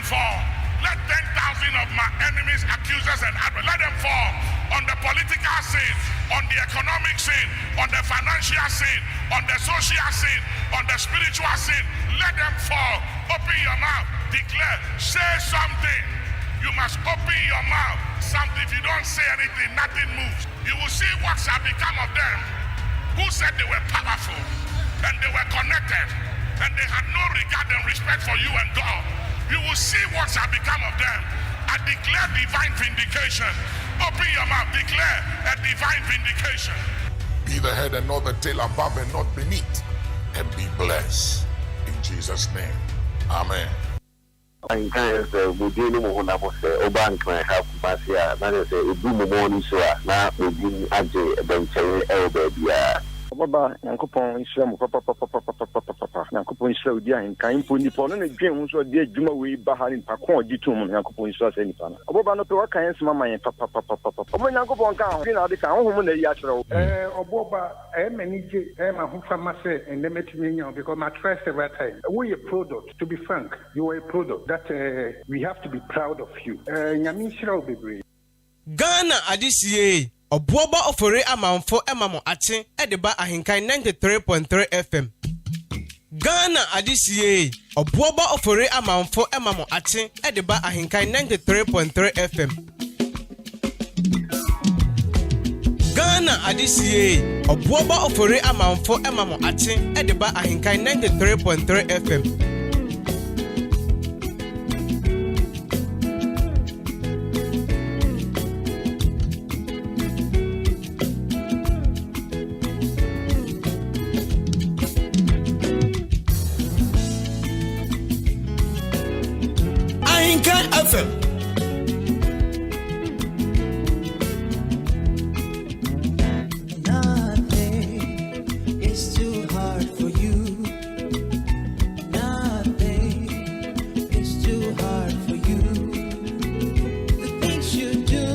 fall. Let 10,000 of my enemies, accusers, and adversaries, let them fall on the political scene, on the economic scene, on the financial scene, on the social scene, on the spiritual scene. Let them fall. Open your mouth. Declare. Say something. You must open your mouth. Something. If you don't say anything, nothing moves. You will see what shall become of them who said they were powerful and they were connected and they had no regard and respect for you and God. You will see what shall become of them. I declare divine vindication. Open your mouth. Declare a divine vindication. Be the head and not the tail, above and not beneath, and be blessed. In Jesus' name. Amen. I can't say we didn't want to say Obank may have Basia. That is a boom morning show. Now we didn't Ajay eventually baby. Baba Yankopon Islam papa Yankopon Islam dia nkan mpo nipo no na dwen so de adwuma we ba ha nipa ko ogitum Yankopon Islam se nipa na Baba no pe wa kan sema man papa Obo Yankopon kan ho na de kan ho na yi akere wo Oboba manage ma ho fama se and metimi nya because my trust every time we a product. To be frank, you are a product that we have to be proud of you. Nyami shira obebre Ghana adisiye Obuoba ofore amanfo emamo ache edeba ahenkan 93.3 FM. Ghana adisiye Obuoba ofore amanfo emamo ache edeba ahenkan 93.3 FM. Ghana adisiye Obuoba ofore amanfo emamo ache edeba ahenkan 93.3 FM. AHENKAN FM. Nothing is too hard for you. Nothing is too hard for you. The things you do,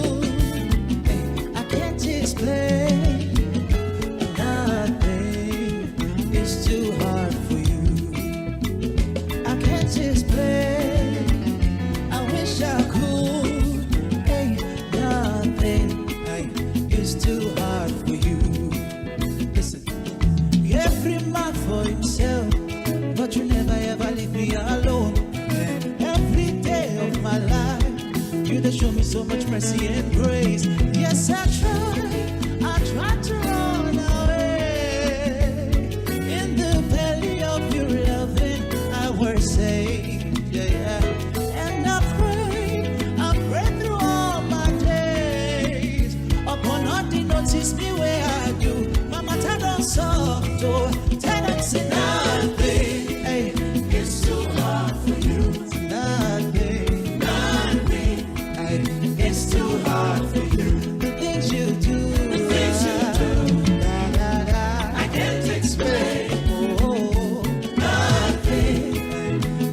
I can't explain. Nothing is too hard for you. I can't explain. Too hard for you. Listen, every man for himself, but you never ever leave me alone. And every day of my life, you just show me so much mercy and grace. Yes, I try to run away. In the belly of your loving, I was saved. Yeah. And I pray through all my days. Upon nothing notice me where I do. Mama tell them soft, tell them say nothing. Hey, it's too hard for you. Nothing, hey, it's too hard for you. The things you do, I can't explain. Oh, nothing,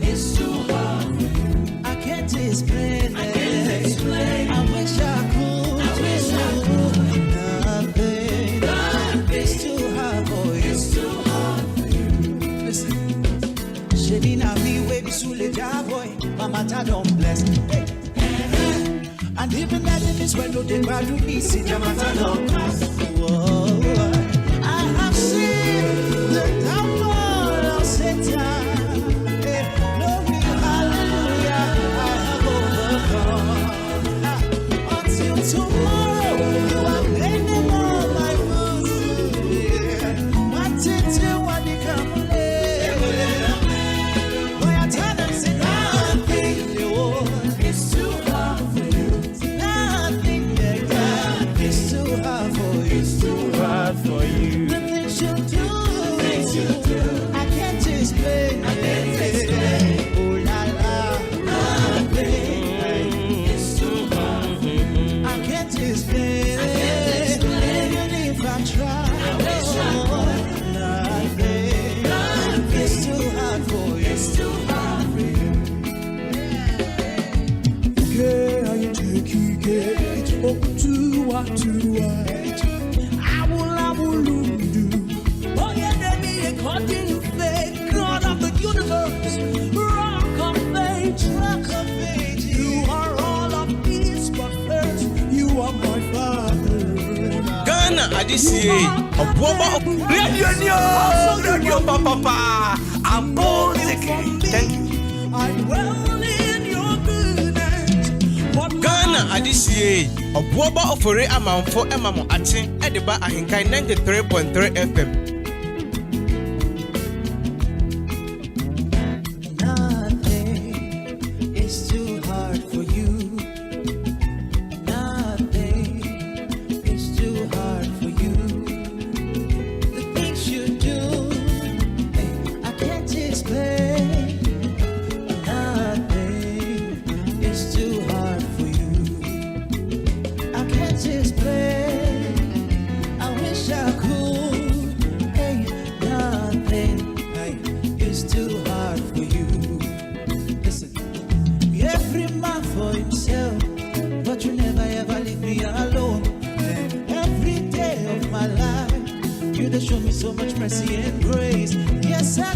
it's too hard for you. I can't explain. I wish I could. Mama don't bless. And even that is when they bad to me, see the matter don't pass. I have seen the downfall of Satan. Glory, hallelujah, I have overcome. Until tomorrow, you are bending all my food. What to do when you come late? For you, the things you do, I can't explain. Oh la la, nothing is too hard for you. I can't explain. Even if I try, nothing is too hard for you. It's too hard for you. Okay, I take it. Oh, too hard to God of the universe, rock of faith, rock Adisie, Obuoba Radio Papa. I'm born again. Thank you. Ghana Adisie, Obuoba Ofore Amanfo Emamo Ache, Ediba Ahenkan 93.3 FM. Show me so much mercy and grace. Yes, I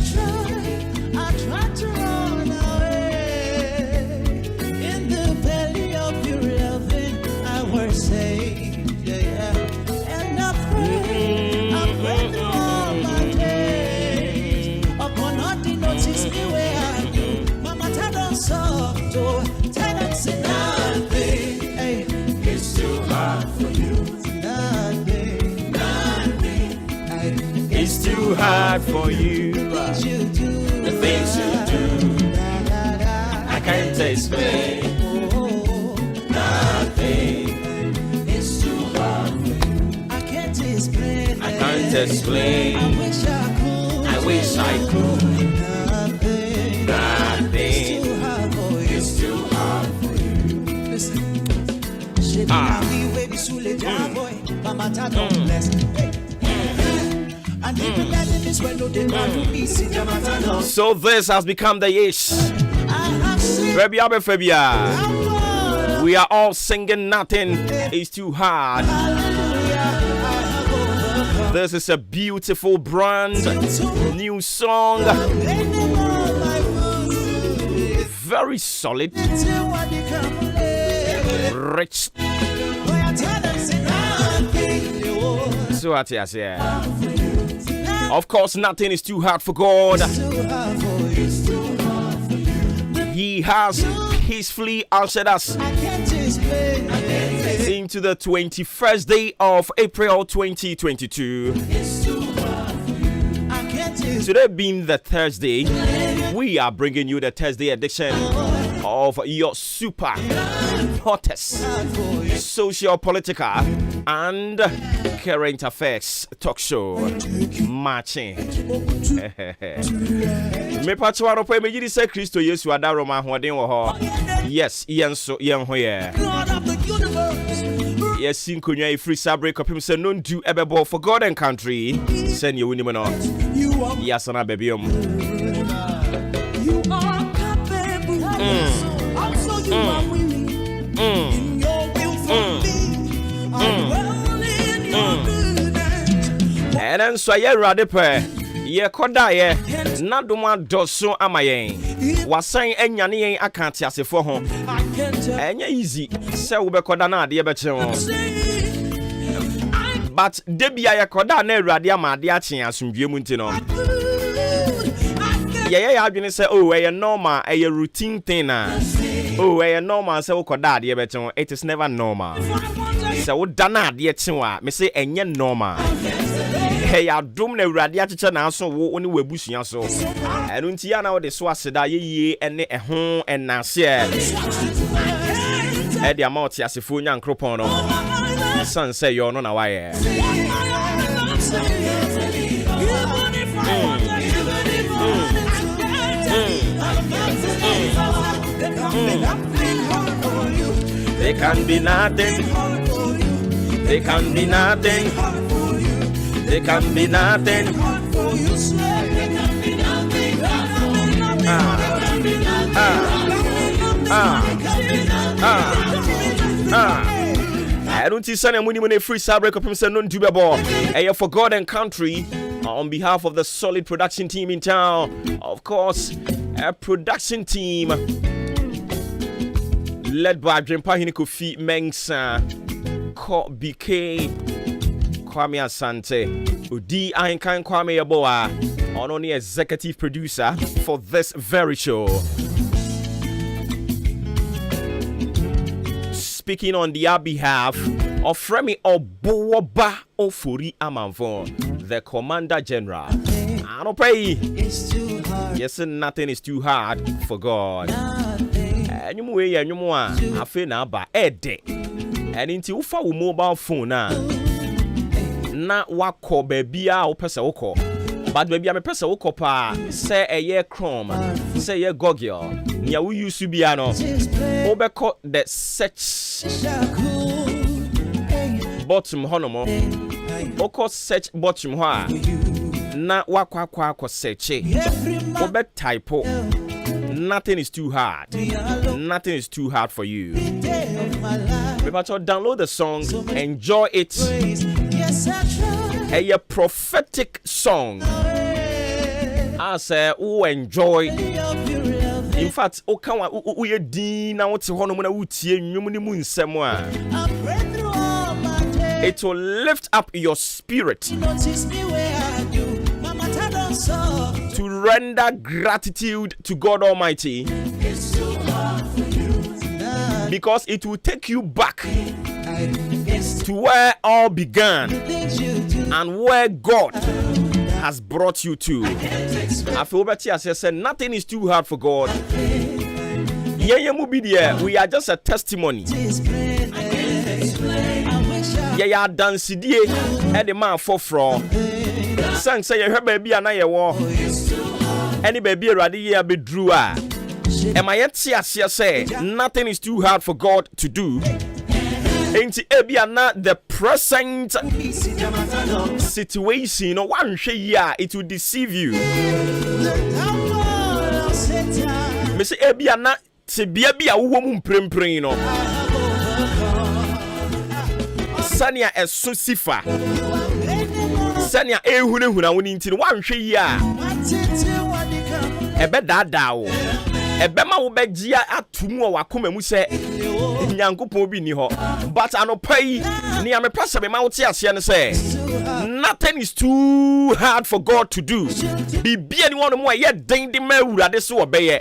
tried to run away. In the belly of your loving, I was saved. Yeah. And I pray through all my days. Upon nothing, notice me where I do. Mama, tell them soft, oh, tell them say nothing. Hey, it's too hard for you. It's too hard for you. The things you do, I can't explain. Nothing. It's too hard for you. I can't explain. I can't explain. I wish I could. I wish I could. Nothing. It's too hard for you. Listen. Mama, don't bless. So this has become the ish. We are all singing nothing is too hard. This is a beautiful brand new song. Very solid. Rich. So what you say? Of course, nothing is too hard for God. He has peacefully answered us into the 21st day of April 2022. Today being the Thursday, we are bringing you the Thursday edition of your super hottest social, political, and current affairs talk show, Maakye. Me patwa ropa me yiri se Kristo Yesu adaro ma hoden wo ho. Yes, yenso yen ho ye. Yes, inkonya e free sabre kopim se non do ebebo for God and country. Send you wini no. Yes, na bebium. You are capable. Also you are willing. In your will for me. I'm well in your goodness. And then so ye rade pe. Ye koda ye na doma doso amayen. Wasan anyane yen akante asefo ho. Enya easy. Se wo be koda na ade be che ho. But debia ye koda na awurade amade a chen asomdwe mu ntino. Ye adwene say oh we normal a routine thing na. Oh we normal say wo koda ade be chen. It is never normal. Say wo dana ade chen wa me say enye normal. Hey adom na awurade acheche na aso wo oni wabusua so. Enu nti ya na wo de so aseda ye ene eho enase e de amount asefo nya nkropon no. San say yo no na wa ye. They can be nothing. They can be nothing. They can be nothing. I don't see any money free sabre kopim say non dubebo. Hey for God and country. On behalf of the solid production team in town, of course, a production team led by Grandpa Kofi Mensah, BK, Kwame Asante. Udi Ahenkan Kwame Yeboah. Only executive producer for this very show. Speaking on their behalf of Fremi Obuoba Ofori Amanfo, the Commander General. I don't pray. Yes, nothing is too hard for God. And you way and you want, I feel now by a day. And into you for mobile phone now. Not what call baby or person oko. But baby, I'm a person oko pa. Say a year chrome, say a goggle. Nya we used to be ano. Obeko the search bottom honomo. Oko search bottom ha. Na wakwa search. Obe typo. Nothing is too hard. Nothing is too hard for you. Remember to download the song, enjoy it. A prophetic song. I say, who enjoy. In fact, we din now to it will lift up your spirit to render gratitude to God Almighty, because it will take you back to where all began and where God has brought you to. I feel better as I said, nothing is too hard for God. We are just a testimony. Yeah, dance die and the man for fraud. Sang say her baby and I war. Any baby ready here be drew. Am I yet say nothing is too hard for God to do? Ain't it not the present situation or one year it will deceive you? Miss Ebiana to be a woman premprino. Sania es Susifa. Sania ehuna woni nti one year. Ebe dadao. Ebe ma wo begia atumu o wakoma mu se nyankopon bi ni ho. But anopai ni am pressure be ma wo ti ase ne se nothing is too hard for God to do. Bibia ni won mo ye den de ma awurade so obeye.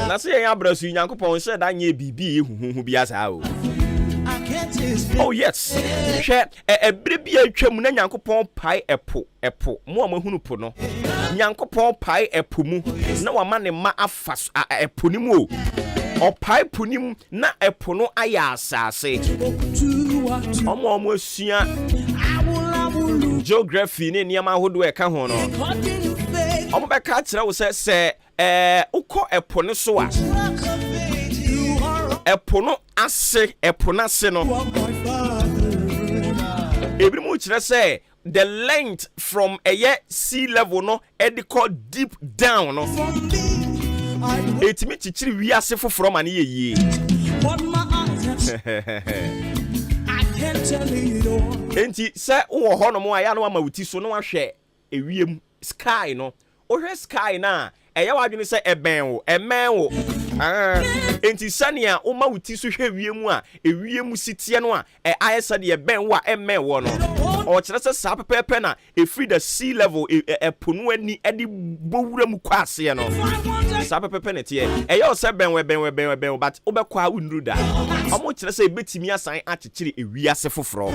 Na se yan abrasu nyankopon se da nya bibi ehuhu bi asa o. Oh yes. Share a baby atwam na nyankopon pai epo mo amahunu po no. Nyankopon pai epo mu na wa ma ne ma afas epo ni mu o pai po ni mu na epo no aya asase. Omo asua geography ne niam ahodo e ka ho no. Omo be ka kire wo se ukọ epo ne so a epo no ase epo na se no ebri mu kire say the length from a sea level no e call deep down no etimi chichiri wi ase foforo ma ne ye enti say wo ho no mo aya no ma wuti so no ahwe ewiem sky no ohwe sky na eya wadwene say emen wo enti sania o ma wuti so hwe wiem a ewiem sitie no a ayesa de ben wo a emen wo no o kire say sa pepepe na e free the sea level eponu ani edi bowura mu kwase no sa pepepe ne tie eya o say ben but obekwa unru da o mo kire say betimi asan akekire ewiase foforo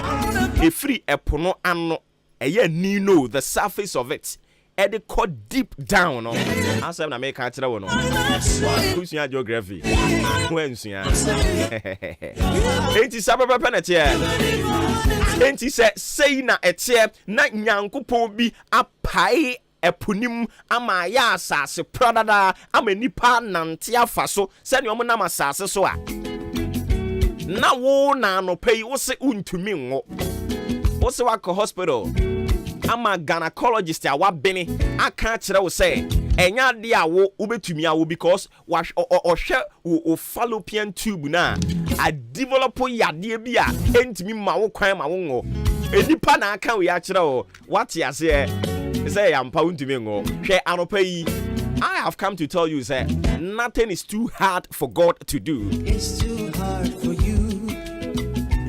e free epono ano eya ni know the surface of it. Edi called deep down no answer na make ka kire wo no who's your geography when's ya enti sababa penalty enti say na etie na nyankopon bi apai eponim ama ya asase pradada ama nipa nante afaso se ne omo na asase so a na wo na no pay wo se untumi ngo wo se wako hospital ama gynecologist a wabene aka kire wo say enya de a wo ubetumi a wo because o hwe o fallopian tube na a develop yade bi a entimi ma wo kwan ma wo ngo enipa na aka wo ya kire wo what ya say yampa untumi ngo hwe anopa yi I have come to tell you say nothing is too hard for God to do. It's too hard for you.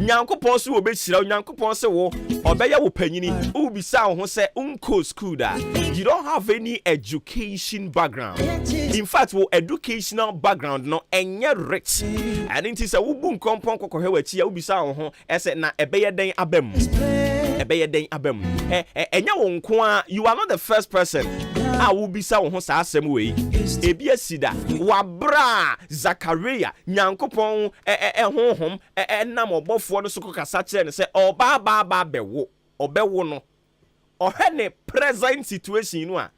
Nyankopon so obeshira Nyankopon se wo obeye wo panyini ubisa wo ho se unko school da. You don't have any education background. In fact, wo educational background no enye rich. And it is a wubu nkompon kokohwe wachi ya ubisa wo ho ese na ebeye den abem. Ebeye den abem. Enya wo nko a you are not the first person. A ubisa wo ho sa asem we. Ebi asida wabra Zakaria Nyankopon honhom nam obofo no so kokasa kire ne se oba ba bewo obewo no ohene present situation no a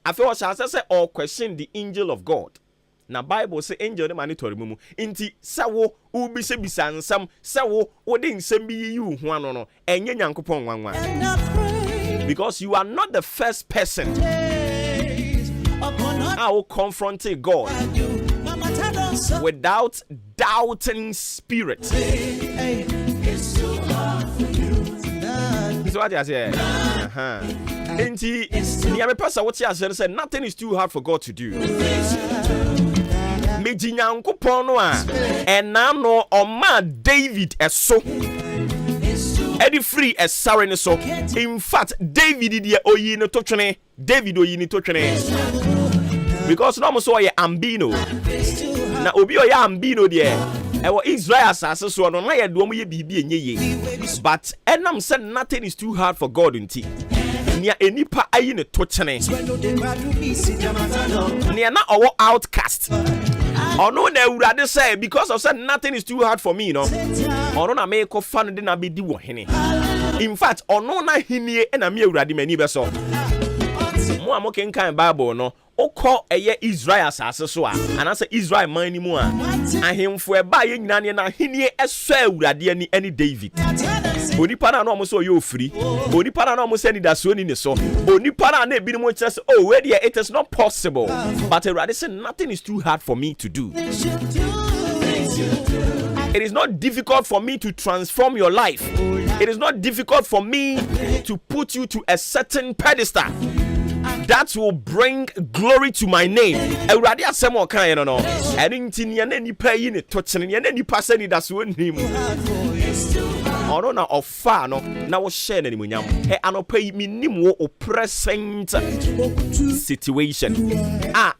afi o sha say or question the angel of God. Na Bible say angel ne manitori mu nti se wo ubise bisa nsam se wo wode nsam bi yi hu ano no enye Nyankopon wanwa, because you are not the first person I will confront God without doubting spirit. So what I say? Said nothing is too hard for God to do. Meji Nyankopon no a ena no oma David eso Eddie free as sorry so. In fact, David did oyi no totwene. David oyi ni totwene. Because no so ye ambino. Na obi oya ambino de ewo Israel asase so no na ye do mo ye bibi enye ye. But enam said nothing is too hard for God unti. Nia enipa ayi ne totwene. Nia na owo outcast. Ono na Urade say because of said nothing is too hard for me, no. Ono na me ko fan de na be di wo hene. In fact, ono na hinie e na me Urade mani be so. Mo amoke nkan Bible no. Oko eye Israel asase so a anase Israel man ni mu a ahemfo e ba ye nyina ne na hinie eso Urade ani David. Onipa na no mo so ye ofiri. Onipa na no mo se ni da so ni ne so. Onipa na ebi mo kire se oh where there it is not possible. But Urade say nothing is too hard for me to do. It is not difficult for me to transform your life. It is not difficult for me to put you to a certain pedestal that will bring glory to my name. Urade asem o kan no no. Eni ntinia na nipa yi ne tochene ne nipa se ni da so nim. Ono na ofa no na wo share na nimunyam. He anopa yi minim wo present situation.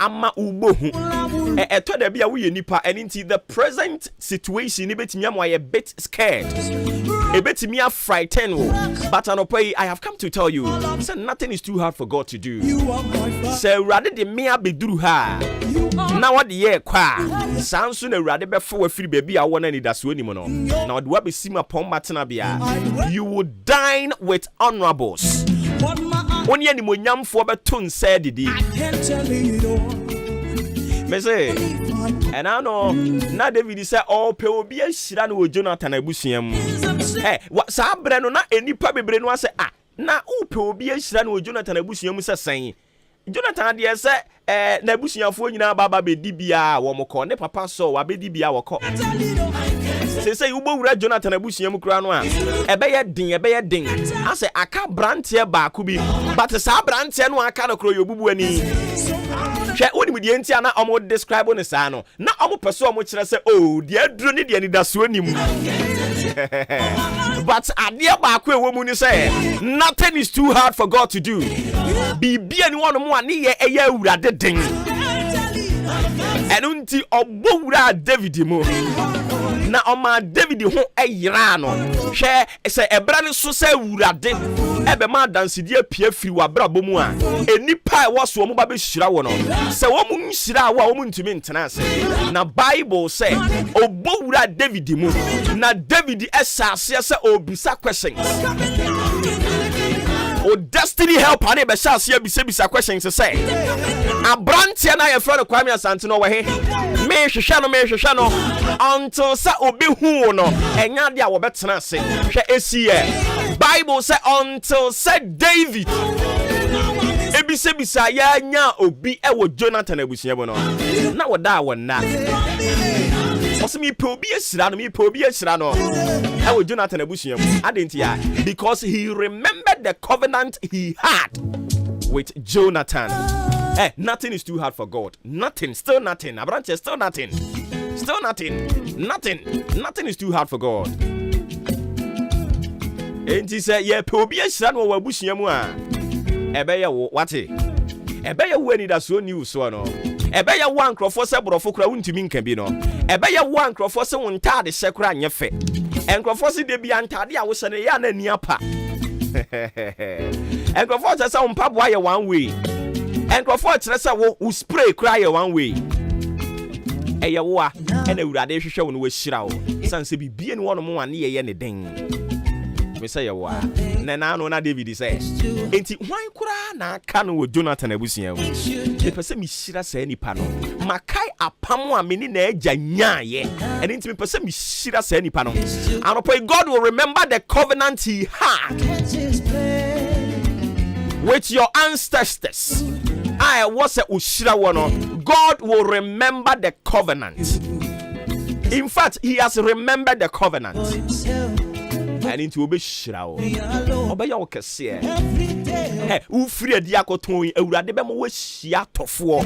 Ama ubohu. Eto da bia wo ye nipa eni nti the present situation ni betimi am a bit scared. E betimi a frightened wo. But anopa yi I have come to tell you, say nothing is too hard for God to do. Say Urade de me abeduru ha. Na what the year kwa. Sansu na Urade be fo afiri baby a wona ni da so ni mo no. Na what be sima pon matena bia. You will dine with honorables. Oni ani mo nyamfo be to nsa didi. Me say, and I know na David say all pe obi ahira na Jonathan abusuam. What sa bre no na enipa bebre no say na upe obi ahira na Jonathan abusuam se sen. Jonathan de say na abusuafo nyina baba be di bia wo mko ne papa so wa be di bia wo ko. Say you bo wura Jonathan abusuam kura no a ebeye din ase aka brantie ba ku bi but sa brantie no aka no kro yobubu ani. Hwe oni mudi enti ana omo describe ne sa no na omo pese omo kire se oh de aduro ne de ni da so anim. But ade ba ku ewo mu ni say nothing is too hard for God to do. Bibia ni wonu mu ani ye eye Urade den. Enunti obo wura David mu. Na oma David ho eyira no hwe se ebra ne so se Urade ebe ma dansidi apia firi wa brabo mu a enipa e wo so mo ba be hira wo no se wo mu nhira wo wo mu ntumi ntena ase na Bible say obowura David mu na David esase se obisa questions. O destiny help ane be shase bisa questions say abrantia na ye friend Kwame Asante no we he me hwehwe no until sa obi hu no enya de a wo betena ase hwe esie Bible say until said David ebisa ya nya obi e wo Jonathan abusuabo no na wo da wo na osimi pe obi esira no e wo Jonathan abusuabo adentia because he remembered the covenant he had with Jonathan. Nothing is too hard for God. Nothing, still nothing. Abranche, still nothing. Nothing is too hard for God. Enti say ye pe obi ahyira no wabusua mu a ebeye wo wate ebeye wo ani da so news so no ebeye wo ankrofo se borofo kura wuntimi nka bi no ebeye wo ankrofo se wontade hye kura anye fe enkrofo se de bi antade a wo hye ne ya na ni apa enkrofo se sa umpa boa ye one way enkrofo kire se wo spray kura ye one way eye wo a ena urade hwehwe wo no wahyira wo sanse bibie ne wono mo ane ye ne den me say ye wo a na no na David say enti hwan kura na aka no wo Jonathan abusia wo me pese me hyira sa nipa no makai apam a me ni na agya nyaaye enti enti me pese me hyira sa nipa no and God will remember the covenant he had with your ancestors. I was a ushira wono. God will remember the covenant. In fact, he has remembered the covenant. And into obe shira wo. Obe ya wo kese. Hey, u free diakoton ewurade be mo we hia tofo.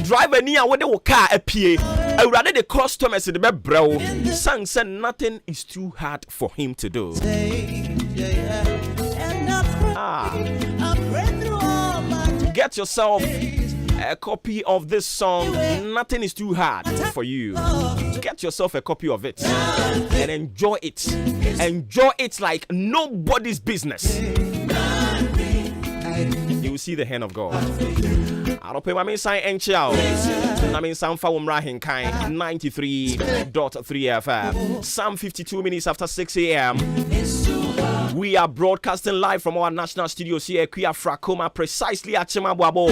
Driver ni a wo de wo car apie. Ewurade the customers de be brew. Sang said nothing is too hard for him to do. Get yourself a copy of this song. Nothing is too hard for you. Get yourself a copy of it and enjoy it. Enjoy it like nobody's business. You will see the hand of God. I don't pay my main sign and chow. I mean, some for AHENKAN933.3 FM. Some 52 minutes after 6 a.m. We are broadcasting live from our national studios here, Kuya Frakoma, precisely at Chimabwabo.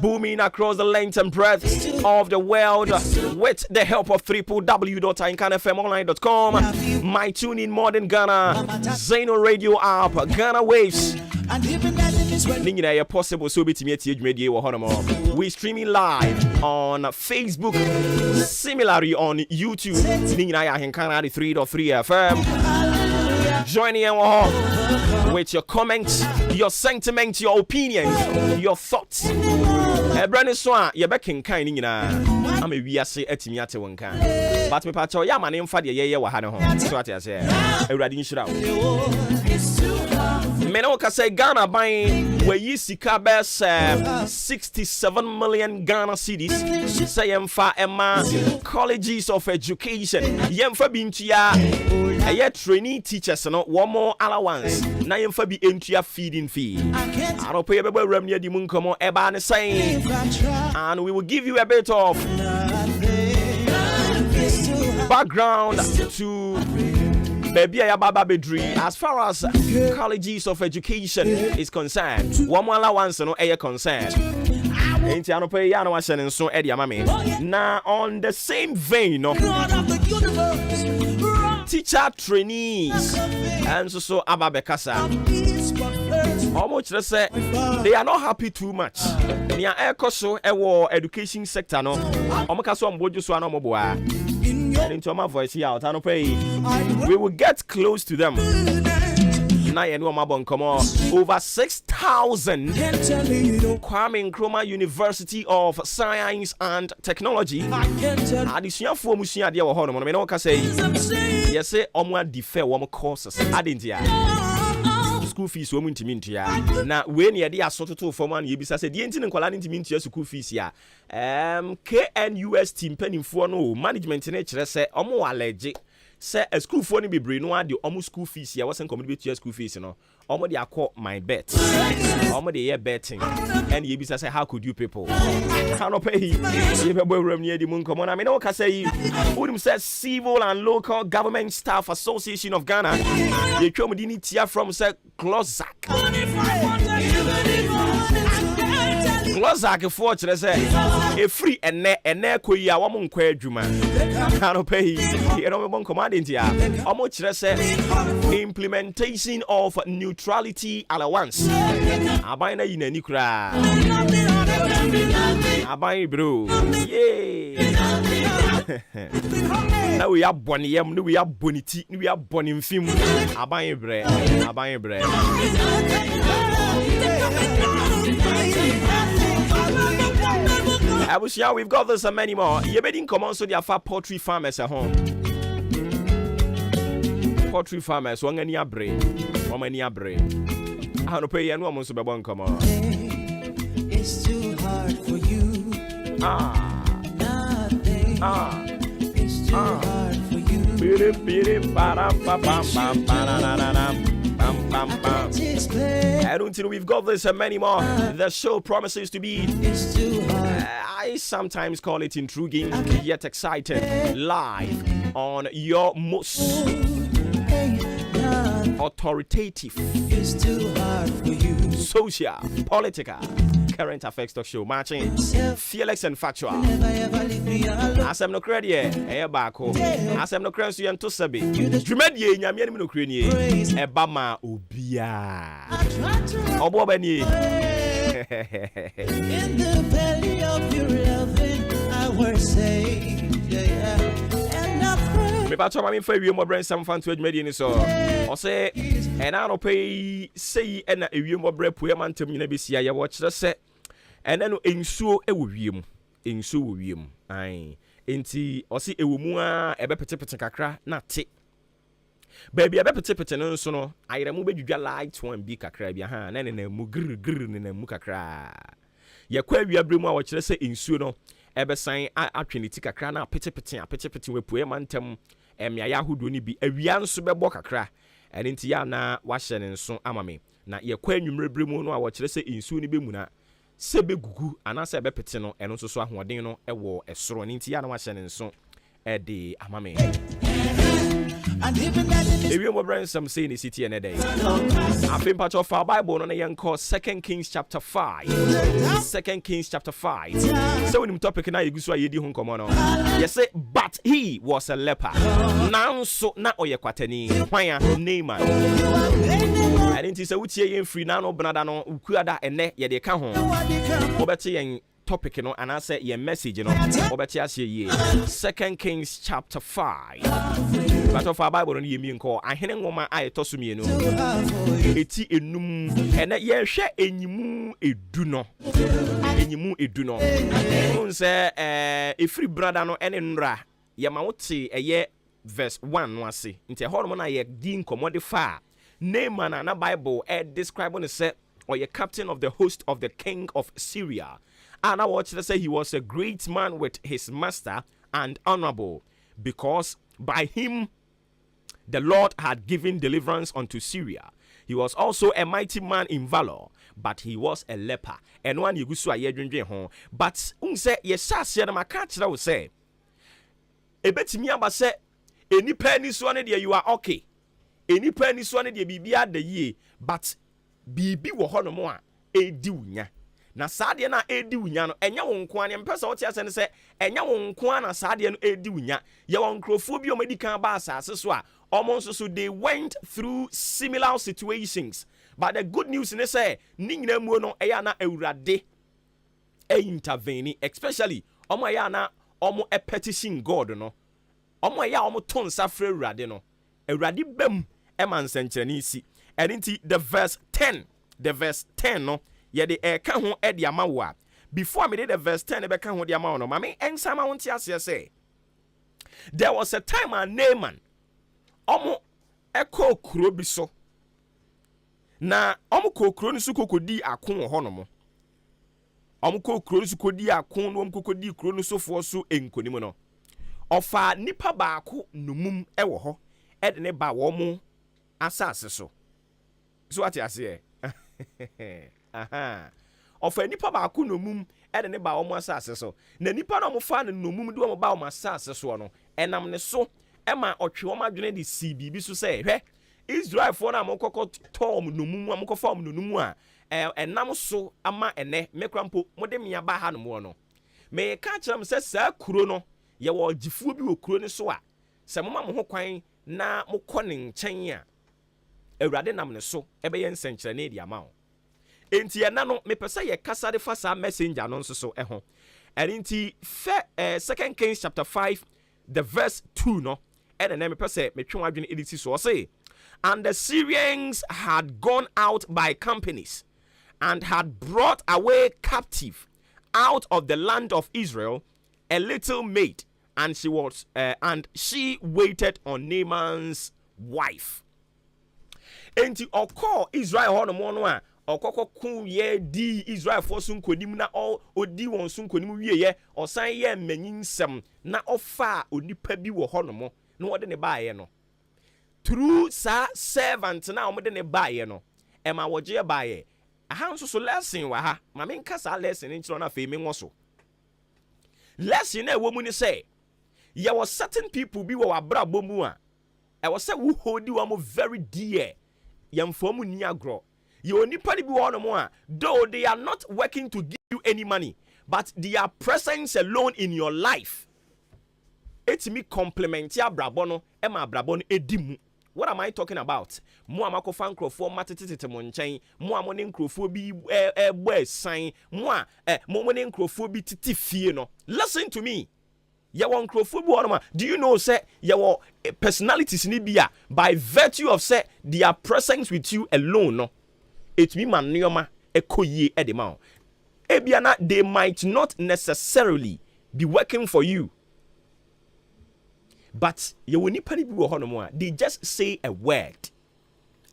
Booming across the length and breadth of the world with the help of www.ahenkanfmonline.com, my TuneIn Modern Ghana, Zeno Radio app, Ghana Waves. Ningina possible so bit we streaming live on Facebook, similarly on YouTube. Ningina AHENKAN933.3 FM. Joining you with your comments, your sentiments, your opinions, your thoughts. Brand so you back in kind I'm a we say etimiate wonka. But me pacho ya man mfa de ye wa ha ne ho. So what I say. Ewrade nshira wo. Me no ka say Ghana ban we yi sika bes 67 million Ghana cedis. Say yemfa ema colleges of education. Yemfa bi ntua eye trainee teachers no one more allowance. Na yemfa bi entua feeding fee. I don't pay bebe ram near di mun komo eba ne say. And we will give you a bit of background to Baby Baba Bedri as far as colleges of education is concerned. One more allowance no air concerned. Ain't you no pay ya no washen so Eddie Mami. Now on the same vein, no teacher trainees and so Ababekasa. Almost say they are not happy too much. Nia ekoso ewo education sector no. Omokaso mboju so ano moboa. And into my voice here out, we will get close to them. Over 6,000 Kwame Nkrumah University of Science and Technology. Additional for Musia dear Honorable. I don't say yes, say Omwa defer one courses. Adintia. School fees woman to mean to ya. Now, when you are sort of for one, you be said the engine and quality to mean to your school fees ya. KNUS team penning for no management in nature say, Omo allergic. Say a school for be brain no the almost school fees ya wasn't coming to your school fees, you know. Omo they are called my bet. Omo they are betting. And you be say, how could you people? Cannot pay. You never room near the moon. Come on, I mean, no can say Udum says Civil and Local Government Staff Association of Ghana. You come with here from say Glozak. Glozak for say a free and ne koya woman kwa juma. Cannot pay. You know, commanding here. Almost say implementation of neutrality allowance. Abina in a nikra. Abai bro. Yeah. Now we are bonniam, we are bonity, we are bonim film. Abai bre. Abai bre. I wish yeah, we've got this and many more. You bedding come on so there are poultry farmers at home. poultry farmers wɔn ani abre wɔn ani abre anɔpɛ yi ɛno wɔn nso bɛbɔ nkɔmɔ. It's too hard for you. Nothing. It's too hard for you. I don't think we've got this and many more. The show promises to be. It's too hard. I sometimes call it intriguing, yet exciting. Live on your most authoritative, It's too hard for you. social, political, current affairs talk show. Matching fearless and factual. Never ever leave me alone. As I'm no credit, bako. As I'm no credit, you to sabi. Drumedi, nyamiya no credit. Ebama ubia. Obo beni. In the valley of your loving, I was saved. And I pray. Me patcho mami fa ewiem obrɛ nsɛm fa nto adwumadi ni so ɔsɛ ɛna no pɛi sei ɛna ewiem obrɛ poe ma ntam nyina besia yɛ wɔ kyerɛ sɛ ɛna no ensuo ɛwɔ wiem ensuo wɔ wiem ai enti ɔsɛ ɛwɔ mu a ɛbɛpetepete kakra na te baabi ɛbɛpetepete no nso no ayerɛmu bɛdwidwa light one bi kakra bi ha na ne mu grr ne mu kakra yɛkɔ awia brɛ mu a wɔkyerɛ sɛ ensuo no ɛbɛsan atwe ne ti kakra na apetepete wɔ poe ma ntam ɛmmeaeɛ ahodoɔ no bi awia nso bɛbɔ kakra ɛne nti yɛ na wahyɛ ne nso ama me na yɛkɔ anwummerɛ berɛ mu no a wɔkyerɛ sɛ nsuo no bɛmu na sɛ bɛgugu anaasɛ ɛbɛpete no ɛno nso so ahoɔden no ɛwɔ ɛsoro ne nti yɛ na wahyɛ ne nso ɛde ama me ewiem wɔbrɛ nsɛm sei ne siti ɛnɛ dɛ afei mpatwɛ fa bible no na yɛnkɔ 2 Kings chapter 5 2 Kings chapter 5 sɛ wonim topic na yɛgu so a yɛdi ho nkɔmmɔ no yɛsɛ but he was a leper nanso na ɔyɛ kwatani hwan a Naaman ɛne nti sɛ wotie yɛn firi na no benada no wokuada ɛnɛ yɛde ka ho wobɛte yɛn topic no anaasɛ yɛn message no wobɛte aseɛ yie 2 Kings chapter 5 but of our Bible no yɛmi nkɔ ahene nwoma a ɛtɔ so mmienu ɛti enum ɛnɛ yɛhwɛ enyimu edu no ɛhu sɛ ɛfiri brada no ɛne nnora yɛma wo te ɛyɛ verse 1 no ase nti ɛhɔ nom na yɛdi nkɔmmɔde fa a Naaman a na Bible describe no sɛ ɔyɛ captain of the host of the king of Syria and I watched to say he was a great man with his master and honorable because by him the Lord had given deliverance unto Syria. He was also a mighty man in valor, but he was a leper. And one you go so a home. But unse yesas na maka kyerɛ wo sɛ ebetimi aba sɛ enipa ni so ne de you are okay. Enipa ni so ne de bibia da yie, but bibi wɔ hɔ no mo a edi wunya. Na saade na edi wunya no enya wo nko an mpɛ sɛ wote ase ne sɛ enya wo nko an na saade no edi wunya ye won nkrofo bi o medikan ba asase so a almost so they went through similar situations, but the good news is say ni nyina mu no eya na awurade intervene, especially omo eya na omo petition God no omo eya omo ton safre awurade no awurade bam e man senkyerene si enti the verse 10 no ye de eka ho e de ama wo a before me did the verse 10 e be ka ho de ama wo no mame ensama won ti ase say there was a time a Naaman omo eko kuro bi so na omo kokuro ni so kokodi akon ho no mo omo kokuro ni so kodi akon no omo kokodi kuro ni so fo so enkonim no ofa nipa baako numum ewo ho e de ne ba wo mo asase so ati ase aha ofa nipa baako numum e de ne ba wo mo asase so na nipa no mo fa ne numum de wo ba wo asase so no enam ne so ema otwe wo madwene de CBB so say hwe Israel for na mokoko tom numum amokofo am nunumu a enam so ama ene mekrampo mode me aba ha no mo no me ka kyerem se saa kuro no ye wo gifuo bi wo kuro ni so a se moma mo ho kwan na mokɔ ne nkyɛn a awurade nam ne so ebe ye nsenkyere na di ama wo enti ena no me pese ye kasa de fa saa messenger no nso so ho enti 2 Kings chapter 5 the verse 2 no and then me pese me twen adwene editi so say and the Syrians had gone out by companies and had brought away captive out of the land of Israel a little maid, and she waited on Naaman's wife. Enti oko Israel hono mo no a okoko ku ye di Israel for sun konim na odi won sun konim wie ye osan ye manyinsem na ofa onipa bi wo hono mo na wode ne baaye no through sa servant na omode ne baaye no ema woje baaye aha nso so lesson wa ha ma me nka sa lesson nchiro na fe me nwoso lesson na ewo mu ni say ye was certain people bi wo abrabọ mu a e was say who hold you very dear yamfomu ni agro ye onipa bi wo no mo a though they are not working to give you any money but their presence alone in your life etimi complement ya abrabọ no e ma abrabọ no edimu. What am I talking about? Mo amakofa nkrofo matetete mo nchen, mo amone nkrofo bi bo esan, mo ne nkrofo bi titi fie no. Listen to me. Yawo nkrofo bi wonoma. Do you know say yawo personalities ni bia by virtue of say their presence with you alone no. It me man nioma ekoyie e de ma. Ebia na they might not necessarily be working for you. But you will need to they just say a word.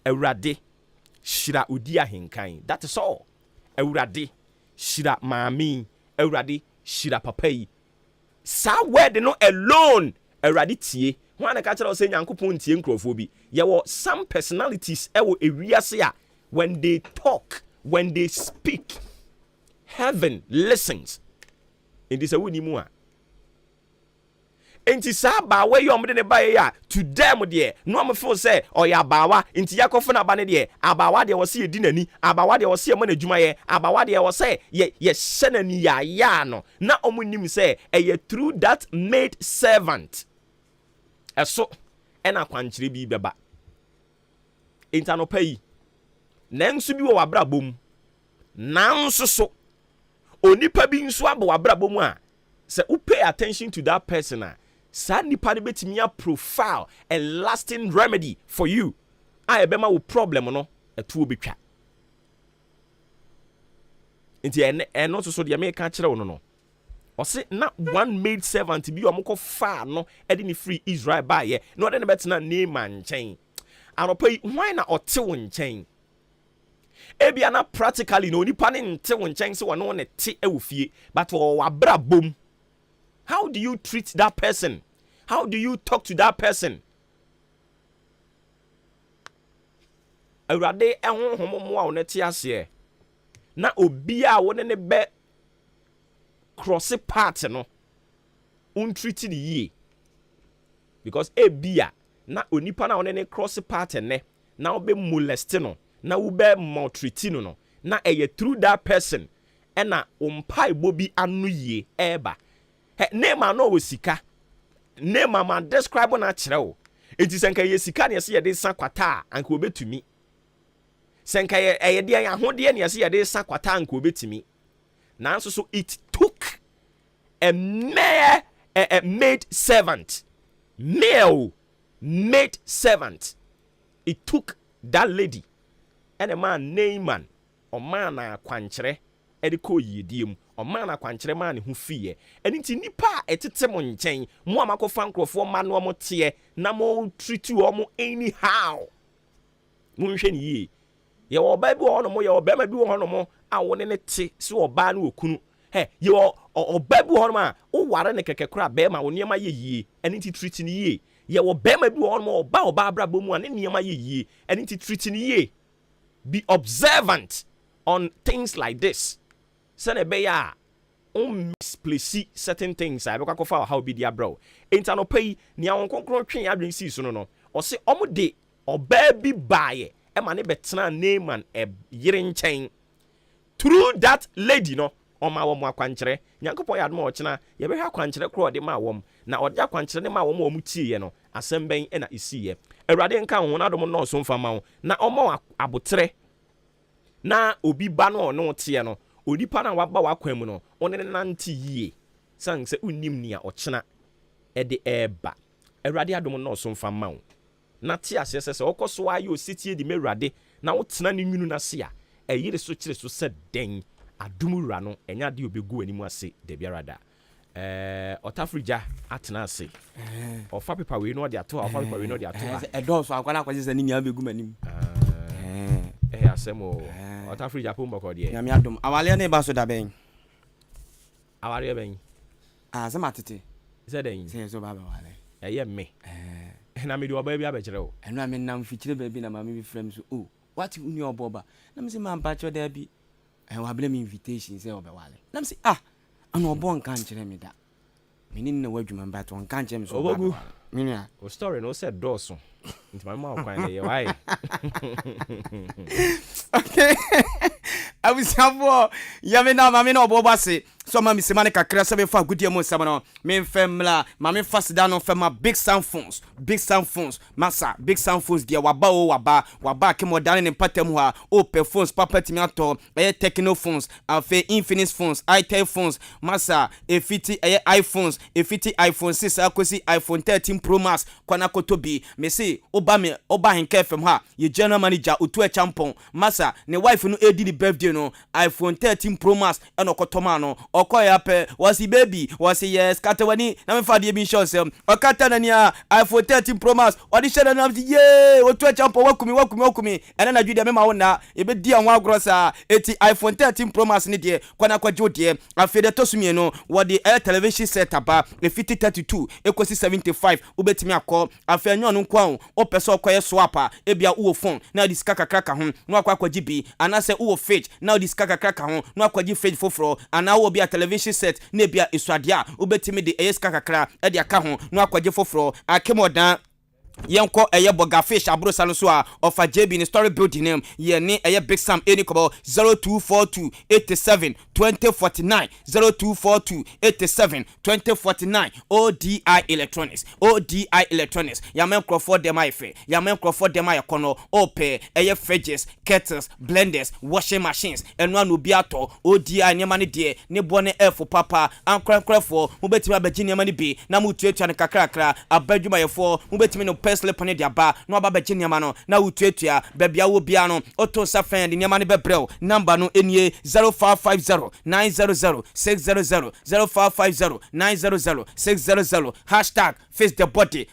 Ewurade shira udi ahenkan. That is all. Ewurade shira mami. Ewurade shira papai. Sa word no alone. Ewurade tie. Wana ka kira say Nyankopon tie nkrofo bi. There some personalities ewo ewiase a when they talk, when they speak, heaven listens. In this awuni mu a enti sa ba we yom de ne ba ya to them de no am feel say oya bawa enti yakofo na ba ne de abawa de wo se edi nani abawa de wo se ma na dwuma ye abawa de wo say ye hyenani ya no na omunim say eye through that maid servant eso ena kwankyere bi beba enti anopa yi nanso bi wo wabrabom nanso so onipa bi nso abo wabrabom a say you pay attention to that person sa nipa de betimi a profile and lasting remedy for you. I be ma wo problem no etu obetwa. Nti eno so de me ka kire wo no. O se na one maid servant bi omko fa no e de ni free Israel ba ye. No de ne betena Naaman nchen. Anopa yi why na ote wo nchen. Ebia na practically no nipa ne nte wo nchen se wo no ne te e wo fie but wo wabra bom. How do you treat that person? How do you talk to that person? Awurade ehonhomo a wonete ase na obia wone ne be cross part no untreat ni ye because ebia na onipa na wone ne cross part ne na obe molest no na wo be maltreat no na eye through that person na umpai bobi anu ye eba nema no osika nema ma describe na kire wo enti senka ye sika ne ye de san kwata anka obetumi senka ye de ahode ne ye de san kwata anka obetumi nanso so it took a maid servant male maid servant. It took that lady and a man Naaman o man na kwankere e de ko yediem o man na kwankere man hu fie eni nti nipa etete mo nchen mo amakofa nkrofo ma no mo tie na mo treat you mo anyhow mo nhwe ni ye ye wo ba bi wo no mo ye wo ba ma bi wo no mo a wo ne te se wo ba na okunu he ye wo ba bi wo no ma wo ware ne kekekura ba ma wo niam ye yie eni nti treat ni ye ye wo ba ma bi wo no mo ba abrabo mu a ne niam ye yie eni nti treat ni ye. Be observant on things like this. Sene be ya misplace certain things. I be for how be dia bro. Intano pay ni awon konkron twen adwen si so no. O se omo de oba bi bae e ma ne betena Naaman e yire nchen. Through that lady no o ma wo mo akwankyere. Nyankopon ya admo o kina ye be hwa akwankyere kro de ma wom na o de akwankyere ne ma wom o mu tie no asem ben e na isiye. Awurade nka ho na dom no so mfama wo na omo abotre na obi ba no no tie no onipa na waba wakwan mu no one ne nante yie san se unnim nia okena e de eba. Awurade adom no so mfama wo na tie asese se okoso ayo sitie di mewurade na wotena ne nwunu na se a eyire so kire so se den adum wura no enya de obegu animu ase de biarada. Otafrija atenase. Ofa paper we know the ato, ofa paper we know the ato. E do so akwana kwaje se ni nya begu manim. Asemo. Otafrija pombo ko de. Nyame adom. Awale na ba so da ben. Awale ben. Se matete. Se den. Se so ba ba wale. Eye me. Na me do oba bi abekere o. Eno a me nam fikire ba bi na mama bi frem so. Oh, what uni oboba. Na me se man pa cho da bi. Wa bele me invitation se oba wale. Na me se ana obo nka nkire me da. Me na wadwuma mba to nka nkire me so oba. Me nia. O story no said doso. Nti my mouth kwan dey why. Okay. I was have ya me na mama na obo base. So mama se mane kakra se be fa gudie mo nsam no. Me femla, mama fast down on fema big sound phones. Big sound phones. Massa, big sound phones dia waba ke modern ne patem ha. Opel phones papa timi ato. Techno phones, afa Infinix phones, itel phones. Massa, efiti iPhones, efiti iPhone 6 akosi iPhone 13 Pro Max kwana kotobi. Me say oba AHENKAN933 ha. Ye general manager otu e champon. Massa, ne wife no edi the birthday no. iPhone 13 Pro Max enokotoma no. Okoya pe wasi baby wasi yes katawani na me fa de bi show sem okata na nia iPhone 13 Pro Max odi share na ye otu champo wakumi ena na dwude me ma wona e be di anwa grossa eti iPhone 13 Pro Max ni de kwana kwajo de afede tosumie no wodi television setup e fiti 32 ekosi 75 ubetimi akọ afenyo no kwa o pese okoye swap e bia uwo phone na di skaka kraka ho no akwa kwaji bi anase uwo fridge na di skaka kraka ho no akwaji fridge foforo ana wo bia television set na bia eswadia ubetimi de eyeska kakra e de aka ho no akwaje foforo akemodan yenko boga fish abrosa no so a ofa JB ni story building name ye ni Big Sam eni kobo 0242 87 2049 0242 87 2049 ODI Electronics ya men Crawford dem ife ya men Crawford dem akono ope fridges kettles blenders washing machines eno anu biato ODI nyama ne de ne bone efo papa ankrafo mubetimi abagini nyama ne bi na mutuatua ne kakrakra abadwuma yefo mubetimi no personal pane dia ba no aba begye niam no na wutuatua babia wo bia no oto safen de niam ne bebrel number no enie 0550 900 600 0550 900 600 #face the body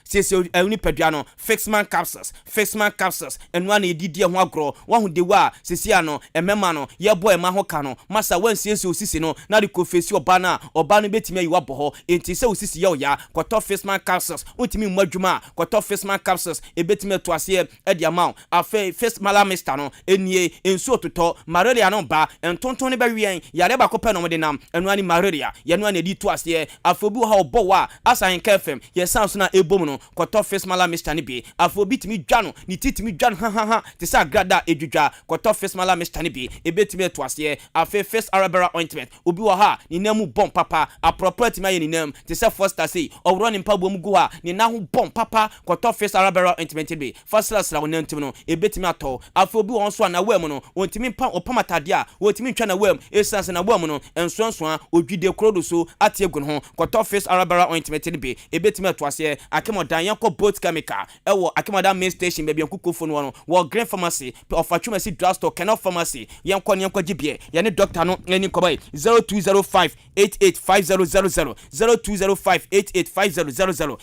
#sese uni pedua no fixman capsules enwa na edidi ho agro wo hu de wa sese ano emema no ye boy ma ho ka no masa wansiesie osisi no na de kofesi oba no betimi ayi wabo ho enti se osisi ye oya kwato fixman capsules utimi mwadwuma kwato fixman capsules ebetimi to ase e de amount afa face malamista no enie ensu ototo malaria no ba entonton ne ba wien yare ba kopɛ no mo de nam enwa ni malaria ye no na edi to ase afobi ha obo wa AHENKAN FM ye sounds na ebom no kwato face malamista ne bi afobi timi dwa no ni titimi dwa ha te sa grada edwudwa kwato face malamista ne bi ebetimi to ase afa face arabera ointment obi wa ha ni namu bom papa appropriate ma ye ni nam te sa foster say owro ni mpa bom gu ha ni na ho bom papa kwato face arabera ointment bi faslas la wonantim no ebetimi ato afobi won so na wam no wontimi pa opamatade a wontimi twa na wam essence na wam no ensonso a odwide krodo so ate egun ho kwato face arabera ointment bi ebetimi ato ase akemodan yanko boat chemical ewo akemodan main station be biankukofo no wo green pharmacy ofachumasi drugstore canal pharmacy yanko gibie ya ne doctor no eni kobai 0205 885000 0205 885000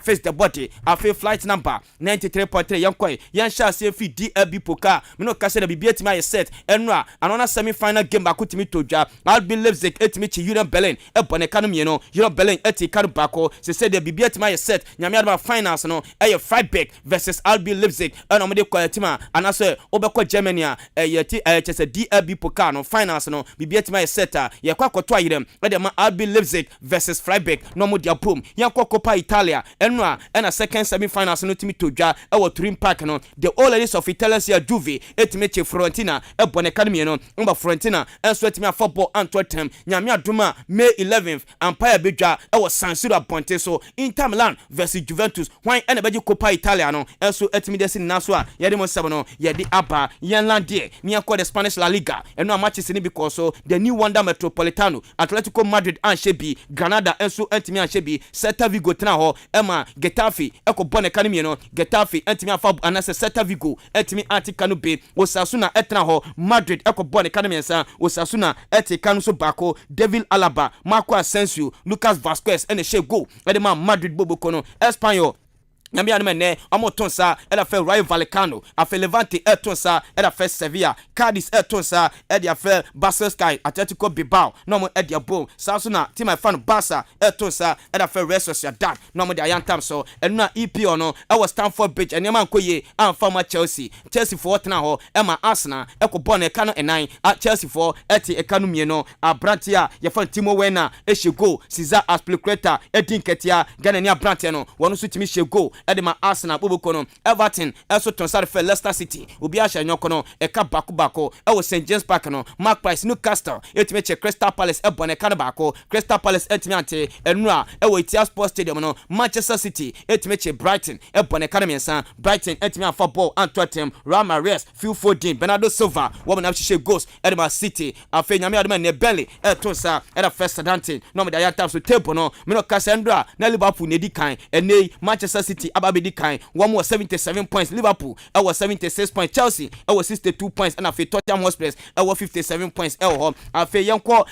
#face the body afi flight number 93.3 yankoi yansha se fi DLB poka me no kase na bibia tima ye set enra anona semi final game akutimi todwa Albi Leipzig etimi chi Union Berlin ebone kanu me no Union Berlin eti kanu bako se de bibia tima ye set nyame adama finals no Freiburg versus Albi Leipzig eno me de kwatima anase obekọ Germany a yeti chese DLB poka no finals no bibia tima ye set a ye kwa koto ayirem de ma Albi Leipzig versus Freiburg no mo dia boom yanko Coppa Italia enra ena second semi finals no timi todwa ewo Turin Park no the all ladies of Italia Juve etimi che Fiorentina ebone kanemi no mba Fiorentina enso etimi football Antwerp nyame adoma May 11th Empire bedwa ewo San Siro Ponte so Inter Milan versus Juventus wan ena beji Coppa Italia no enso etimi desi naso a yede mo sebo no yede aba yenlandie ni akọ the Spanish La Liga eno a matches ni because so the new Wanda Metropolitano Atletico Madrid and Shebi Granada enso etimi and Shebi Celta Vigo tena ho ema Getafe ekɔbɔ ne kanu mienu Getafe entimi afa anase Celta Vigo entimi antika no be Osasuna etna ho Madrid ekɔbɔ ne kanu miensa Osasuna etika no so baako Devil Alaba Marco Asensio Lucas Vasquez ene she go edema Madrid boboko no Espanyol Nyami aneme amotonsa ela fe Rayo Vallecano afe Levante etonsa ela fe Sevilla Cadiz etonsa edia fe Barcelona Atletico Bilbao no mo edia bo Sasuna team my fan Barca etonsa ela fe Real Sociedad no mo de ayantam so enu EPO no e was Stamford Bridge enema nkoye amfa Chelsea for tena ho ema Arsenal ekobɔ ne ka no enan Chelsea for eti eka no mie no abrantia ye fan Timo Werner eshego Cesar Azpilicueta edin ketia Ghana ni abrantia no wono so timi shego edema Arsenal boboko no Everton eso tonsare fe Leicester City obi a hyanyoko no eka bako e wo St James Park no Magpies Newcastle etime che Crystal Palace e bone ka no bako Crystal Palace etime ante enura e wo Etihad Sports Stadium no Manchester City etime che Brighton e bone ka no mensa Brighton etime afa ball Antwerp Real Madrid Phil Foden Bernardo Silva wo na hye goals edema City afa nyame adema ne Burnley etonsa era first Dante no me da ya tap so table no me no Cassandra na Liverpool ne di kan enei Manchester City ababedi kan one more 77 points Liverpool I was 76 points Chelsea I was 62 points and afi Tottenham Hotspur I was 57 points afi yenko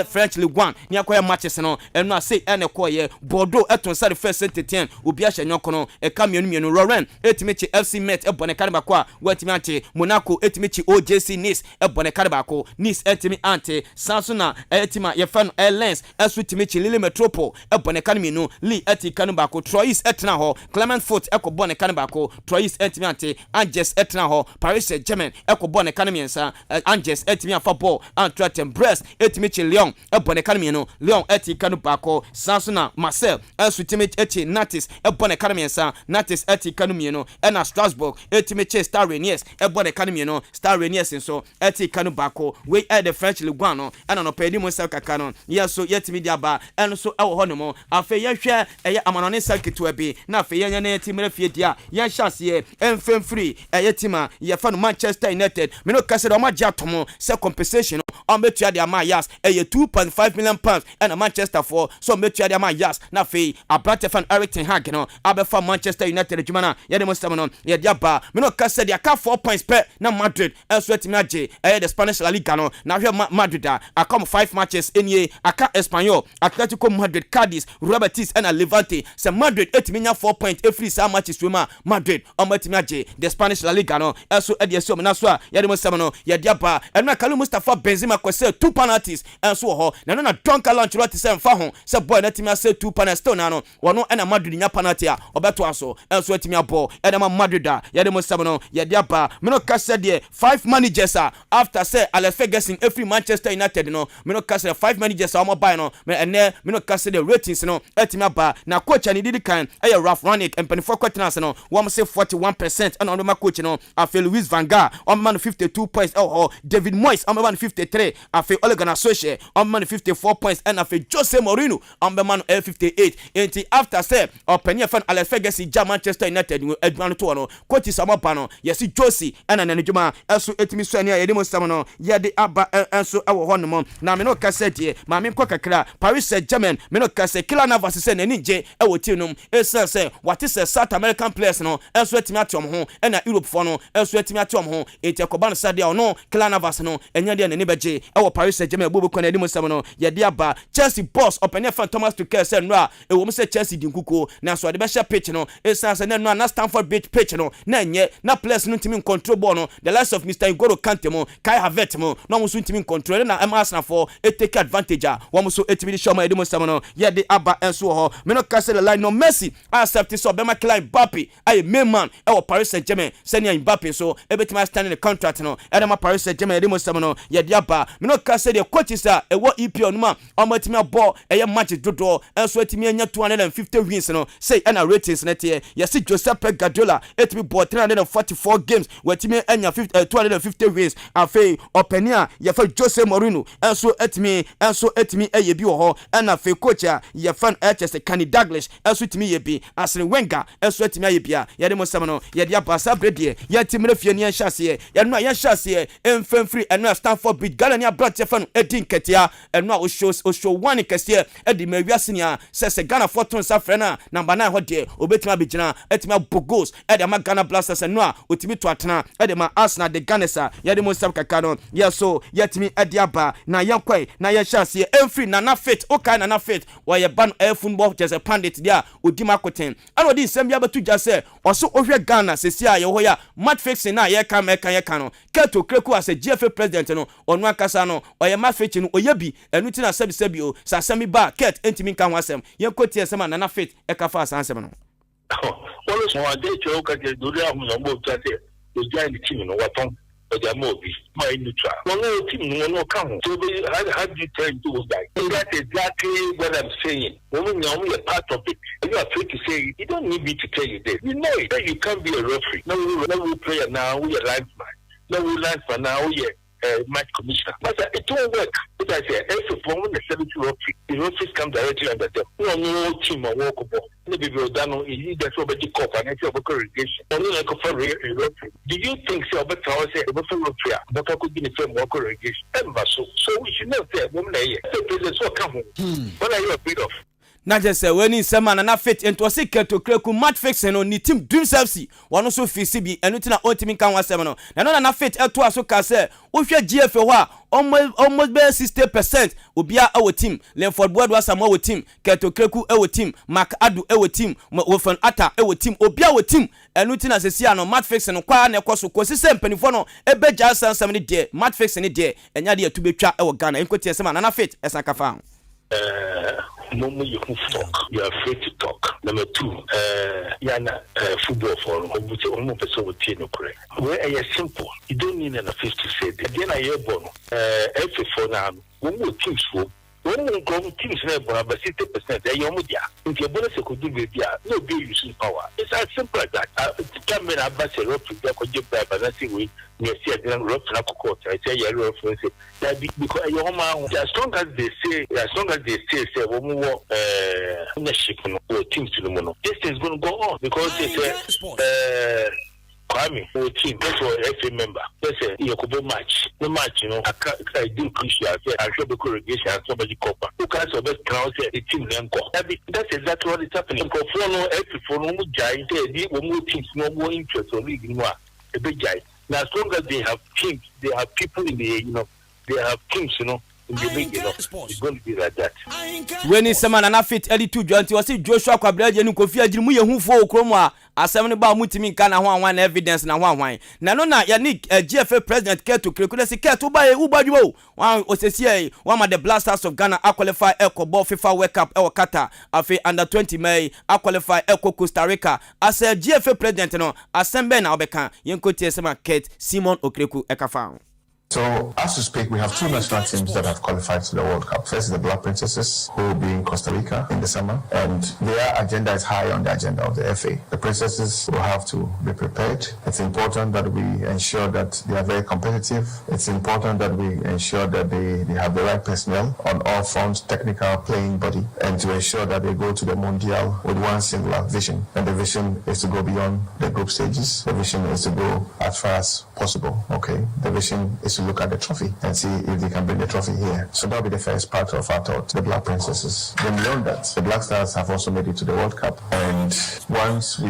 French Ligue 1 ni akoya matches no enu ase ene koye Bordeaux etonsa the first Saint-Étienne obi a hyanyoko no kamienu Rouen etimichi FC Metz ebone kanba kwa wetimi ante Monaco etimichi OJC Nice ebone kanba ko Nice etimi ante Sansuna etima yefan Lens esu timichi Lille Metropole ebone kanmienu Lille eti kanba ko Troyes etna ho Clement Foot ekobɔ ne kan baako Troyes etimi ante Angers etna ho Paris Saint-Germain ekobɔ ne kan miensa Angers etimi afa ball Antwerp Brest etimi che Lyon ebɔ ne kan mienu Lyon eti kan baako Sansuna Marseille esu timi eti Nantes ebɔ ne kan miensa Nantes eti kan mienu ena Strasbourg etimi che Stade Rennais ebɔ ne kan mienu Stade Rennais nso eti kan baako we the French Ligue 1 no ena no pedi mo sel kaka no yeso yetimi diaba eno so ewo ho no mo afa yehwe eye amanone sel ketua bi na afa yenya na team refie dia yan chance ye enfem free yetima ye fa no Manchester United me no kase do ma gya tomo se compensation on betua dia ma yas 2.5 million pounds and Manchester for so betua dia ma yas na fe abrate fan Eric Ten Hag no abefa Manchester United adwuma ye dem stem no ye dia ba me no kase dia ka 4 points per na Madrid enso etimi age the Spanish La Liga no na hwe Madrid a come 5 matches enie aka Espanyol Atletico Madrid Cadiz Real Betis and Levante se Madrid etimi nya 4 points every some matches with Madrid matimi age the Spanish La Liga no enso ediaso na so ye dem stem no ye dia ba eno Kalu Mustafa Benzema kwese 2 penalties enso ho na no na Donka Lanchelot se mfa ho se boy na timi ase 2 penalties na no wono ena Madrid nya penalty a obeto aso enso etimi abo ena Madrid ye dem stem no ye dia ba me no kase de 5 managers after say Alex Ferguson every Manchester United no me no kase 5 managers o mo buy no me ene me no kase the ratings no etimi aba na coach ani didi kan Ralph Rangnick and penny for quarters no one say 41% and on my coach no afi Luis Van Gaal on man 52 points David Moyes on man 53 afi Ole Gunnar Solskjaer on man 54 points and afi Jose Mourinho on man 58 enti after say penny fan Alex Ferguson ja Manchester United edwan to no coach samapa no yes Josie and ananjuma enso etimi so ani ayedemo sam no ye de aba enso ewo ho no na me no kase die ma me nkɔ kakra Paris Saint-Germain me no kase Kylian Navas se na ninje ewo team no say what is a South American players no enso etimi atom ho na Europe for no enso etimi atom ho enti akoba no sade no Kylian Navas no enya de na ne beje ewo Paris Saint-Germain bobo kɔ na edemo sam no ye de aba Chelsea boss openya fan Thomas Tuchel say no ewo mo say Chelsea dinkuko na so de be share pitch no say na Stamford Bridge pitch no na nye na players no timi control ball no the likes of Mr. N'Golo Kante mo Kai Havertz mo no mo so timi control na Arsenal for take advantage wo mo so etimi show ma edemo sam no ye de aba enso ho me no kase the line no Messi accept so be my client Mbappe ay main man e Paris Saint-Germain senior Mbappe so ebetima stand in the contract no e ma Paris Saint-Germain edemo sam no ye de aba me no kase the coaches e wo EPO no ma o matimi abo e match dodo enso etimi anya 250 wins no say na ratings na tie yes Josep Guardiola etimi bought 344 games wetimi anya 250 wins afei openia ye fa Jose Mourinho enso etimi eye bi wo ho na afei coach ye fan Kenny Douglas enso etimi ye bi Arsene Wenger enso etimi aye bia ye de mo sam no ye de abasa brede ye timi refie ne enhyase ye no enhyase enfree eno Stamford Bridge obiara ni abrate fa no edi nketia eno a o show one kese edi mawiase ni a se Ghana Fortune safrena number 9 ho de obetima begina etima bogos edi ama Ghana Blasters eno a otimi to atena edi ma Arsenal de Ganesa yedi mo sab kaka no yeso yetimi edi aba na yankwai na ye chance emfree Nana Fit okay Nana Fit wa ye ban football just a pandit dia odima koten ano di nsem bia betu ja se oso ohwe Ghana sesi a ye ho ya match fixing na ye ka no Keto Kreku as a GFA president no onu akasa no oye match fixing no oye bi enu ti na sebi o sa semi ba ket entimi kan wasem ye koti esem Nana Fit e ka fa asansem no All so I did you okay do the am no mo tate do join the team no waton the mobi my neutral no team no come so how do you tell those guys that's exactly what I'm saying when you are part of it you are free to say it. You don't need me to tell you this you know it that you can't be a referee no player now we are linesman no linesman now we match commissioner but it won't work but I say if for when the 70 referee the referees come directly under them no team or walkable maybe we done that's what the cup and it's about corrugation only like for referee do you think so but I say about referee but I could be the same work corrugation so we should not say woman the so come what are you afraid of na just when in sema Nana Fit into a Keto Kreku match fixing on the team dream selfie one also fisi bi enuti na otimi kan wasem no na Nana Fit eto aso ka say wo hwe GFA ho a almost be 60% obia our team Lenford Board was our team Keto Kreku our team Mark Adu our team Wofan Ata our team obia our team enuti na sesi no match fixing no kwa na ekoso kosi se mpanifo no ebeja sansam ne de match fixing ne de enya de atubetwa e wo Ghana enkoti esema Nana Fit esaka fa Momo you talk. You are afraid to talk. Number 2, yana football for almost person with no correct. Where are you simple? You don't need an office to say that. Then I hear bon. Every for now, one more teams for. When we go teams about 60%, they are media. If your bonus could do with no be using power. It's as simple as that. Come in about a rope to get by balancing with me. See, I didn't rope to court. I say, you're referencing that because your man, as long as they say, one more ownership or teams to the mono. This is going to go on because they say, Kwame, our team, that's what FA member. Let's say, Yokobo match. The match, I do crucial. I show the corrugation and somebody copper. Who can so best pronounce the team name? That's exactly what is happening. For no giant, they more teams, no more interest or league more. A big giant. Now, as long as they have teams, they have people in the, they have teams, in the league, it's going to be like that. When is some Nana Fit early 2 John was Joshua Kwabraje no Kofi Ajimu ye hu fo kromwa asem ne ba mutimi nka na ho an evidence na ho na no na Yannick GFA president Keto Kreku se Keto ba e ubadwo wan osesi one of the Blasters of Ghana qualify Eco FIFA World Cup e Qatar afi under 20 May qualify Eco Costa Rica as GFA president no asembe na obeka yenkoti esema Kate Simon Okreku ekafa. So, as we speak, we have 2 national teams that have qualified to the World Cup. First is the Black Princesses, who will be in Costa Rica in the summer, and their agenda is high on the agenda of the FA. The Princesses will have to be prepared. It's important that we ensure that they are very competitive. It's important that we ensure that they have the right personnel on all fronts, technical, playing body, and to ensure that they go to the Mondial with one singular vision. And the vision is to go beyond the group stages. The vision is to go as far as possible, okay? The vision is to look at the trophy and see if they can bring the trophy here. So that'll be the first part of our thought, the Black Princesses. Then beyond that, the Black Stars have also made it to the World Cup. And once we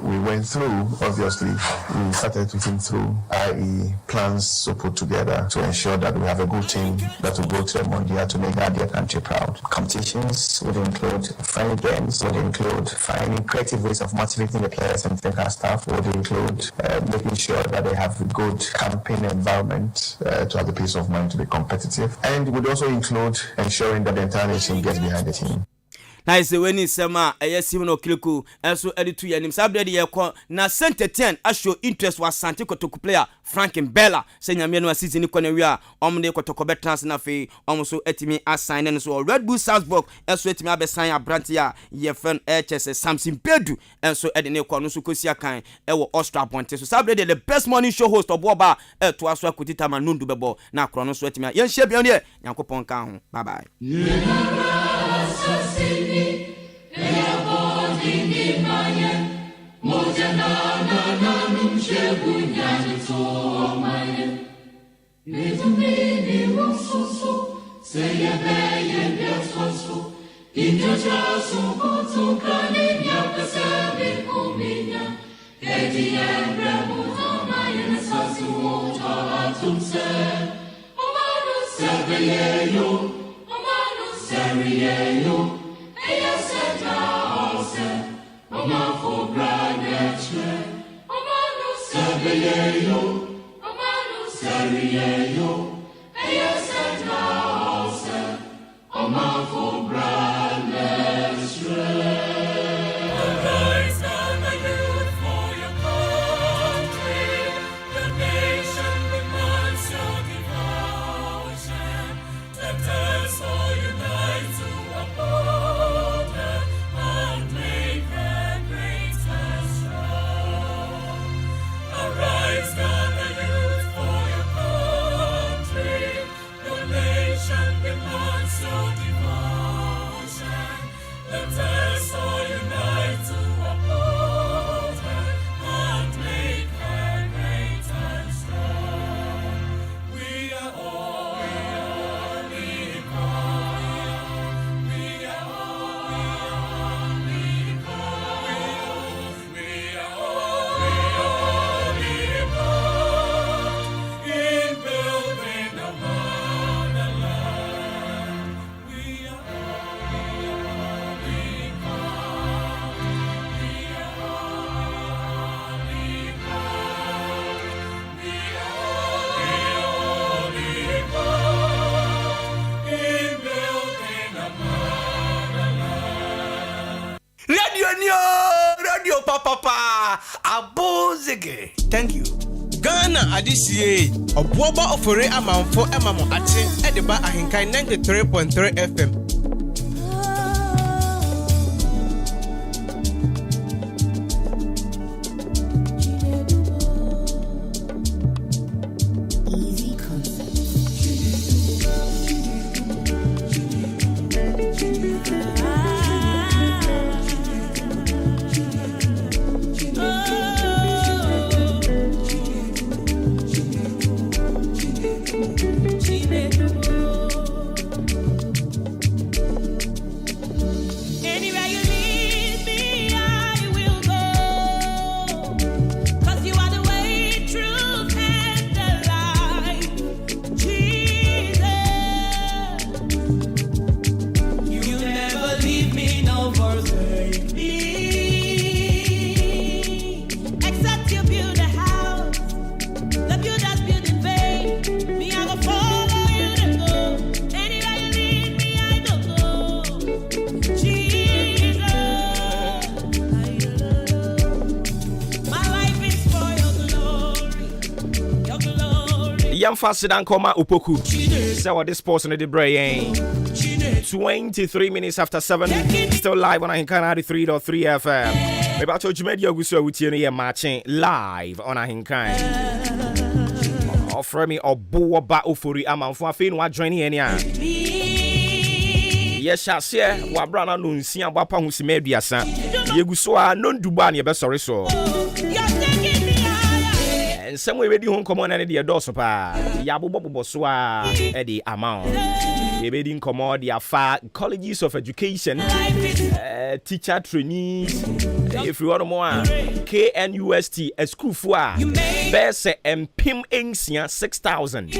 went through, obviously, we started to think through, i.e. plans to put together to ensure that we have a good team that will go to the Mondial to make our dear country proud. Competitions would include finding games, would include finding creative ways of motivating the players and technical staff, would include making sure that they have a good campaign environment to have the peace of mind to be competitive, and it would also include ensuring that the entire nation gets behind the team. Nice when is sema Simon Okreku also editu yanim sabre de yeko na Saint Etienne show interest was Santi Kotoko player Frank Bella say nyame no season ko na wi a omde Kotoko betrans na fe omso etimi assign no so Red Bull Salzburg also etimi abesan abrante a ye fan HS Samson Pedu enso ede ne ko no so kosi akan e wo Austria Ponte so sabre de the best morning show host oboba to aso akutita manundu bebo na kro no so etimi ye nhye bia ne yankopon kan ho bye bye. Radio Papa Abozege. Thank you. Ghana Adisie Obuoba Ofore Amanfo Emamo Ache Ediba Ahenkan 93.3 FM. Fasidan Koma Upoku. So what this person in the brain. 23 minutes after 7. Still live on AHENKAN933 FM. We're about to media Gusu with you here matching live on AHENKAN. Offer me a boa ba ofuri amanfo afin wa join here nia. Yes, share wa brana no nsia bapa hu si meduasa. Yeguso a non duba ne be sorry so. And some way ready home come on and the doors pa yabobo so the amount they bedding come on the far colleges of education teacher trainees if you want more KNUST a school for best and pim ensia 6,000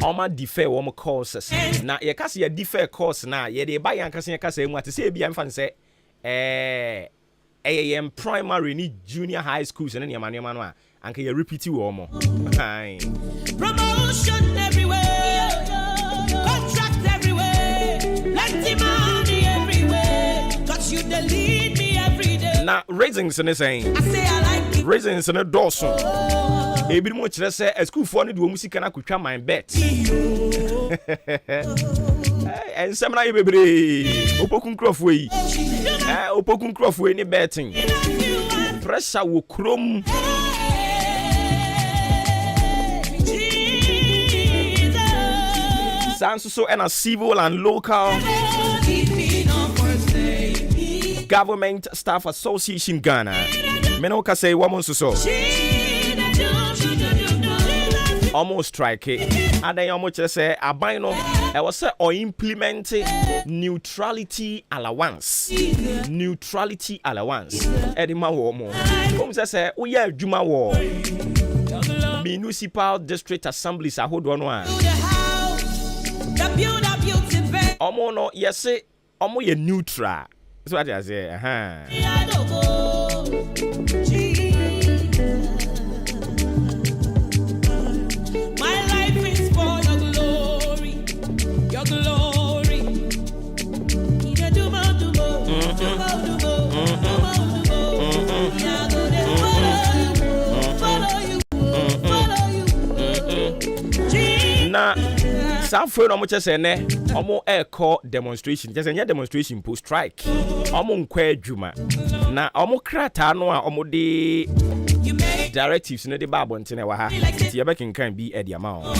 Oma defer one courses na ye kase ye defer course na ye dey buy yankase yakase mu ate say bia mfa nse AM primary ni junior high schools and any man no anka you repeat wo mo promotion everywhere contract everywhere plenty money everywhere got you the lead me every day now raisins in saying I say I like it raisins in a dorsal ebi mo kire say a school for no do musika na kwatwa my bet and some na bebre opokun crofo yi opokun crofo ni betting pressure wo krom Sanso so and a civil and local government staff association Ghana meno ka say woman so almost strike it. And then almost just say abino I was say or implement neutrality allowance. Neutrality allowance. Edima wo mo. Come say oh yeah juma wo. Municipal district assemblies are hold on one. Omo no yes say omo ye neutral. That's what I say. Na Sanford omo chese ne omo call demonstration just any demonstration post strike omo nkwa adwuma na omo krata no a omo de directives no de ba abonte na wa ha ti ye bekin kan bi e de ama o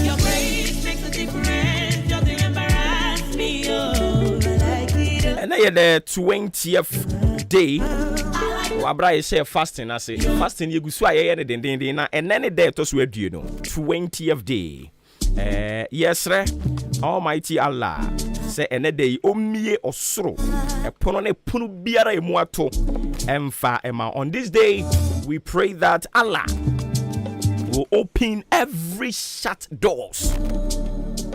your grace makes a difference nothing embarrass me oh like it and the 20th day Wabra is say fasting I say fasting you go so aye den na and then day to so adue no 20th day yes re Almighty Allah say ene day omie osoro epono na punu biara emu ato emfa ema on this day we pray that Allah will open every shut doors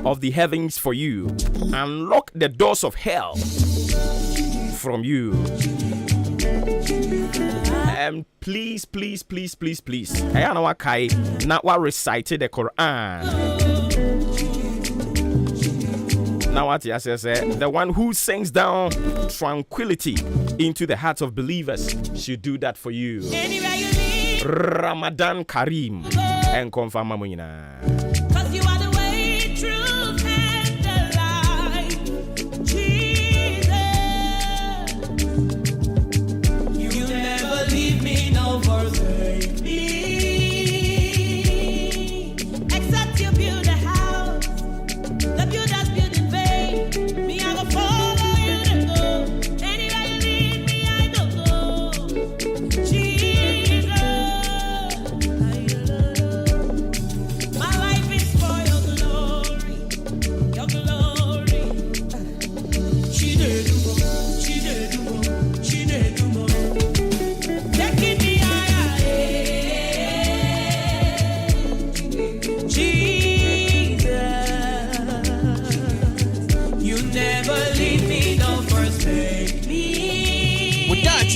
of the heavens for you and lock the doors of hell from you. Please. I know what Kai not what recited the Quran. Now what he says, the one who sings down tranquility into the hearts of believers should do that for you. Ramadan Kareem and confirm Mamuna. Cause you are the way, truth, and the life. Jesus, you never leave me, no forsake me. Except you build a house, the builders build in vain. Me, I go follow you to go. Anywhere you lead me, I don't go. Jesus, my life is for your glory, your glory. She did do more. Taking me higher, Jesus, you never leave me, don't forsake me. With that,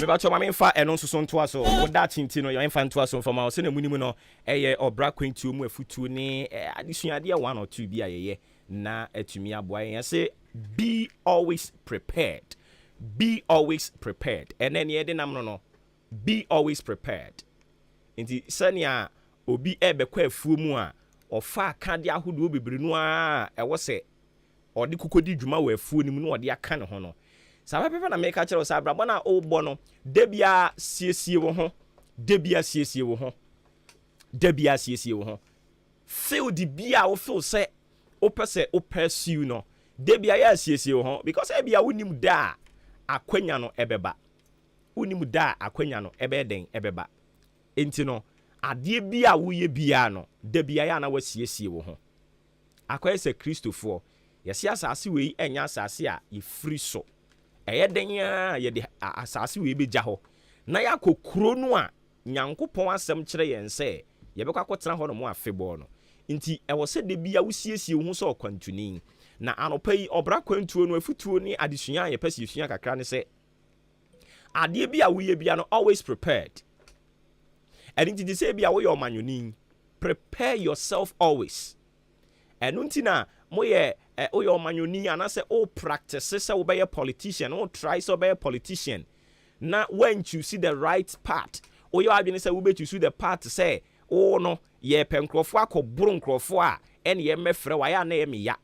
me ba choma me fa eno nso nto aso with that tinti no yo enfa nto aso from our say na munimu no eye obra kwantu mu afutu ni adesuade 1 or 2 bi ayeye na atumi aboa yen say be always prepared. Be always prepared. And then ye de nam no be always prepared. Inti sania obi ebekwa afuo mu a ofa akade ahodo bebre no a ewo se odi kokodi dwuma wa afuo ni mu no odi aka ne ho no. Sa pepe na make kire sa brabo na obo no debia siesie wo ho. Feel the bia wo feel say o pese o pursue no. Debia ya siesie wo ho because ebia wonim da akwanya no ebeba. Wonim da akwanya no ebeden ebeba. Enti no ade bia wo ye bia no debia ya na wasiesie wo ho. Akwa se Christopher yesi asase we enya asase a ye free so. Eyeden ya ye de asase we beja ho. Na ya kokuro no a Nyankopon asem kire yen se ye bekwa kwotena ho no mo afebo no. Nti ewo se de bia wo siesie wo ho so kwantuni. Na anopa yi obra kwantuo no afutuo ni adesua ye pese yesua kakra ne se ade bia wo ye bia no always prepared. And nti say bia wo ye omanyoni prepare yourself always. Enu nti na mo ye o ye omanyoni anase o practice se wo be a politician o try so be a politician. Na when you see the right part o ye adwene se wo be choose the part say o no ye penkrofo akoburu nkrofo a ene ye mefre wa ya na ye meya.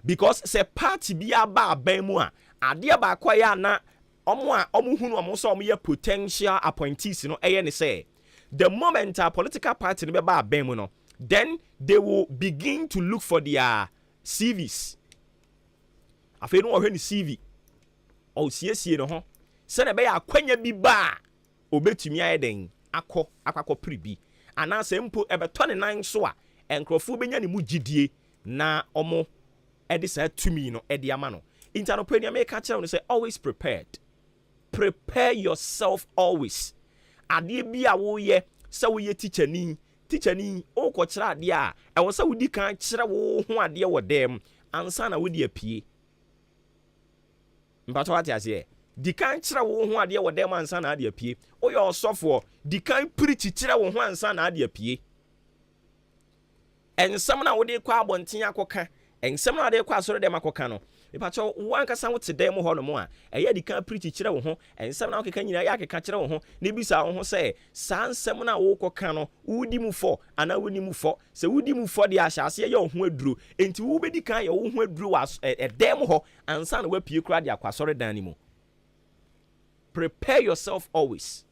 Because say party bia ba ban mu a ade ba kwa ya na omo hunu omo so omo ye potential appointees no eye ne say the moment a political party no be ba ban mu no then they will begin to look for their CVs. Afei no ohwe ni CV o siesie no ho se na be ya kwanya bi ba obetumi ayeden akọ pribi ana se mpo ebeto ne nan so a enkrofo benya ne mu gidie na omo ede sa tumi no ede ama no intanoponia make kire no say always prepare yourself always ade bia wo ye se wo ye teacher ni o ko kire ade a e wo se wo di kan kire wo ho ade wo dem ansa na wo di apie mpato ate ase di kan kire wo ho ade wo dem ansa na ade apie o ye osofo di kan preach kire wo ho ansa na ade apie ensem na wo de kwa abonten akoka ensem na de kwa asore dem akoka no mepacho wankasa wo te dem ho no mo a eye di kan preach kire wo ho ensem na wo keka nyina ya keka kire wo ho ne bisa wo ho se sa ensem na wo koka no wudi mu fo ana wudi mu fo se wudi mu fo de ahyase ye ho aduro enti wo be di kan ye wo ho aduro wa dem ho ansa na wapie kura de akwasore dan ni mu. Prepare yourself always.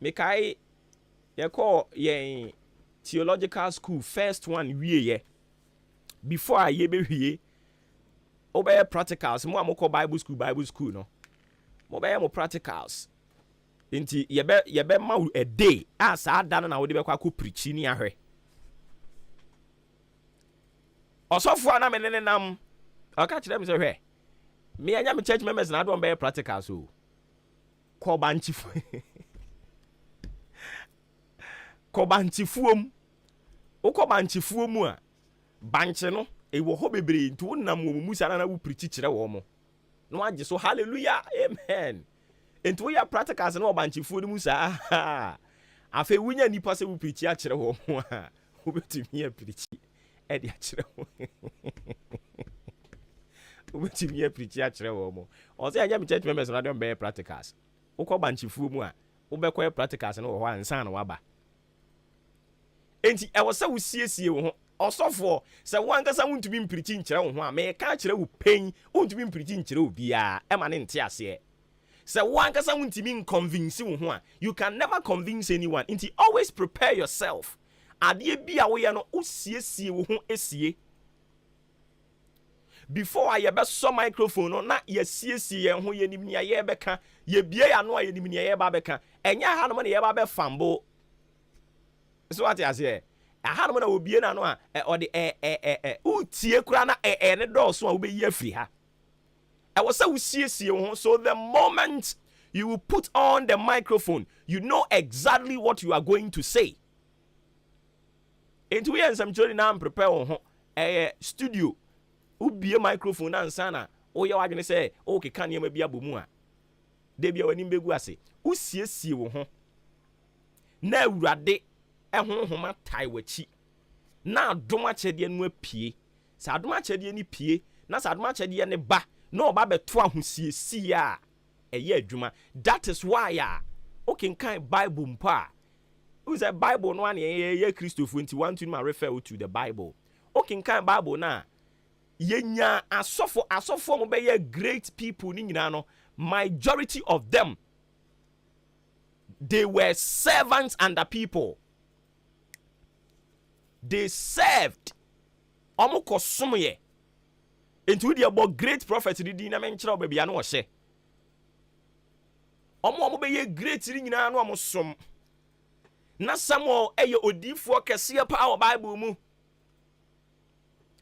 Mekai ye call ye theological school first one wie before I ye be wie obey practicals mo amoko bible school no mo be mo practicals inti ye be ma a day as ada na wo de be kwa ko preach ni ahwe osofo ana me ne nam aka kire me se hwe me anya me church members na do be practicals o ko banchifu ko banchifuom ukọba nchifuo mu a banche no ewo ho bebre nti wonam wo musa na wo preach kire wo mo no age so hallelujah amen enti wo ya practicals na obanchifuo ni musa afa wunya nipa se wo preach a kire wo mo a wo betumi ya preach e de a kire wo wo betumi ya preach a kire wo mo o se anya me church members na don be practicals ukọba nchifuo mu a wo be kwa practicals na wo ho ansa na waba enti ewo se wo siesie wo ho osofo se wankasa wuntumi mpiriki nkyere wo ho a me ka kyere wo pen wuntumi mpiriki nkyere obi a e ma ne nte ase se wankasa wuntumi nconvince wo ho a you can never convince anyone enti always prepare yourself ade bia wo ye no usiesie wo ho esie before I be so microphone no na ye siesie ye ho ye nim nia ye beka ye bie ya no a ye nim nia ye ba beka enya ha no ma ne ye ba be fambo so what you say aha no na obie na no a o de utie kura na ne do so a wo be yi afri ha e wo say wo siesie ho so the moment you will put on the microphone you know exactly what you are going to say into we ensam chori na prepare ho studio ubie microphone na nsana o ye wadwene say o keka ne ma bia bomu a de bia wani mbegu ase wo siesie wo ho na awurade ehonhoma tai wachi na adoma chede no apie sa adoma chede ni pie na sa adoma chede ne ba na oba beto ahosiesie a eye adwuma that is why okay kan bible mpa who say bible no an ye Christopher 21 to ma refer to the bible okay kan bible na yenya asofo mo be ye great people ni nyina no majority of them they were servants under people. They served. Omo kosumye. Into the about great prophet di na menchira obabi anu ohye. Omo be ye great ri nyina anu omosom. Na Samuel eye odifuo kese pa o Bible mu.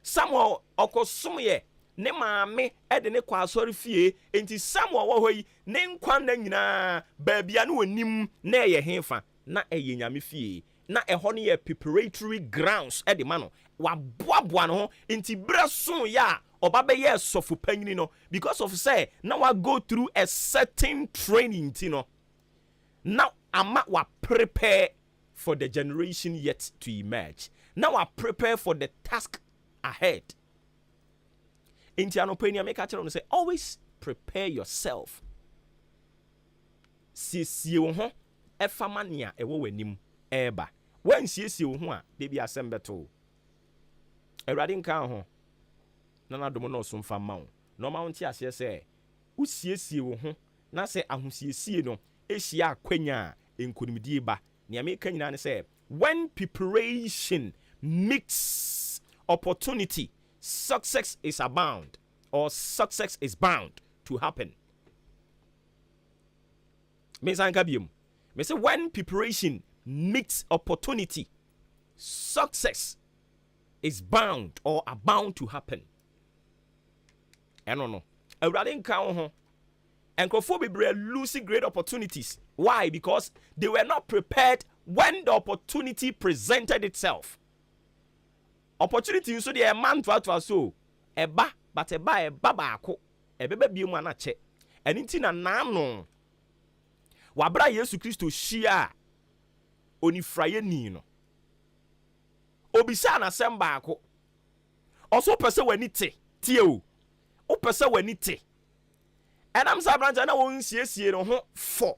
Samuel okosumye ne maame ede ne kwa asori fie enti Samuel wo hoyi ne nkwa na nyina baabia no onim na eye henfa na eye nyame fie na eho ne ye preparatory grounds ede ma no wa boaboa no enti braso ya oba be ye sofu panyini no because of say now I go through a certain training tino now ama wa prepare for the generation yet to emerge now I prepare for the task ahead. Inti anopenia make a tell say always prepare yourself. Siesie wo ho efamania ewo wanim eba. When siesie wo ho a de bia sembeto. Erade nkan ho. Na na domo no so mfa ma wo. No ma wonti ase say usiesie wo ho na se ahosiesie no ehia akwanya enkonimdie ba. Ne ameka nyina ne say when preparation meets opportunity, success is abound or success is bound to happen. Me say when preparation meets opportunity, success is bound or abound to happen. I don't know. AHENKAN and be losing great opportunities. Why? Because they were not prepared when the opportunity presented itself. Opportunity so the man to so eba but eba baako ebebe bi mu anache enti na no wabra Yesu Kristo hia onifraye ni no obisa na sem baako also pese wani tie o o pese wani te enam sa branja na won siesie no ho fo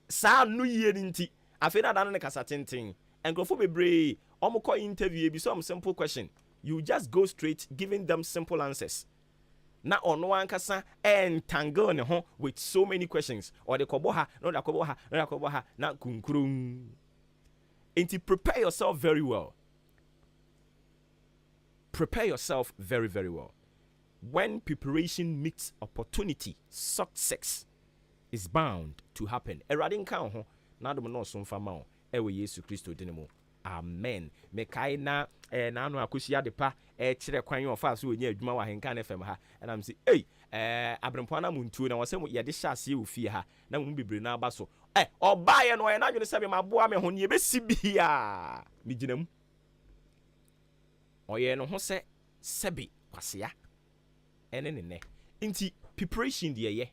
sa no yie ni nti afena da no ne kasa tenten enkrofo bebre omukọ interview be some simple question. You just go straight giving them simple answers. Na ono ankasa entangle ne ho with so many questions. Or the koboha, no da koboha, na kunkurung. Enti prepare yourself very well. Prepare yourself very, very well. When preparation meets opportunity, success is bound to happen. AHENKAN ho na dum no so mfama o ewe Yesu Kristo dinimo. Amen. Mekaina na anu akosia depa kire kwan yo fa so onya adwuma wa AHENKAN FM ha and am say abrempo na muntu na wose ye de hyase ofie ha na mu bebre na aba so obaye no na dwene se be maboa me ho ne be sibia mi ginam oye no ho se sebi kwasea ene ne nti preparation de ye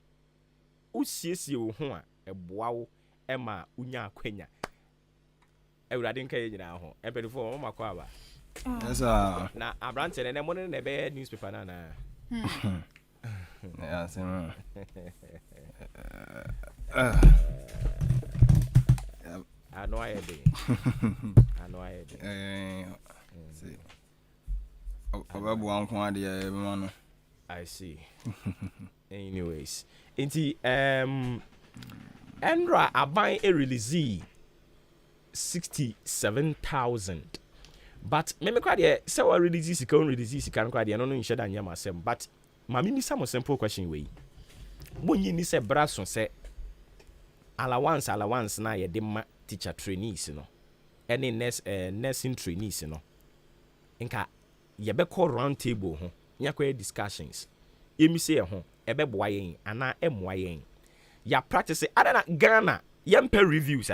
usiesie wo ho a eboa wo ema unya akwanya AHENKAN nyina ho empedifo mo makọ aba yes na abrante ne mo ne be newspaper na yes I know I did see obabu anko ade e be no I see anyways inti Endra aban release 67,000 but me kwa de say we release sika no kwa de no nhye da nyama sem but mami ni some simple question we monyi ni say braso say allowance na ye de ma teacher trainees no any nursing trainees no nka ye be call round table ho nyakwa discussions yemi say ho ebe boa yen ana emwa yen ya practice adana Ghana yempe reviews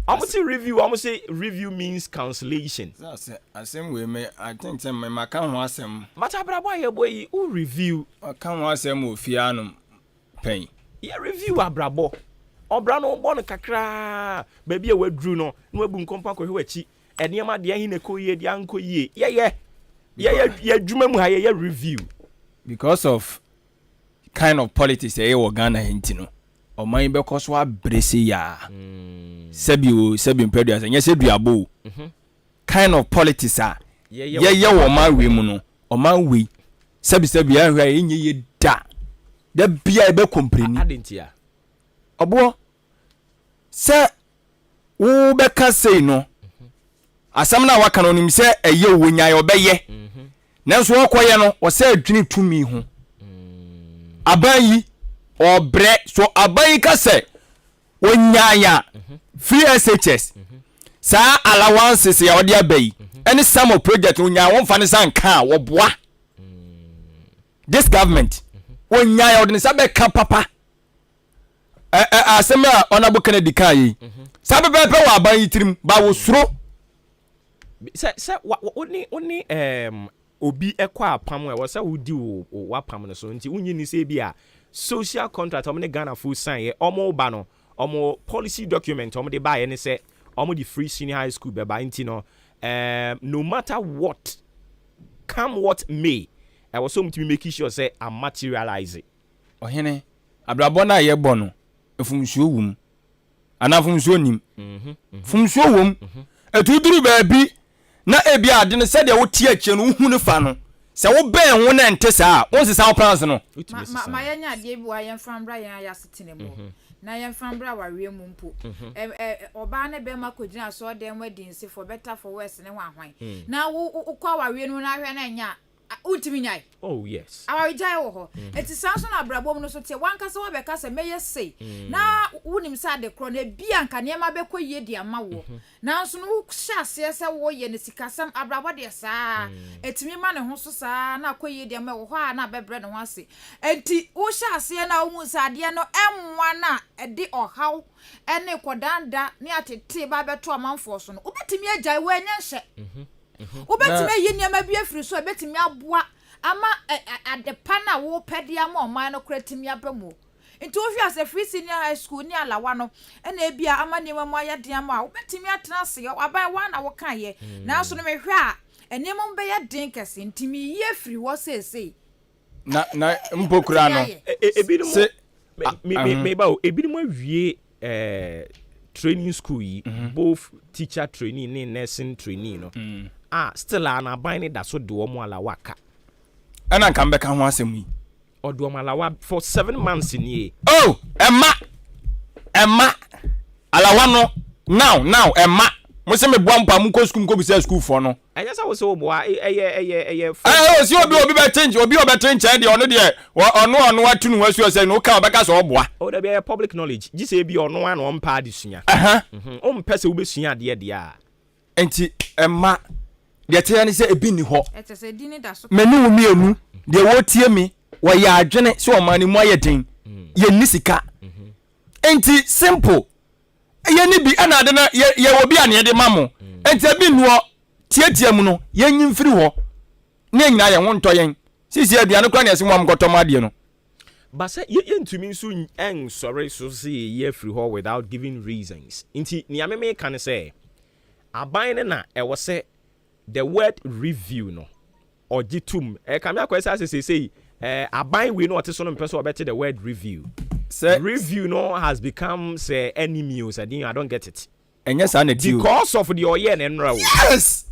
almost review. Almost say review means cancellation. That's same way. Me, I think some my can was some. But abrabo boy who review. I can was some fianum pain. Yeah, review abrabo. Obrano bon kakra. Baby we drew no. No bu nkompa ko hwechi. Eniema de ahin ko ye de anko ye. Yeah. Dwuma mu ha ye review. Because of kind of politics e wo Ghana hentino. O man be ko so abrese ya. Sebi mpedua se nyese duabo. Kind of politics a. Ye wo man we mu no. O man we sebi ya hwa enye ye da bia e be compreni. Adentia. Obo se wo be ka sei no. Asam na waka no nim se eye wo nyae obeye. Nanso okoye no o se adwini tumi ho. Abayi obre so abayi ka se onyaya free SHS sa allowances ya odi abayi any some project onya won fa ne san ka wo boa this government onyaya odi sa be ka papa asema honorable Kennedy kai sa be pe wa abayi tirim ba wo suro se oni obi ekwa apam e wo se wodi wo wapam no so nti unyi ni se bi a social contract omne Ghana full sign ye omo ba no omo policy document omo de ba ye ne se omo di free senior high school be ba nti no no matter what come what may I was so to make sure say I materialize it ohene abrabo na ye bo no efumsuo wum ana fumsuo nim fumsuo wum etuduru ba bi na ebi ade ne se de wo tie ache no hu ne fa no se wo ben wo na ente saa won se saa plans no ma yanya ade bi wa yen frambra yen ayasetene mo na yen frambra wa wie mu mpo oba ne be ma kogina so dem wadin se for better for worse ne hwan na wo kwa wa wie no na hwe na nya ultimi nyai oh yes awa jai wo ho eti sanso na abrabom no so tie wankasa wo beka se meye sei na wonim sa de kro na bia nka ne ma bekọ yie di ama wo nanso no hya ase se wo ye ne sikasam abrabo de saa etimi ma ne ho so saa na akọ yie di ama wo ho a na bebre ne ho ase enti wo hya ase na wo mu sa de no emwa na edi ohaw ene kodanda ne atete ba beto amanfo so no obetimi agya wo anya hye obetimi yi niam bi afiri so obetimi aboa ama adepa na wo pede ama oman no kratimi abamu nti wo hwia se free senior high school ni alawa no ena ebia ama niam mo ayade ama obetimi atena se aban wa na wo kan ye na so no me hwa enem mbe ye den kese ntimi yi afiri wo sese na mpokura no ebinom me ba ebinom awie training school yi both teacher training ne nursing training no still an aban da so de omo alawa ka ana kan beka ho asem yi odo omo alawa for 7 months ni oh emma alawa no now emma mo se me boa mpa mu ko school ko bi se school for no anya sa wo se wo boa eye o si obi be change obi change de ono de ono atunu wasu se no ka obeka so boa o da be public knowledge ji se bi ono an o mpa de sua o mpa se wo be sua de de a enti emma de tia ni se ebi ni ho etese di ni da so menu wo mienu de wo tie mi wo ya adwene se o mani mu ayedin ye ni sika enti simple ye ni bi ana de na ye wo bi ane de mamo enti bi nuo tie mu no ye nyimfiri ho ne nyina ye wonto yen sisi aduane kwa na ese mu amkotom ade no but say ye ntumi nso en sorry so see ye free ho without giving reasons enti ni ameme kan say aban na e wo say the word review no ogitum kame akwesa say aban we no oteso no person obeti the word review say review no has become say enemy o say I don't get it enya sa na deal because of the oye na nra o yes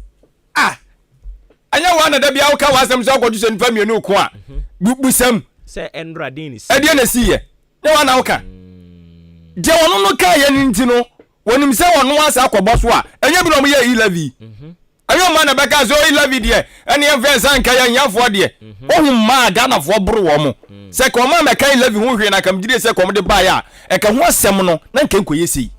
anya wa na da bia wo ka wasem so akodu se nfa mienu ko a busam say enra din is e dia na siye ne wa na wo ka je wono no ka ye nti no wonim se wono asa akobo so a enya bi no mo ye 11 ayo man na beka zo 11 de ene en fence anka ya nyafo de ohun ma Ghana fo buru wo mo se ko ma meka 11 hu hwe na kam gide se ko mo de ba ya e ka ho asem no na nka nkoyesi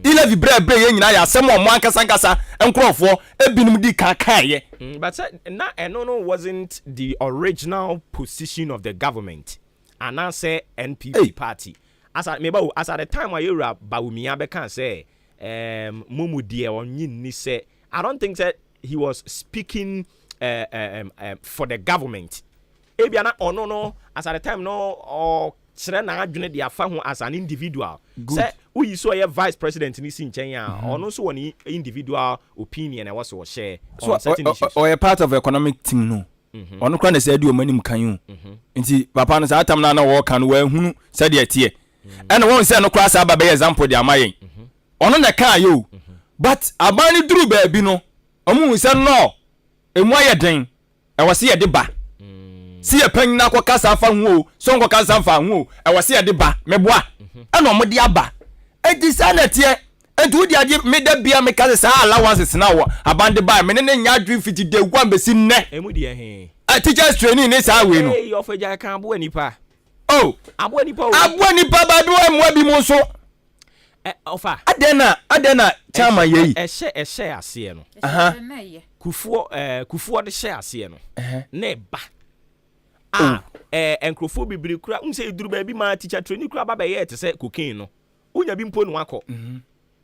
11 bre ye nyina ya asem o mo ankasa enkrofo ebinum di kakaye but na no wasn't the original position of the government and I say NPP party as at the time where you Bawumia beka say mumu die onyi ni say I don't think that he was speaking for the government. Ebiana no as at the time no or na adwene de afa ho as an individual. Say we so a vice president ni si nchen ya or no so one individual opinion and also share on certain issues. Or a part of economic team no. Ono kwa na say do manim kan yu. Nti papa no say atam na wo kan we hunu say de tie. And won say no kwa sa ba be example de amayen. Ono na kan yo. But abani duru ba bi no omu se no emu ayeden e wose ye de ba si ye pan na kwakasa afa hu so kwakasa afa hu e wose ye de ba meboa ana omo de aba enti sanatie enti wudi ade me da bia me kase sa allowances na wo abande ba me ne nya adwin fiti de gwa mbesi nne emu de he teachers training ni sa we no eh yo faja kan abo nipa oh abo nipa ba do emu bi mo so ofa adena chama yei ehye ase no kufuo de hye ase no na ba enkrofo bibiri kura unse iduru ba bi ma teacher training kura ba ye te se cocaine no unya bi mpo no akọ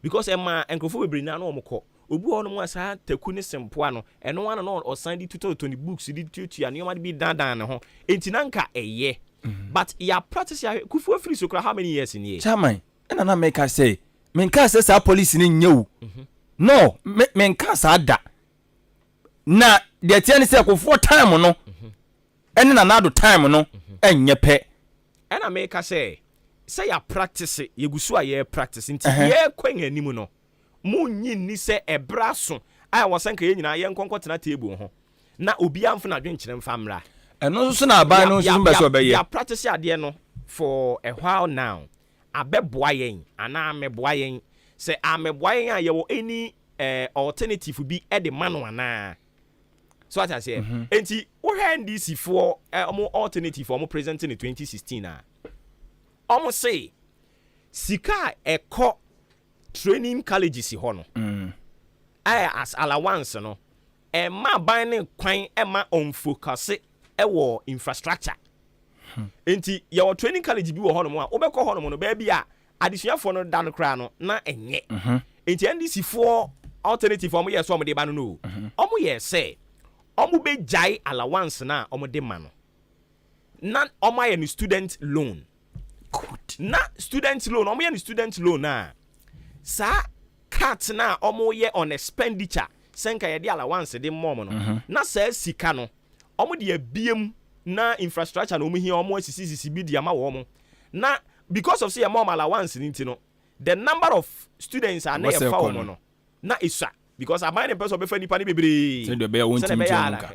because enkrofo bibiri na no omkọ obu ono mu asa taku ne sempoa no eno wana no osan di 2020 books di tutua ne omade bi dandan ne ho enti nanka eye but ya practice ya kufuo free so kura how many years in here chama ena na make say menka say sa police ni nyewu no menka sa da na de tie ni say ko for time no ene na nado time no enye pe ena make say ya practice ye gusu a ye practice nti ye kwen animu no munyi ni say ebraso ai wasanka ye nyina ye nkonkotena table ho na obi amfo na dwenkyere mfamra eno so na aban no so mbe so be ye ya practice ade no for a while now abeboa yen ana ameboa yen se ameboa yen a ye wo any alternative bi e de mano ana So what I say, enti we NDC for alternative for presenting in 2016 almost say sika eko training colleges ho no as allowance no ma ban ne kwan ma on focus wo infrastructure enti your training college bi wo ho no a obekọ ho no no ba bia adisuafo no da no kra no na enye enti NDC for alternative omo yes omo de ba no omo yes say omo be jai allowance na omo de ma no na omo ye student loan good na student loan omo ye student loan na sa cut na omo ye on expenditure senka ye de allowance de mom no na sa sika no omo de abiem na infrastructure no omo hi omo asisi bi de ama wo omo na because of say mom allowance nti no the number of students are na fa omo no na isa because am the person be fa nipa ne bebre say de be won team nka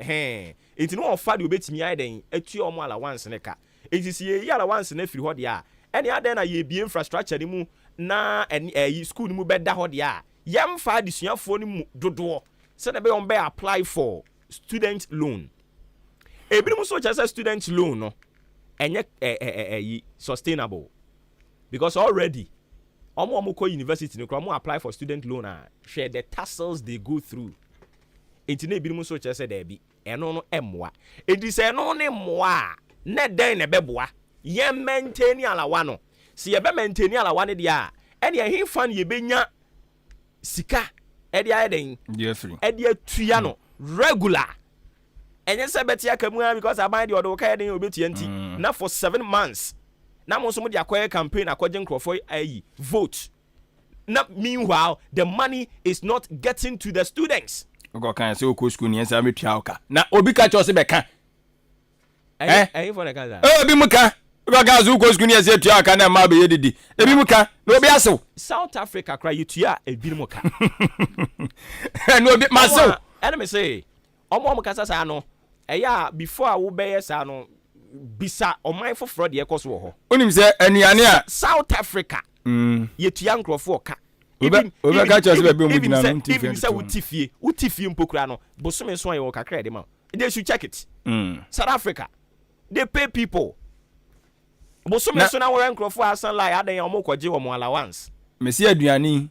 enti no on fa de obetimi ai den atu omo allowance ne ka enti si ye allowance na firi ho de a any other na ye bi infrastructure ni mu na school ni mu be da ho de a yam fa adisuafo ni mu dodo say de be on be apply for student loan ebi mu so say student loan no enye sustainable because already omo ko university no kra apply for student loan share the tassels they go through enti na ebi mu so say there be eno no emwa edi say no ne moa na den na beboa ye maintain alawa no si ye be maintain alawa ne dia ene ye fan ye benya sika edi ayeden edi atuya no regular enye se betia kamu because aban de odo ka yeden obetia nti na for 7 months na mo so mo de akoye campaign akoje nkrofo ayi vote na meanwhile the money is not getting to the students go kan say oko school ni ensa metua oka na obi ka cho se be kan for the kaza obi muka go ga zu oko school ni ensa tua oka na ma be yedidi ebi muka na obi asew South Africa cry you tua ebi muka na obi masew and me say omo kasa sa no eya before a wo be yes no bisa oman foforo de ekoso wo ho onim se anuane a South Africa yetua nkrofo oka obi ka cho se be mu gina no ntifie even say utifie mpokura no bosome so ayo kakra de ma they should check it South Africa they pay people bosome so na wo nkrofo asan lie adan omo kwaje wo mo allowance mesi aduane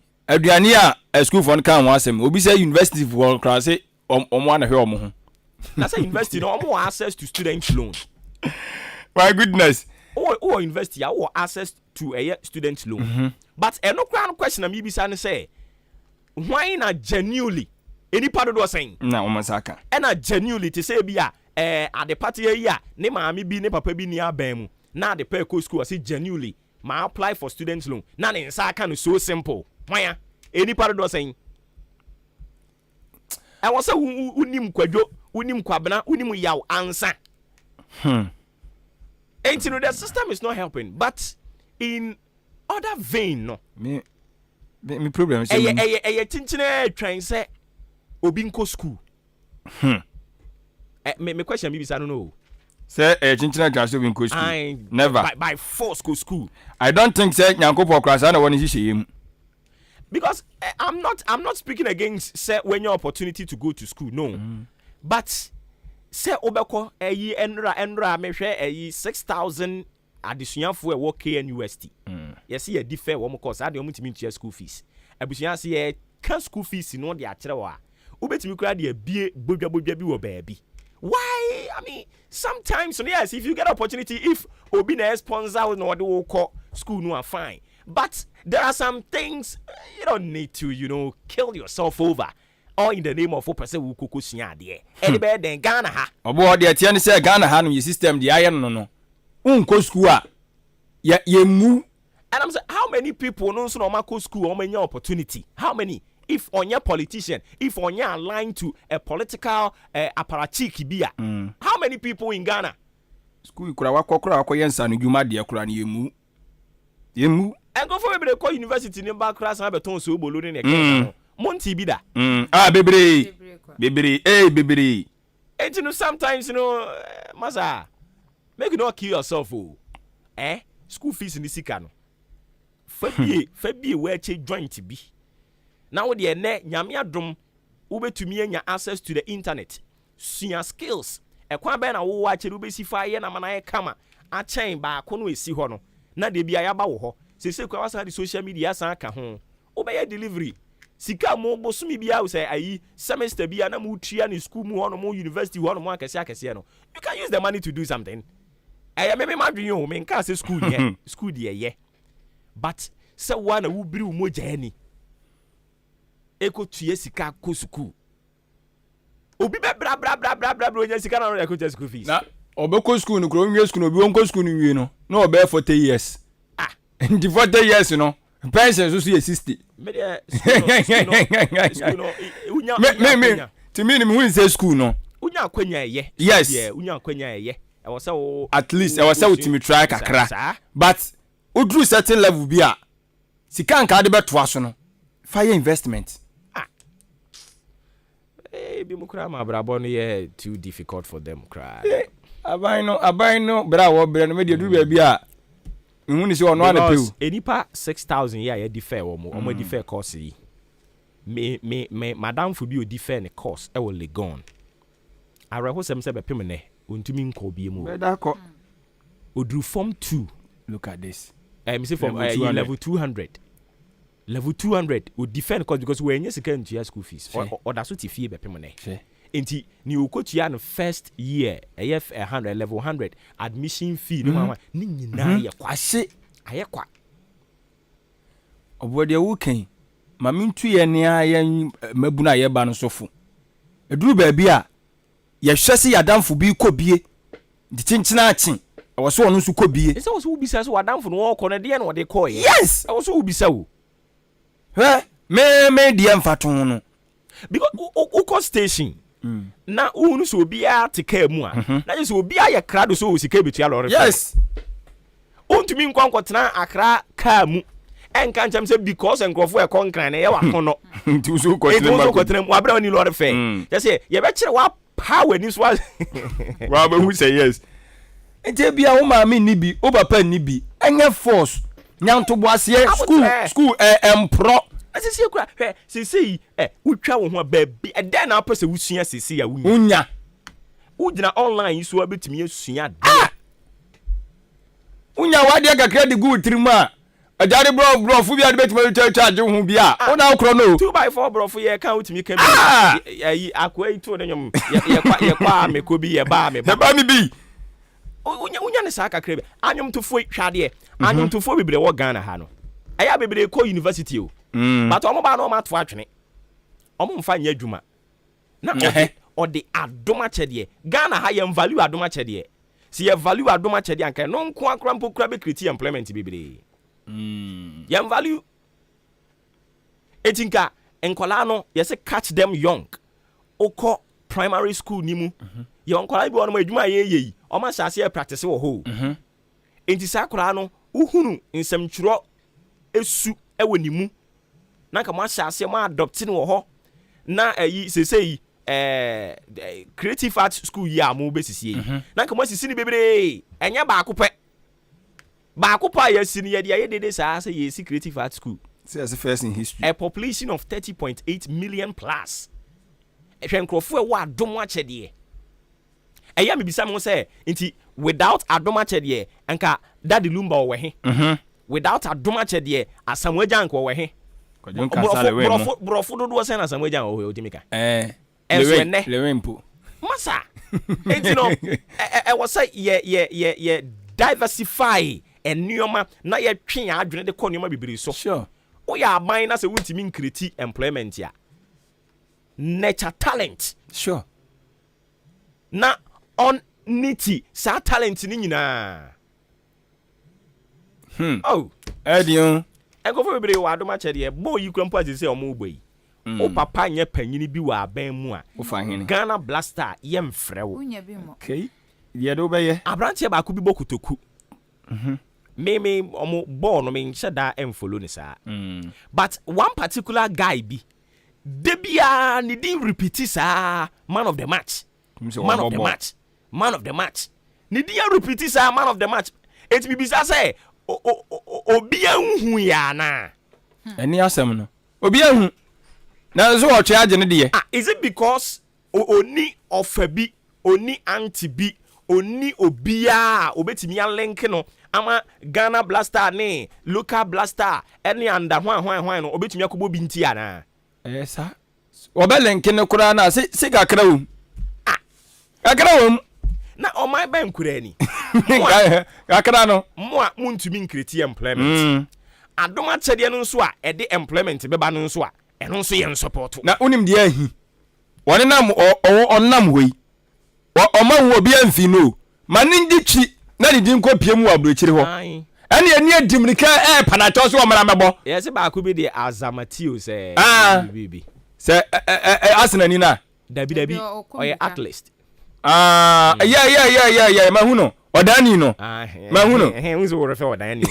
a school fund kan won asem obi say university for class omo ana hwe omo ho na say university no omo access to student loan. My goodness. Or university or access to a student loan. But no question am yibisa say why not genuinely any part of the saying na omasaka and genuinely to say bia at the party here ne maami bi ne papa bi ni abam na the pay school say genuinely ma apply for student loan na ne nsaka no so simple why any part of the saying I was say unim kwadwo unim kwabena unim yaw ansa and you know the system is not helping, but in other vein, no. Me problem is tinchine trying say obinko school. Me question maybe I don't know. Say tinchine class obinko school. Never. By force school. I don't think say nyankopo class na one is him. Because I'm not speaking against say when your opportunity to go to school, no. But say obeko enra mehwe 6,000 adisuafo e work KNUST. Yes ye differ wo course ade omutimi ntua school fees. Abusuan se ye can school fees no de akere wa. Obetimi kura de abie bodwa bi wo baabi. Why? I mean, sometimes yes, if you get opportunity, if obi na sponsor no de wo school no are fine. But there are some things you don't need to, kill yourself over. Or in the name of a person who could see there. Anybody then Ghana ha. Obo the Etienne say Ghana ha no your system the iron no. Unko school ye mu. And I'm saying how many people no so normal school or many opportunity? How many? If on your politician, if on your aligned to a political apparatchik bia. How many people in Ghana? School kura wakokura yensa no dwuma de kura ne ye mu. And go for a university in back class and beton so bolo ne Monty bida. Bebre. And sometimes Masa, make you not kill yourself, School fees in the Sikano. Fabi where joint be. Now the ne nyamia drum ube to me and your access to the internet. sua skills ekwan be na wo wa kire ubesi fa ye na mana kama a chain ba ko no esi ho no na de bia ya ba wo ho se kwa wasa di social media san ka ho obeye delivery sika mo bosumi bia wo say ayi semester bia na mo tua ni school mu ho no mo university ho no mo akese no you can use the money to do something me madwen yo me nka say school ye school ye but se wa na wo biri wo mo jani eko tue sika ko school obi be bra onya sika na no eko tue school fees na obeko school no kro nwe school no bi wonko school no wie no na obe 40 years in the 40 years no pension so ye 60 me de school no unya me to me hu say school no unya akwanya ye yes unya akwanya ye e was say at least e was say ultimate try kakra but udru certain level bi a sika nka de beto aso no fire investment bi mukra ma brabo no ye too difficult for them cry abai no bra wo bra no me de duru ba bi a hu ni se ono ana pew enipa 6000 ye defer wo mo defer course yi me madam fu bi o defer ne course e wo legon areho sem se bepem ne ontumi nko bi mu beda ko odru form 2 look at this me say from level 200 o defend course because we enye sika ntua school fees or da so ti fee bepem ne enti ni okotua no first year AF 100 level 100 admission fee no mama ni nyina ye kwahye aye kwa obode wo kan mame ntu ye ne aye mabuna ye ba no sofo eduru ba bia ye hwese yadamfo bi kobie di chinchina achi e wo so ono so kobie e se wo so ubisa so wadamfo no wo kɔ no de no de kɔ ye yes e wo so ubisa wo me de mfato no because uko station na unu so bia te ka mu a na je so bia ye krado so sika betua lorry yes ontumi nkwankotena akra ka mu enka ncham se because enkrofo e konkran na ye wa kono nti so kwotena mu abra ni lorry fe je say ye be kire wa power ni so wa ba hu say yes ente bia wo ma me ni bi o papa ni bi enye force nyanto boase school empro asisi kura hwe sisi wutwa wo ho baabi eden na apese wusua sisi ya wunya wugina online so abetumi asua da wunya wade kakra de gu trimu a ajare bro fu bia de betumi charge ho bia ona okro no 2x4 bro fu ye kan wutumi kan yi akwa itu ne nyom ye kwa mekobi ye ba me ba mi bi wunya ne sa kakra bi anyom to fo hwade anyom to fo bibre wo Ghana ha no aya bibre ko university o but omo ba no ma to atwene omo mfa nya adwuma na odi adoma chede Ghana ha ye value adoma chede si ye value adoma chede anka no nko akra mpokura be create employment bibre ye value etinka enkola no ye se catch them young oko primary school ni mu ye onkola bi wono adwuma ye yi omo hyase ye practice wo ho enti sakura no uhunu nsemtwuro esu ewo ni mu na ka mo hyase mo adopt ni wo ho na ayi sesei creative art school ya mo besisi na ka mo sisi ni bebre enya ba akopɛ ya sini ya dia ye dede sa say ye si creative art school say as first in history a population of 30.8 million plus hwenkrofo e wa adom akyede eya me bisa mo say nti without adom akyede anka daddy lumba wo he without adom akyede asamu agyank wo he brofo dodo say na asamu agyank wo he odimika lewempo masa enti no e was say ye diversify enioma na ye twen adwene de kɔ nioma bibiri so sure wo ya aban na se wuntimi nkreti employment ya nature talent sure na on niti sa talent ni nyina oh edion enko fo bibiri wa adoma chede bo yi kwampo azise o mo gboyi o papa nya panyini bi wa aban mu a wo fa hene Ghana blaster ye mfrɛ wo unya bi mo okay ye do be ye abrantie ba ko bi bokutoku me omo ball no me nhyɛ da follow ni saa but one particular guy bi debia ni din repeat saa man of the match ni din repeat saa man of the match it be bisa say obi anhu ya na eni asem no obi anhu na so o twa age ne de is it because oni ofabi oni antibi oni obia obetimi link no ama Ghana Blaster ne local Blaster any under hwan no obetumi akobo bi nti ana sa obelenke ne kura na se kakra wo kakra wo na o my ban kura ni kakra no mo a muntumi nkreti employment adoma chede no nso a ede employment beba no nso a eno nso ye support na unim de ahi woni nam onnam hoi ọma wo obi amfi no manindi twi na de din ko pie mu abrochire ho ene eni adimrika panacho so omara mebo yes ba ko bi de azamatio se bibi se asena ni na dabi oye athlete yeah mahu no odani no mahu no unzo wo refer odani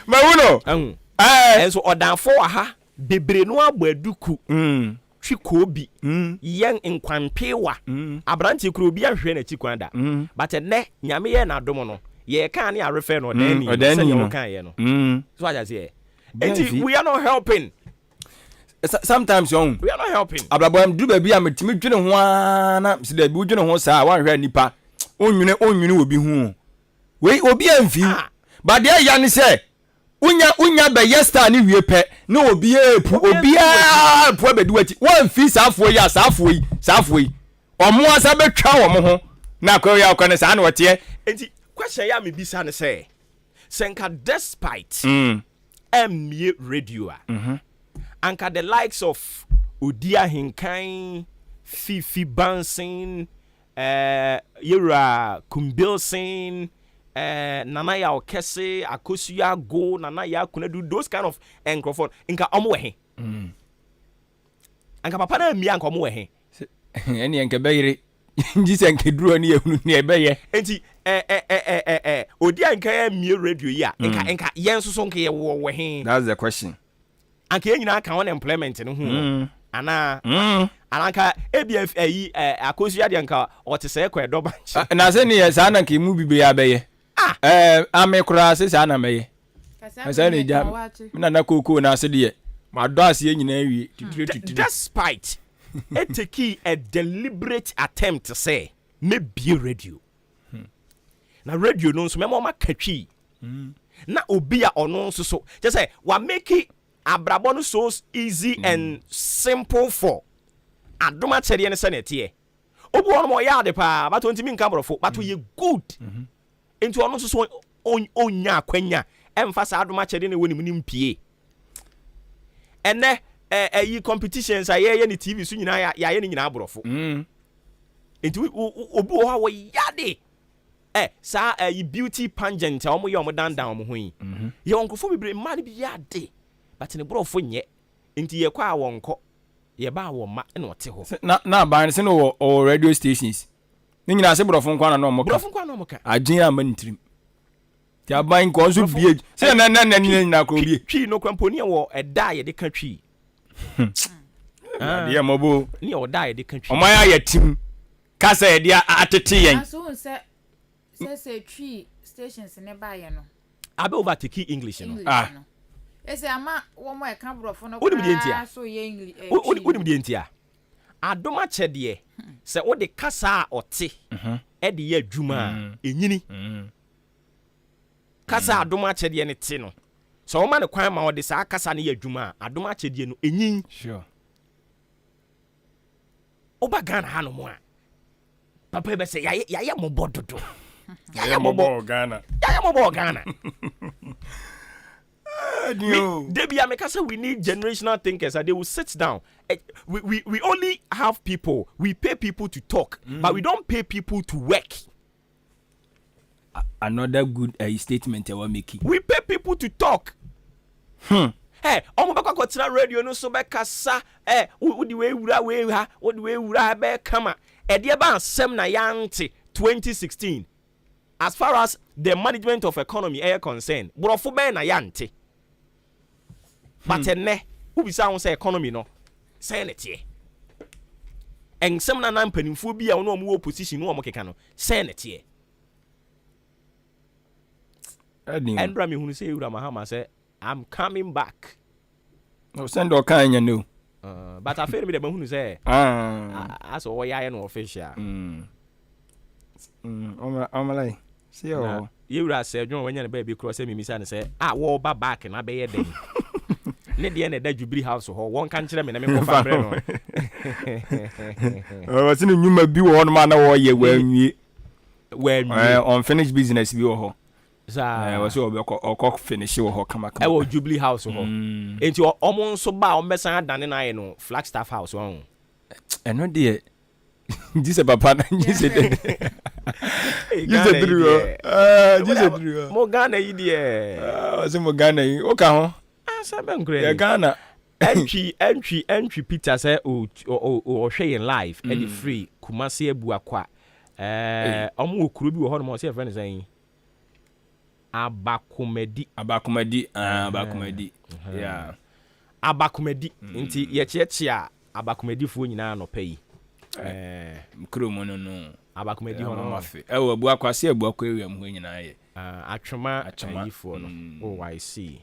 mahu no enso odanfo aha bebre no agbaduku twikobi yen nkwanpewa abranti kuro bi ahwe na chikwanda but ne nyame ye na dom no ye kan ne arefe no odani no kan ye no so aja say we are not helping sometimes we are not helping ablabo am du ba bi ametimi dwene ho na se da bi dwene ho saa wan hwe nipa onwene obi hu we obi amfi but there ya ni say unya be yesta ni wie pe na obi pu abedu ati wan fi safo yi omo asa betwa wo mo ho na kwa ya kwa ne sa na wote enti question ya me bisa ne say senka despite ME radio anka the likes of Odia Hinkan Fifi Bansing Yura Kumbilsing Nana ya Okese Akosu ya go Nana ya Kunadu those kind of microphone inka omo he anka papa na mi anka omo he eni enke beyire nji se enke duro ni ehunu ni ebeye enti Odi anka ME radio ya inka yen so nka ye wo he that's the question anka yen nyina kan unemployment no hu ana anaka ABF Akosu ya de anka otese kwa edo banchi na se ni sa na nka mu bibe ya beye amekura se sa na meye asa ni ja na koko na se de ma do ase nyina wie despite it take a deliberate attempt to say maybe radio na radio no so memo makatwi na obi a ono so just say wa make it abrabo no so easy and simple for adoma chere ne sanete obu ono mo ya de pa but ontimi nka borofo but ye good into ono so onya akwanya emfa adoma chere ne woni munim pie ene yi competitions aye ni TV so nyina ya ye ni nyina borofo into obu ho yade sa yi beauty pageant omo ye omo dandan omo ho yi ye onkofo bibre ma ne bi yade but ne borofo nye nti ye kwa wonko ye ba wo ma na ote ho na ban se no radio stations ni nyina se borofo nkwa na omo ka agin amantrim ti aban ko so bie se na nyina ko bie twi no kwamponi wo eda ye de ka twi ye mobo ni o da ye de ka twi o ma ya tim kasa ye de atete yen aso se twi stations ne ba ye no abe overtake English no ese ama wo mo e ka brofo no so ye English wodi mdi entia adoma chede se wo de kasa ote e de ye adwuma enyini kasa adoma chede ne te no so wo ma ne kwan ma wo de sa kasa ne ye adwuma adoma chede no enyin sure oba Ghana ha no mo a papa be se ya mo bododo ya mo bo Ghana Debia make us we need generational thinkers and they will sit down. We only have people, we pay people to talk, but we don't pay people to work. Another good statement I want making. We pay people to talk. Hey, omo baka kotina radio no so beka sa wo di we wura ha, wo di we wura be kama. E de ba asem na yante 2016. As far as the management of economy are concerned, brofo be na yante. But enne who be say say economy no say netie ensem na mpanimfo bi a no mo opposition no mo keka no say netie Andra me hunu say ura mahama say I'm coming back no send o kan nya no But I feel me the man who say, as all I know official. I'm like, see, you are said, John, when you're a baby cross me, Miss Anna say, I walk back and I be a day. Let the end of that Jubilee House or one country. I mean, I was in you may be one man or year when unfinished business view. I was over cock finish or come back. I will Jubilee House or into your almost so bad on Messan than in I know Flagstaff House. And no dear. This is papa. You said Morgana, idiot. Was in Morgana. Okay, I'm great. Ghana. Entry Peter say or share in life and free Kumasi Buakwa. Omu Kurubi or Hormone, say a friend saying Abakumedi. Yeah. Abakumedi. Inti yet Abakumedi for you now no pay. Mkrumono no. Abakumedi hono mafe. Ewo Buakwa say Buakwa ewem ho nyina ye. Atwoma for no. Oh, I see.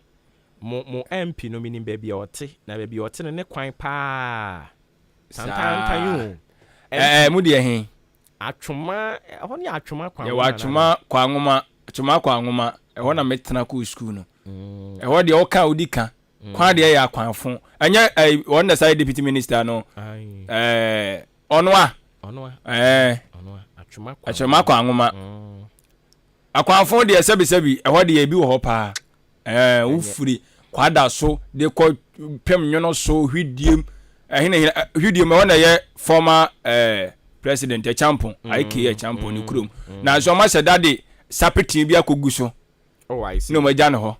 Mo MP no meaning baby ote na baby ote ne kwan pa. Santan mu de hen. Atwoma ho ne atwoma kwan. Ya atwoma kwa ngoma ho na metena ko school no. Ho de o ka odika. Kwa de ya kwanfo. Anya one the side deputy minister no. Onwa. Atwoma kwa ngoma. Akwanfo de sebi ho de bi wo ho pa. Ufuri kwada so de ko pem nyono so hwidiem hwidiem wona ye former president e champion IK champion ni krom na so ma sedade sapetin bi akogu so. Oh, I see. No ma jana ho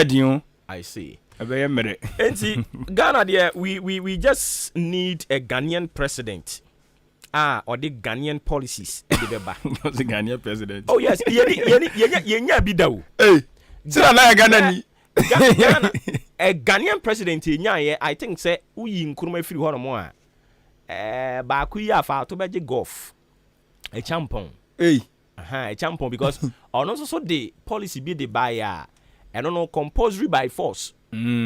diun I see. Ebeye mere enti Ghana there we just need a Ghanaian president or the Ghanaian policies e de beba. The Ghanaian president. Oh yes, ye bi da o. Hey, sira na Ghana ni Ghana, a Ghanaian president nya I think say uyi nkuruma firi ho no a ba ku ya fa to beje golf a champion. Hey, a champion because ono so the policy be the buyer and no compulsory by force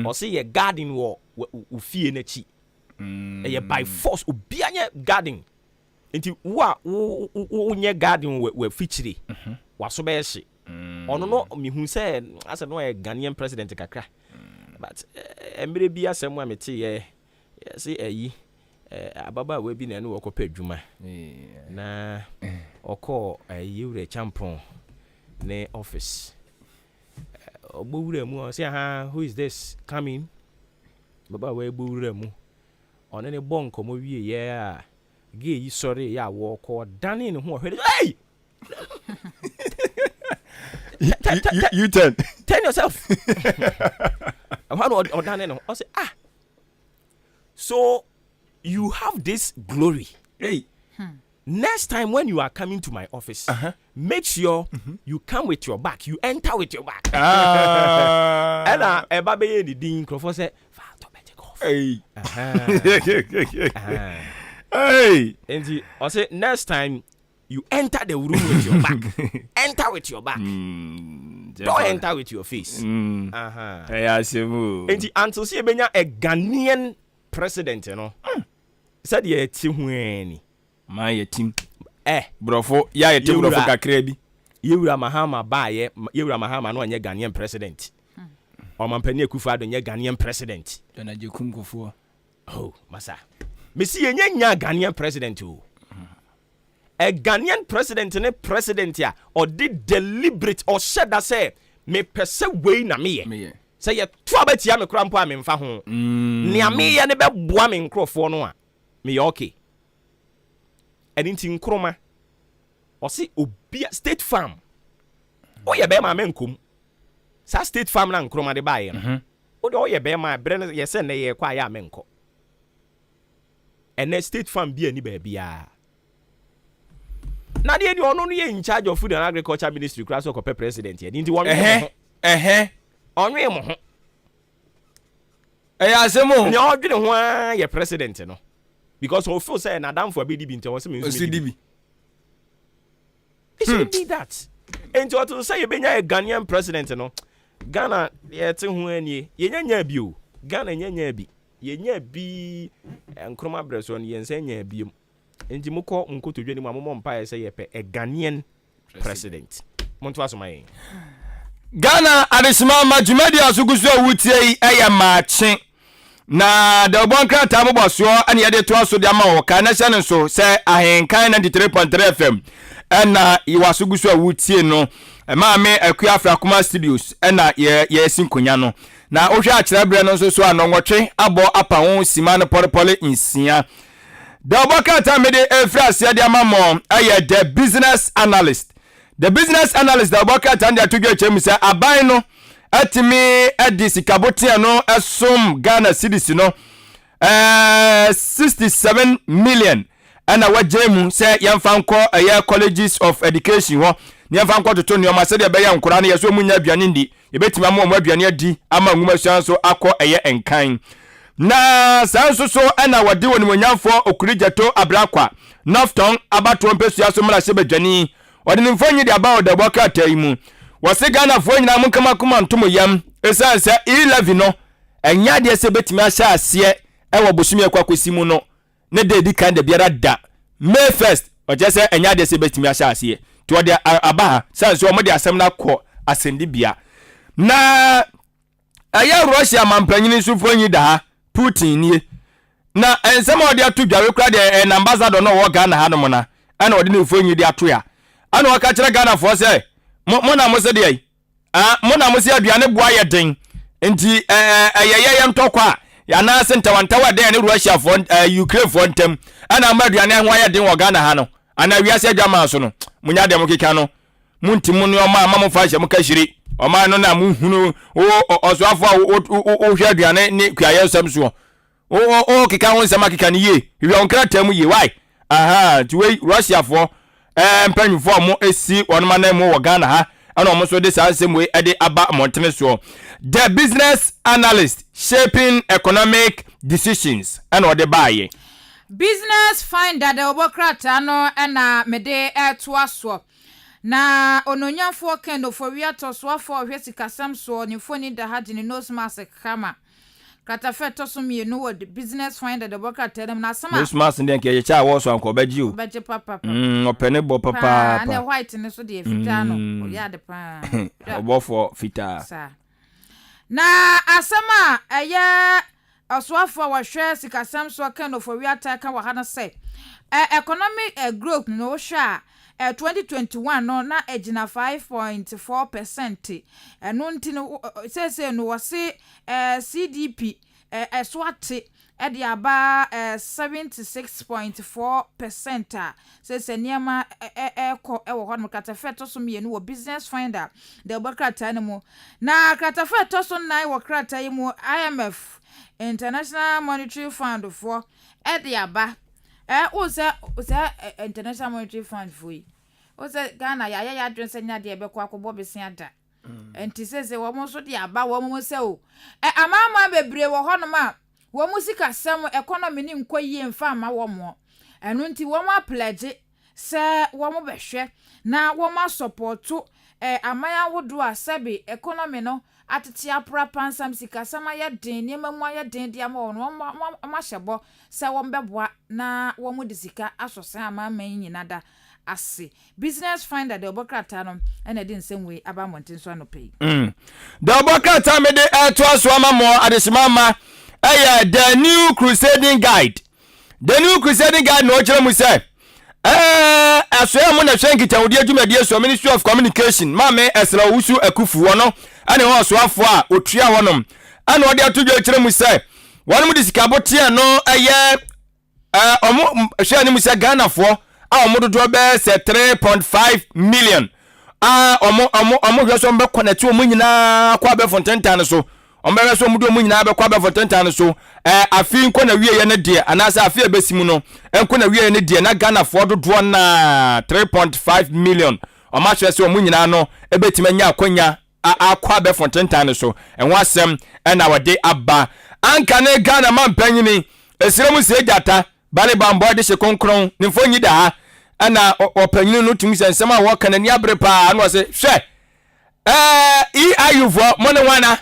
or say a garden war u fie na chi e by force obi anya garden nti wo nye garden we feature waso be hye ono no mi hu say as no a Ghanaian president kakra but emre bi asem a mete ye say ayi ababa we bi na no wokopa adwuma na oko yewure champion ne office ogbowure mu say who is this coming baba we gbowure mu ono ne bonko mo wie ye a ge yi sorry ya wo ko dane ne ho hwede hey you turn yourself. I say so you have this glory. Hey. Next time when you are coming to my office, make sure you come with your back. You enter with your back. And baby the din crofo say, hey. Hey. And I say next time you enter the room with your back. Enter with your back. Don't enter with your face. Until see a Ghanaian president, you know. Said ye team my team. Brofo, ya team brofo kakra bi. Yewura Mahama ba ye, Yewura Mahama no anye Ghanaian president. O mampani Akufo-Addo nye Ghanaian president. Dona Jekum Kofo. Oh, masa. Me see ye nya Ghanaian president o. A Ghanaian president ne president ya or did deliberate or said that say me pese we na me say ye to abetia me krampo a me mfa ho ne me ye ne be boa me nkrofo no a me okay edinti nkroma o si obi state farm o ye be ma me nkom sa state farm na nkroma de bae no o de o ye be ma bre ye se ne ye kwa ya me nko ene state farm bi ani ba bia na dey the ono no in charge of food and agriculture ministry class of president here ndi won onwe mo ho asemo ne odwene ho a ye president no because we feel say na dam for be dibi nti won say me dibi it should be that and to say you benya a Ghanaian president no Ghana ye te ho ani ye nya bi o Ghana nya bi yenya bi enkroma breso no yensa nya biom enti mukọ to dwani mu amomọ mpa say yepe a Ghanaian president monto asomai Ghana adesima majumedi asugusu awutie yi eye Maakye na the bonkra tamu boso ane yede to aso de ama wo ka na hye nso se ahenkan 93.3 FM na iwasugusu awutie no maame akua Afrakuma Studios na ye sinkonya no na ohwe akira bre no nso so anonwotwe abo apa ho sima no porepole insia the bonkra tamu de efrase de ama mo aye the business analyst the boka tande atudwe chemu se aban no atimi edi sikabotia no esom Ghana cedis no 67 million ana wajemu se yamfanko aye colleges of education ho ne yamfanko toto ne o masede be ya nkora ne yeso munya aduane ndi yebetima mo aduane adi ama nwuma so akọ aye enkan na sanso so ana wade woni monyamfo okurijato abrakwa nofton abato mpesu aso mra se badwani wadi nimfonyi di about the boka taimu wase Ghana fo nyina mun kama kuma ntomo yam esanse 11 no enya de se betimi ahya ase wo bosumi akwakwesi mu no ne de di kan de biara da May 1st oje se enya de se betimi ahya ase to de aba sanse o mo de asem na kọ asendi bia na aya Russia mampanyini sufonyi da Putin nie na ensem o de atudwawe kra de ambassador no wo Ghana ha no mo na ana o de ne fonyi de ato ya ana waka kire Ghana for say mo na mo se de mo na mo se aduane boa ye den enti ayeye ntokwa ya na se ntawantawa de ne Russia for Ukraine for ntem ana ma aduane ho ye den wo Ghana ha no ana wiase adwama so no munya de mo keka no muntimu ne o ma mo fa hye mo ka hiri o ma no na mu hunu ozoafo o hwe aduane ne kwaye sam so o keka ho nsama keka ne ye wi on kra tamu ye why aha ti we Russia for mpanyufo mo esi onoma na mo wo Ghana ha ana mo so de sansem we ede aba montene so the business analyst shaping economic decisions ana ode baaye business finder the obokrata no na mede to aso na ononyafo kendo for wiato so for hwesikasam so ni foni da ha ni nose mask kama Katafe tosumi no word business finder the worker tell them na sama. This mass ndin ke yecha wo so anko baji o. Baji papa. Opene bo papa. Na white ne so de fita no. O ya de pa. Obo for fita. Sa. Na asama eye oswafo wa hwe sikasam so kind of we attack wa ha na say. Economic growth no sha 2021 no na ejina 5.4%. Eno ntino say no wase CDP eswate edi aba 76.4%. Say niema eko ewo ho no katafeto so mienu wo business finder de bokrata nemu na katafeto so nai wo krata yimu IMF International Monetary Fund for edi aba oza International Monetary Fund for yi oza Ghana ya adwense nya de ebekọ akobo besia ada enti sese wo mo so de aba wo mo se o amama bebre wo hono ma wo mo sika sam economy ni nkoyie mfa ma wo mo enu nti wo mo pledge se wo mo behwe na wo mo support amaya wodo asabe economy no atete apra pansam sika sama ya den ne mamu ya den dia ma no ma hyebo se wo mbeboa na wo mo de sika asose amama nyina da ase business finder the obokrata no ena de nsem we aba monten so anope the obokrata me de to aso amamo adesimama the new crusading guide no kire mu say aso mo na hwenkita wodi adwumadie so Ministry of Communication mame esra wusu akufu wono ane ho so afo a otua wonom ane odi atodwa kire mu say wonom de sikabote no omo hwe mu say Ghana fo omo do be 3.5 million omo hwe so mbe connect omo nyina kwa be fontentan so omo hwe so omo do omo nyina be kwa be fontentan so afi nko na wie ye ne de anasa afi ebesimu no enko na wie ye ne de na Ghana fo do na 3.5 million omo hwe so omo nyina no ebetima nya akonya akwa be fontentan so enwo asem na wode aba anka ne Ghana mampanyini esiremu se jata bale bambo de se konkron ni fonyi da ana opanyini no tumi se nsema wo kana ni abre pa no se hwe ayufo mo ne wana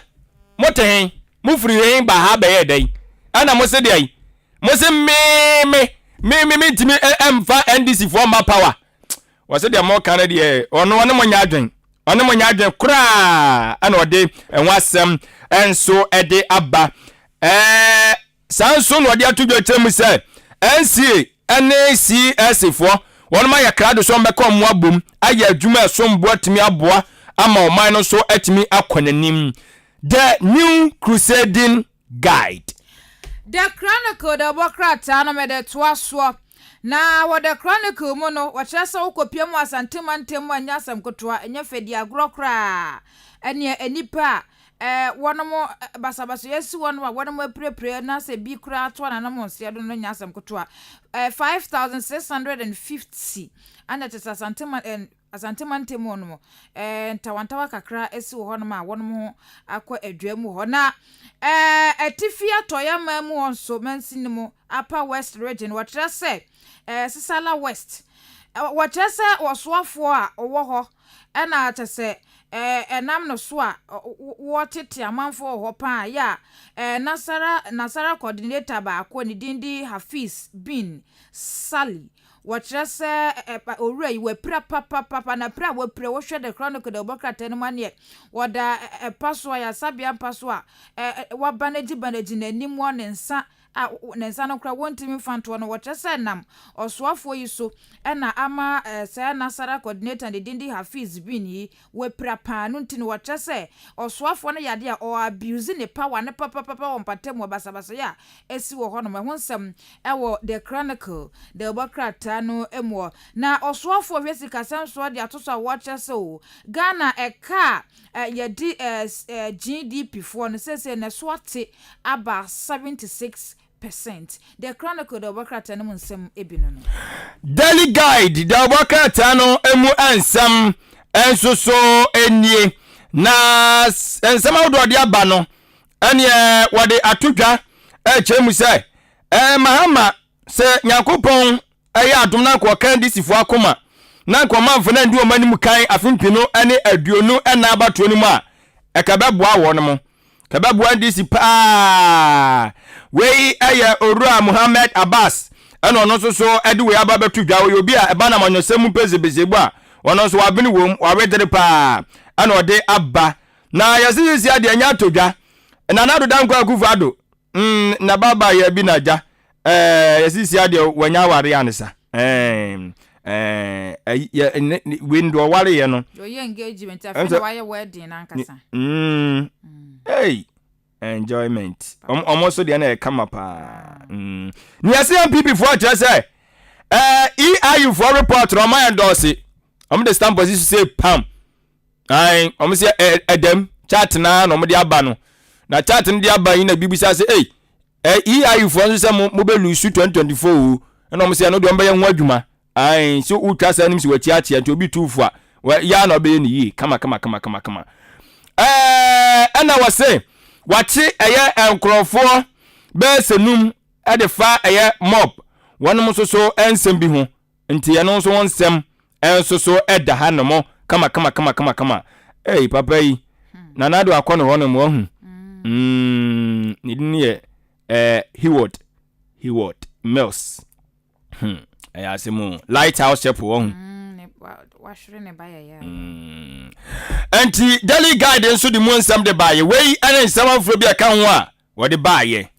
moten mu firi hen ba ha be ye den ana mo se dey mo se me timi emfa NDC for ma power wo se dey mo kan dey ono mo nya adwen kra ana ode enwasem enso ede aba sanso no ode atudwo kyerem se NCA NACS for one ma yakra do so mbeka mo abom aye adwuma esombo atimi aboa ama oman no so atimi akonanim. The new crusading guide. The Chronicle the Bokrata no me de toaso na wo the Chronicle mu no wo kyerese wo kopia mu asantemantem anya asam kotoa enya fedi agrokra ene enipa wonomo basabaso yesi wonomo wonomo aprepre na se bi kra to na mo nsia do no nya asam kotoa 5650 anya tesa asantemantem wonomo ntawantawa kakra esi wo honomo a wonomo akọ adwam ho na etifia toya mamu onso mansinimo upper west region wo kyerese Sisala West. Wakyese wosoafo a owo ho na atese enam no so a wotete amanfo ho pa ya Nasara coordinator ba ko ni dindi Hafiz bin Sali wakyese owura yi wapra papa na pra wapra wo hwe the Chronicle the Bokrata no mane woda paso ya sabia paso a wabaneji nanim wo ne nsa nensa no kra wontimi fanto no wokyese nam osoafo yi so na ama say Nasara coordinator de dindi Hafiz bin yi wapra pa no ntini wokyese osoafo no yade a o abuse ne power ne papa wompatem wo basabasa ya esi wo ho no mahonsam ewo the Chronicle the Bokrata no emo na osoafo hwesi kasam so de atoso a wokyese o Ghana eka yedi GDP for no sese ne soate aba 76%. The Chronicle the Bokrata no nsem ebino no Daily Guide the Bokrata no emu ansam enso so enie na ensam awdo de aba no ene wode atodwa kyeremu se mahama se Nyankopon adom na ko kan disifo akoma na ko manfo na ndi o manimu kan afimpino ene aduonu na abato ni mu a ekabeboa wo no mo kabeboa disipa wei aya Orua Muhammad Abbas ene ono so ede we aba betudwa wo obi a eba na manyosem pezebezegbu a ono so wabene wom wawedere pa ene ode aba na yasisi ade anya atodwa na nado danko akufado na baba ya bi naja yasisi ade wanya ware anisa window ware ye no your engagement after why wedding ankasa hey enjoyment almost the na come pa ni ase MPP for just say EIU for report Roma endorse the stamp position say pam ai say edem chat na no de aba no na chat ndi aba yi na bibisa say EIU for say mo be lose 2024 na say no de mba ye ho adwuma ai so utwa sa nim si wachiachi anti obi tufu a ya na be ni yi kama ana wase wachi eye enkrofo be senum e de fa eye mob wonom so ensem bi ho nti ye no so wonsem enso so eda ha no mo kama papa yi na nado akono ho no mo hu ni din ye Heward Mills ayasemu Lighthouse Chapel wo washre ne ba ya anti Daily Guide nso di mu nsam de baye wei ane nsam afro bi aka ho a wo de baye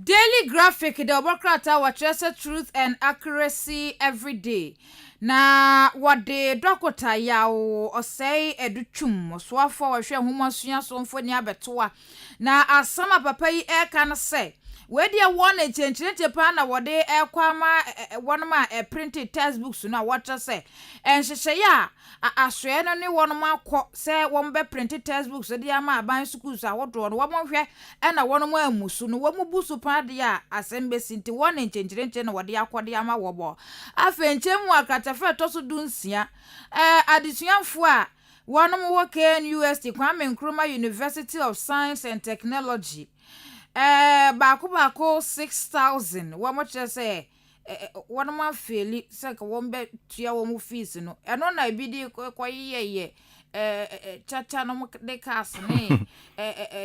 Daily Graphic the Bokrata watches truth and accuracy every day na wade dokota yawo osei edutwum so afọ wahwe homasuya so mfoni abetoa na asama papa yi eka na se we dia won chenchente pa na wode ekwama wonma printed textbooks na wacha se enhyehyeye a asoe no ne wonma akọ se won be printed textbooks de ama aban schools a wodo no wonhwe na wonma amusu no womubusu pa de a asembesi nti won chenchente na wode akode ama wobo afenchemu akatafe toso dunsia adesuanfo a wonom wo KNUST Kwame Nkrumah University of Science and Technology baako 6000 wo che say wonom afeli se ka won be tua wo mu fees no eno na bi di koyeye chacha no de cars ne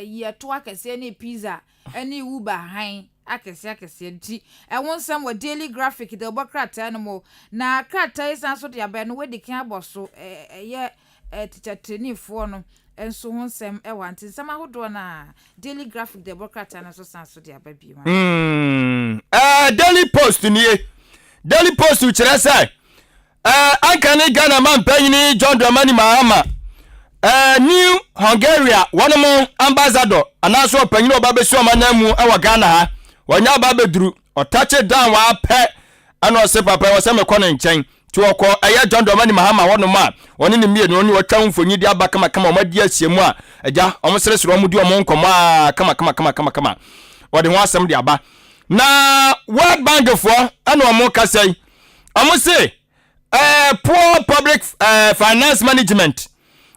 ye to akese ne pizza ani uber han akese nti won sam wa daily graphic de obokrata no mo na krata isan so de abe no we de kan aboso ye teacher training for no enso hon sem wanti sam ahodo na daily graphic de obokrata na so san so de abe bi ma daily post daily post kire say Ankani Ghana man panyini John Dramani Mahama new Hungaria one more ambassador anaso panyini obabesu amanamu ewa Ghana ha wanya babeduru o touch it down wa pe ana se papa wo se mekọ na nchen ti okọ eye John Dramani Mahama wono ma woni ne mie no ni wo twa mfonyi di aba kama kama omadi asiemu a eja omseresero omudi omo nkomo a kama wode ho asem di aba na World Bank for ana omo kasai omo se poor public finance management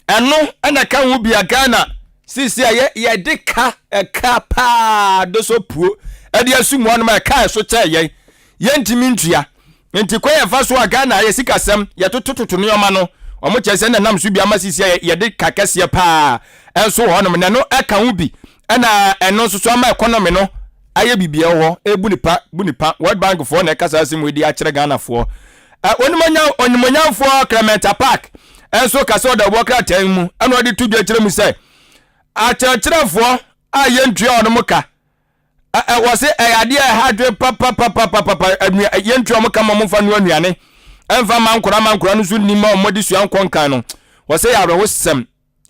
eno ana kan wo bia Ghana sisi ye de ka pa do so puo e de asumu anu ma ka so che ye ntimi ntua nti kwa ye fa so Ghana ye sikasem ye totototo ne yoma no omo chese na nam so bia ma sisi ye de ka kese pa enso ho no ne no e kan wo bi ana eno so so ma economy no aye bibia ho e bunipa World Bank for na kasa asimu di a kire Ghana for onimonyamfo Clement Park enso kaso da bokra tan mu ana odi tudwa kire mu se a kirefo a yentua ono muka wo se ade hadwe papa yentua muka momfa no anuane enfa mankora no so nima omodi sua nkonkan no wo se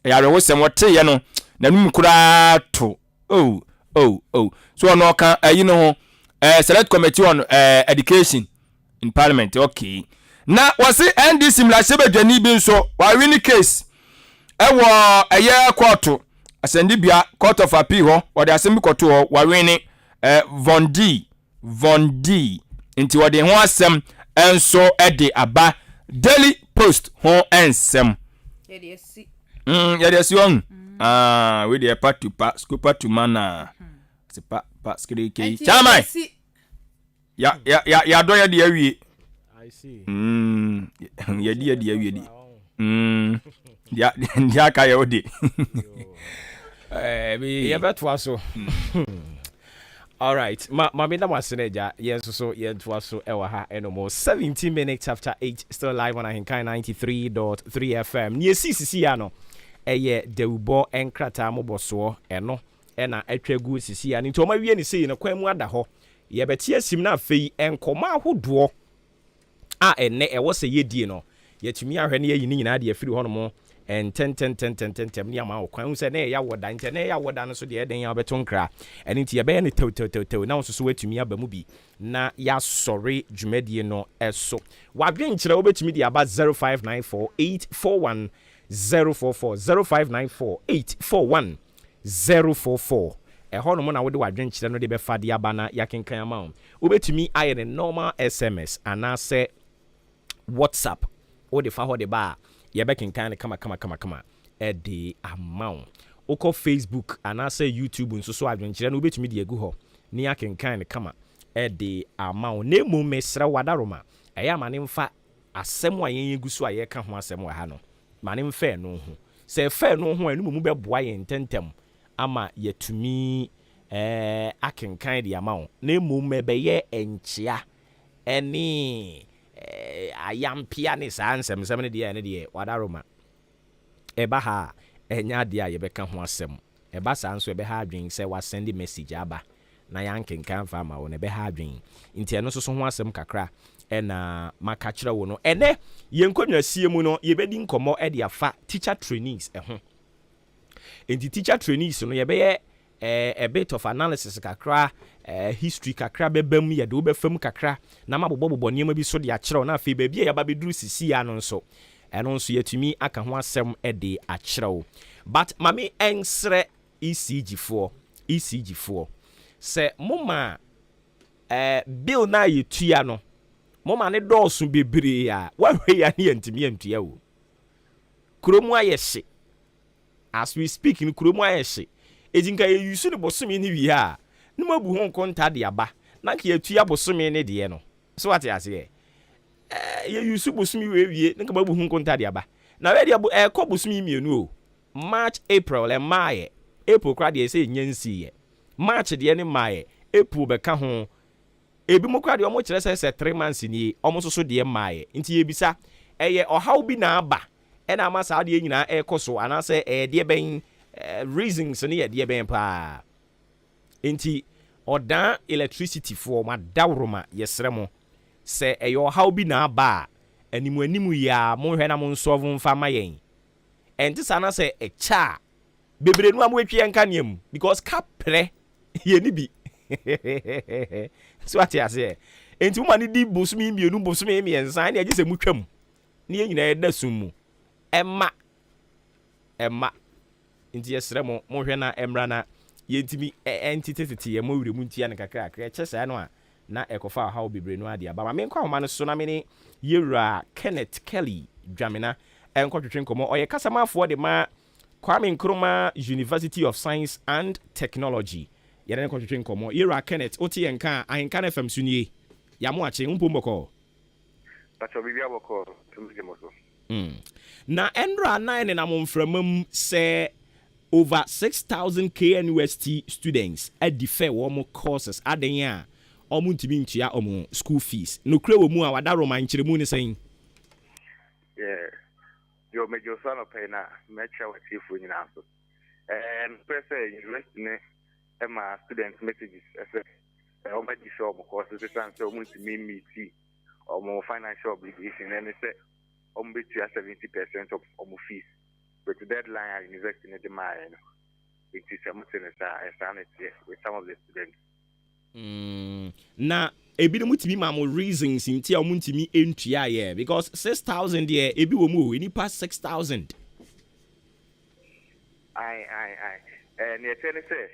yarewo sem wote ye no nanum kura to so ono ka no select committee on education in parliament okay na wasi NDC mlase bedwani bi nso wa win case ewo eye court asende bia court of appeal ho wode asem koto ho wa win Vondi nti wode ho asem enso ede aba Daily Post ho ensem yede si on we dey part to pass scoop to mana se pa skirike chama ya do ya de awie I see yedi awie di ya ka ya odi be beto so all right ma me da waseneja yenso yento so ewa ha enomo 17 minutes after 8 still live on AHENKAN933.3 FM ni sisi ya no eye dewubo enkrata moboso eno ena atwagu sisi ya nti o ma wie ni sei no kwan mu ada ho ye beti asim na afei enkoma ahodo a enne ewo se yedie no yetumi ahwe ne yayi ni nyina de afiri ho no mo en ten ni ama okwan se ne ya woda nte ne ya woda no so de eden ya beto nkra eni nti ye be ne tew na so wetumi aba mu bi na ya sorry dwumadie no eso wadwen nkyere obetumi de aba 0594841044 0594841044 eho no mo na wode wadwen nkyere no de be fa de aba na yakenkan ama obetumi aye ne normal SMS anase WhatsApp o de fa ho de ba ye be kenkan kama the amount oko Facebook anase YouTube nso so adwenkyere no obetumi de egu ho ni yakenkan kama the amount na mu mesra wadaroma eya mane mfa asem wa yen egu so aye ka ho asem wa ha no mane mfa no ho se fa no ho anu mu be boa yen tentem ama yetumi akenkan the amount na mu mebeye enchia eni ayampia ne sansem ne de wadaroma eba ha enya de a yebeka ho asem eba sanso ebe ha adwen se wa send message aba na yankenkan fa ma wo ne be ha adwen nti eno so ho asem kakra ena maka kire wo no ene yenkonwa sie mu no yebedi nkomo e de afa teacher trainees ho nti teacher trainees no yebe a bit of analysis kakra history kakra bebam ye de obefam kakra na mabobobbo niam bi so de akyerew na afi ba bia ya ba beduru sisi ya no nso eno nso yetumi aka ho asem de akyerew but mami ensre ECG 4 se moma bill na yetua no moma ne dɔɔso bebree a wahwe ya ne yantimi antua wo kuromu ayehye as we speak in kuromu ayehye ejinka ye yusu ne bosome ne wi ha ne mabu ho nkonta de aba na ka yetua bosome ne de no so what ya say ye yusu bosome we wie ne ka mabu ho nkonta de aba na we dia ko busumi mienu March April and May April kra de say nyansi March de ne May April be ka ho ebi mo kra de omo kire say 3 months ni omo so de May nti ebisa eye ohaw bi na aba e na amasa de nyina ekoso ana say de ben reasons ne de ben pa nti odan electricity for ma dawroma yesremo se eyo how bi na ba animu ya mo hwe na mo nsolve mfa ma yen enti sana se echa bebre nu amwetwe enka niam because kapre ye ni bi so ati ase enti mo mani di bosumi mienu bosumi miensa na agise mutwam ne ye nyina eda sum emma enti yesremo mo hwe na emra na yentimi entity ye mo wure mu ntia ne kakra kakra kyesa no a na ekofa how bebre no ade aba ma menkwa homa no so na me ne yewura Kenneth Kelly dwamena enkotwetwe nkomo oye kasamafo de ma Kwame Nkrumah University of Science and Technology yere enkotwetwe nkomo yewura Kenneth oti yenka ahenkan FM sunie ya mo ache mpomboko pacho bibia boko tumzemoso na endra 9 na momframam se over 6,000 KNUST students at defer womo courses adenya omu ntimi ntua omu school fees no kre wo mu a wada roma nkyeremu ne sen yo mejo sana pay na mecha watifu nyina so person university ne ema student messages ese o ma di show courses this and so omu ntimi meet omu financial obligation and say omu betua 70% of omu fees with the deadline at university in the mine. It is a with some of the students. Na ebi no mutimi ma mo reasons ntia omuntimi entua ye because 6,000 there ebi wo mu any past 6,000. And you tell say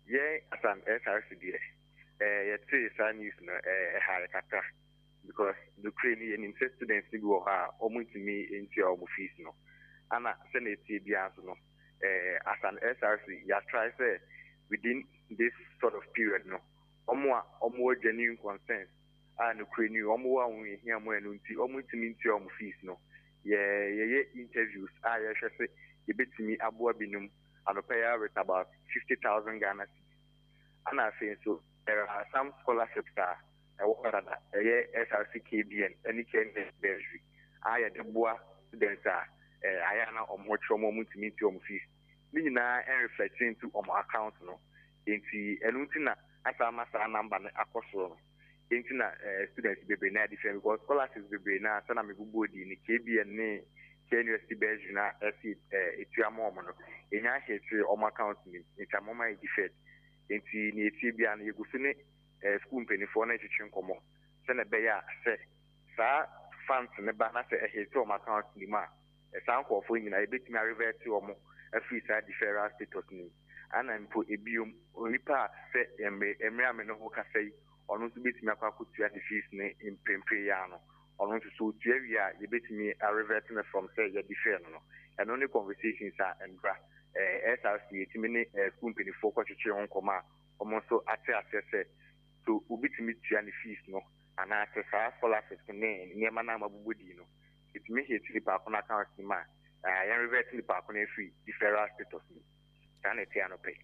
ye asan SRC there. You say san news no high kata because the Ukrainian students go ha omuntimi entua omu fees no. Ana Senate bianso no as an SRC ya try say within this sort of period no omo genuine concerns and Ukraine omo wa we here mo enu nti omo ntimi nti omo fees no ye interviews ya say e betimi aboa binum anopaya with about 50,000 Ghana cedis. Ana say so there are some scholarships that SRC KBN any Kenyan Treasury the boa students ayana omocho ntimi nti omo fees ni na reflecting to omo account no enti enu nti na asa masa number na akoso enti na students bebe na different because scholarships bebe na sana mebubu di ni KBN ni KNUST Belgium na etuama omo no enya hete omo account ni entamoma e different enti ni etibia na yegusu ni school penifo na chichi nkomo se na be ya se sa funds ne ba na se hete omo account ni ma san ko fo nyina ebetimi revert omo afi sa deferral status ni ana mpo ebiom onipa se emre no ho kasai ono so betimi akwakutua the fees ne impempe ya no ono so tua wi a ebetimi revert na from say ya defer no and only conversations are andra SRC etimi ne school penifo ko chichi onkoma omo so ate asese so ubetimi tua the fees no ana ate sa scholarship ne nyema na mabubudi no it may hit the park account ma reverting the park free deferral status can it pay.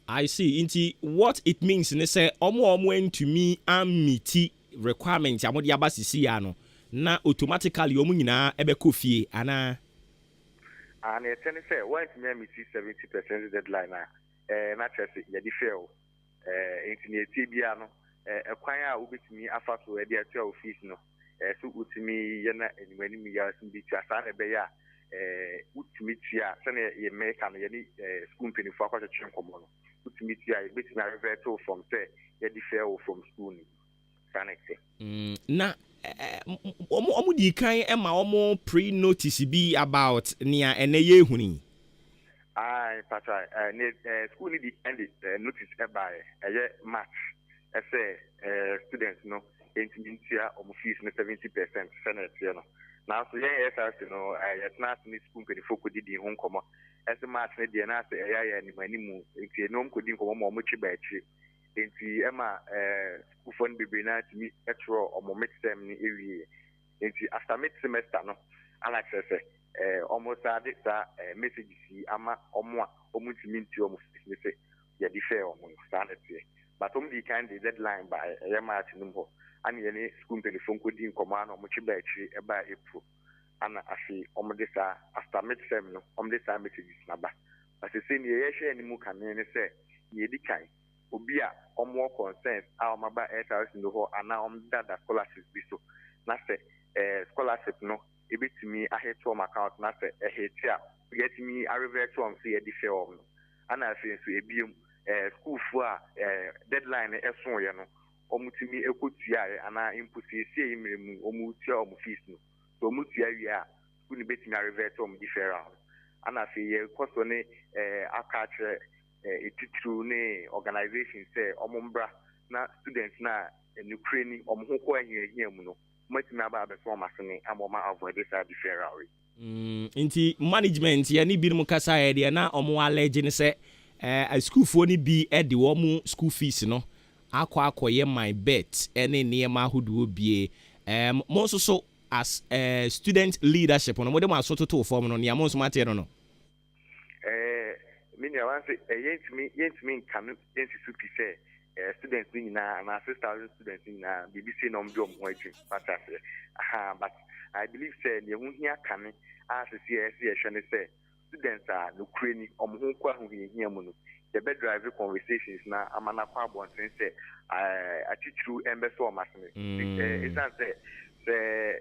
I see. Inti what it means ne say omo to me meet requirements amodi abasisi ya no na automatically omo nyina ebeko fie ana and it say when me meet 70% deadline na chese ya defer inti bia no ekwan a obetimi afa so e dey to office no so utimi yana enimani mi ya simbi tia sa na be ya utimi tia se na ye make am ye ni school penifo akwa che nkomo no utimi tia e betimi revert from say ye defer from school ni sanete na omo di kan e ma omo pre notice bi about nia ene ye huni pata school ni di end notice e by ye March say students no intimintia omo fees na 70% senate you know now so SRC no yet na ni school penifo ko didi ho nkomo ese match na die na se ya ni manimu enti no ko di nkomo mo chi ba chi enti ema school fund bebe na ti mi etro omo mid term ni ewie enti after mid semester no ala access almost added messages ama omwa omutimenti omufisi say ya differ sanity but the kind of deadline by March number and any school telephone could in command or much battery about April and I see this after midterm this messages number but the same year any more can say ye the kind obia more concerns our maba SRS in the hall and now that scholarship be so na say scholarship no a bit to me I hate to my account na say hate get me I revert to see a differ and I say so a school for deadline so you know omutimi ekotua ana input see imremu omutua omufis no so omutua wi a school ni betimi revert to differ and I say cost on akache teacher ne organization say omombra na students na Ukraine omhoko ahia mu no matimi aba be so masene amoma avoid this differ inti management ya ni birum kasa ya de na omo allege ne say a school for ni bi e de wo mu school fees no akwa my bet ene niema hodo bie mo so as student leadership no mo dem asoto to form no niam so mate no mini awan say yentimi kan NCSP say students ni na 6,000 students ni na BBC no mbi omho adwin patase but I believe say ne hu hia kan as CSC say students are no crane omho kwa hu hia mu no the bed drive conversations na amana kwa bon say atitrue embeso masene it's not say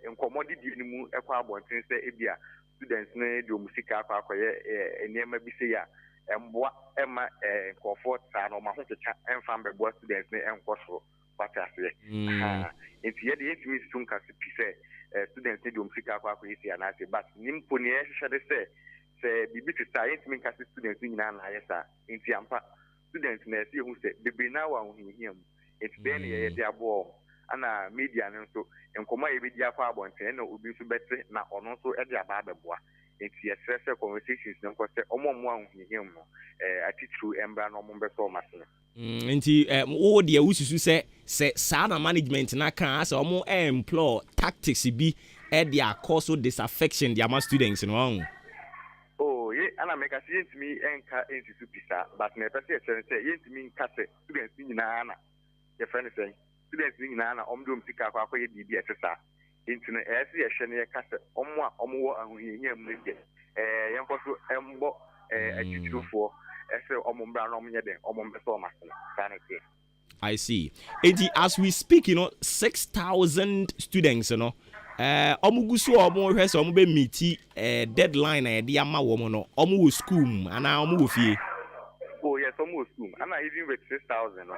incommodity di mu ekwa bon say ebia students na do musika akwa enema bi say ya emboa ema comfort sa no ma ho kecha emfa mbeboa students na enkoso patase enti ye de ntimi tun ka se students na do musika akwa isi na say but nimpo ne hwehwe de say bibi to start ntimi ka students ni na ayesa enti ampa students na see who say bibi na wa hu hiam enti then ye de abo ana media nso enkomo ye bi dia kwa abonten na obi nso bete na ono nso e de aba abeboa enti ye stress conversations na ko say omo hu hiam no attitude embra no mo beso masene enti wo de awususu say sana management na kan as omo employ tactics bi e de cause disaffection the ama students no ana make us yentimi enka entisu pisa but na pese say yentimi nka say students ni na na your friend say students ni na na omdo msika akwa ye bibi etesa enti na ese ye hwe ne ka say omwo ahuhia mu de yenkoso embo atitufo ese omombra no omnye den omombeso masana sanity I see. As we speak, 6,000 students, omugusu omo hwe so omo be meet deadline na de ama wo mo no omo wo school ana omo wo fie. Oh yes, omo wo school ana even with 6,000 no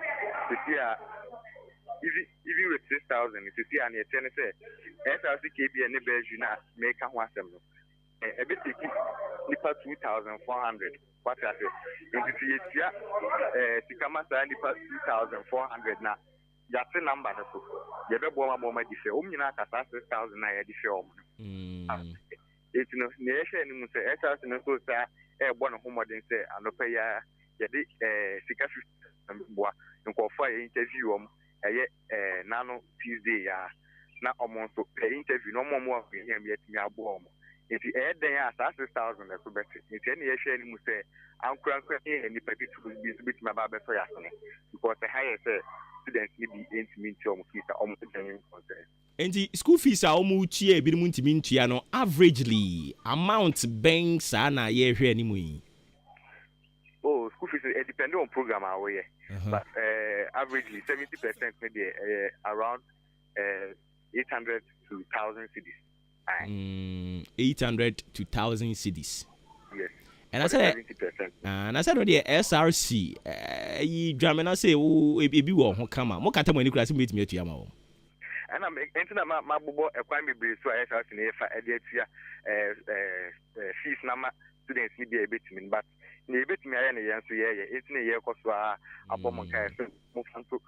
even with 6,000 to see an etene say SRC KB ne beju na make ho asem no e be take nipa 2,400 what I say into yetia tikama sa nipa 2,400 na yate number na so ye be bo ma di fe o nyina ka 6,000 na ye di fe o it no ne hwe ni mu se SRC no so sa bo no homodin se anopa ya ye di sika 50 boa nko fa ye interview om eye nano Tuesday ya na omo so interview no mo ahiem ye timi abo om enti den ya 6,000 na so beti enti ne ye hwe ni mu se ankura ni pedi to bi so beti ma ba be so ya so because the higher say students ni bi ntimi nti omo fees omo genuine concern enti school fees a omo tie bi mu ntimi ntua no averagely amount banks na ye hwe ni mu yi. Oh, school fees it depends on program away but averagely 70% maybe around 800 to 1,000 cedis. 800 to 1,000 cedis. Yes. And I said 70%. And I said the SRC you dramana say o ebi wo ho kama mo kata mo ni kura se meet me atua ma wo. And I'm into my bobo e kwan bebre so SRC na efa e de atua fees na ma students ni be betimi but na ebetimi aye na yen so ye enti na ye koso a abom kan so mo fanto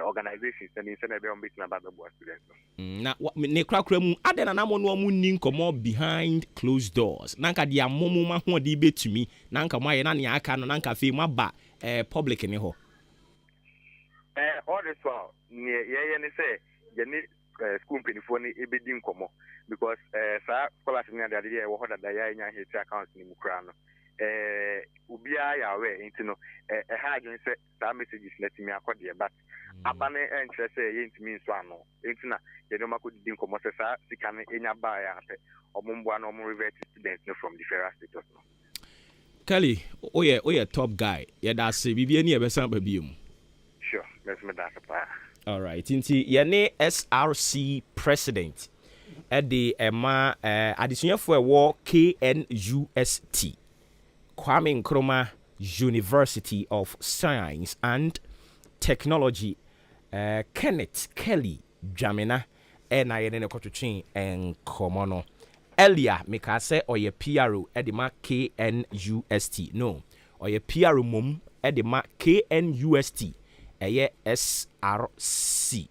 organizations and instead of being betting about the students. Na ne krakra mu ade na mo no mu ni nkomo behind closed doors. Nanka dia momo ma ho de betumi nanka mo aye na ne aka no nanka fe mo ba public ne ho. All this while ye say ye ni school penifo ni ebedi nkomo because sa scholarship ni ade dey wo hoda da ya nya hit account ni mukra no ubia ya we intino ha adwen se sa messages let me akode but abane enche se ye ntimi nso ano entina ye no makodi nkomo se sa sika ne enya ba ya ape omumbo na omu revert students no from the federal state no. Kelly, oye top guy. Yeah, that's bibia ni ebesa babiem. Sure, let's me that pa. All right. Inti yene SRC president the Emma additionfo ewo KNUST Kwame Nkrumah University of Science and Technology Kenneth Kelly Jamina na yene kotwetwe enkomo no earlier meka say oye PRO de ma KNUST no oye PRO mom de ma KNUST eye SRC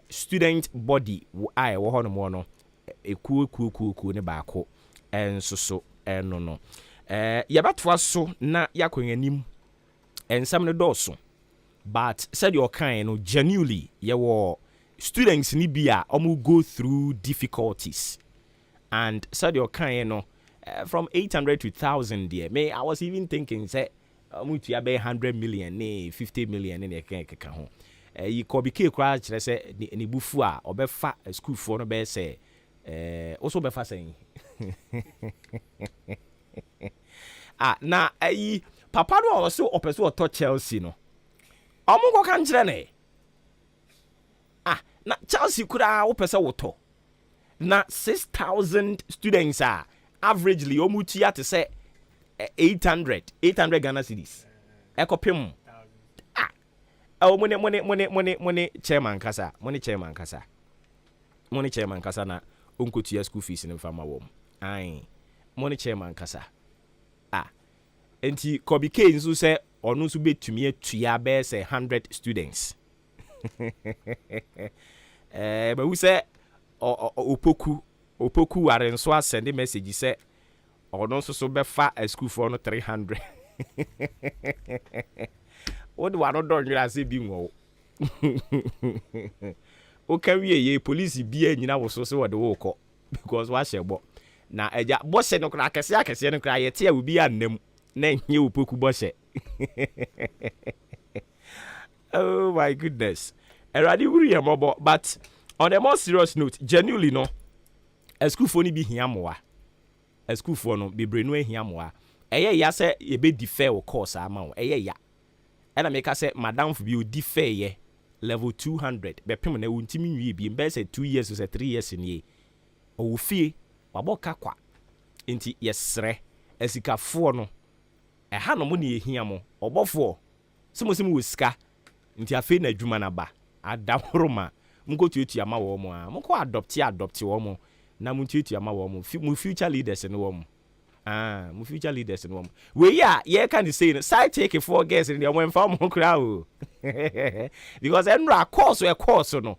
student body I wo hono mo no ekuo ne baako enso so eno no yabatwa so na yakwanyanim ensam ne doso but said your kind no genuinely yewo students ni bia omu go through difficulties and said your kind no from 800 to 1000 there me I was even thinking say omu to be 100 million ne 50 million ne keka ho yi ko bi ke kra kire say ni bufu a obefa school for no be say also befa say na ayi papa no also opeso to Chelsea no omu ko kan kire ne na Chelsea kura opese woto na 6,000 students are averagely omutia to say 800 Ghana cedis ekopem money chairman kasa na onkotua school fees in fama wom ai money chairman kasa enti Kobe Kane so say onu so betumi atua be say 100 students but we say opoku are nso send message say ono so befa a school for no 300 what do I not do you say bi wo o can we ye police bi anyina wo so wo de wo ko because wa shebo na eja bo se no kra akese no kra yete a obi annam na nye opoku bo she oh my goodness already we are mobile but on a more serious note genuinely no a school for ni bi hia moa a school for no be brenu hia moa eye ya say ye be defer o course ama wo eye ya and I make us say madam for be defer ye level 200 be pem na wuntimi nwie bi mbe say 2 years or 3 years ni o fie waboka kwa enti yesre esikafo no ha no mo ne hia mo obofo simo wo sika nti afi na adwuma na ba adahoroma mko tuetu ama wo mo a mko adopt wo mo na mu tuetu ama wo mo mu future leaders no wo mo mu future leaders no wo mo we ya ye can say side take for guys in the one farm kra o because enra course no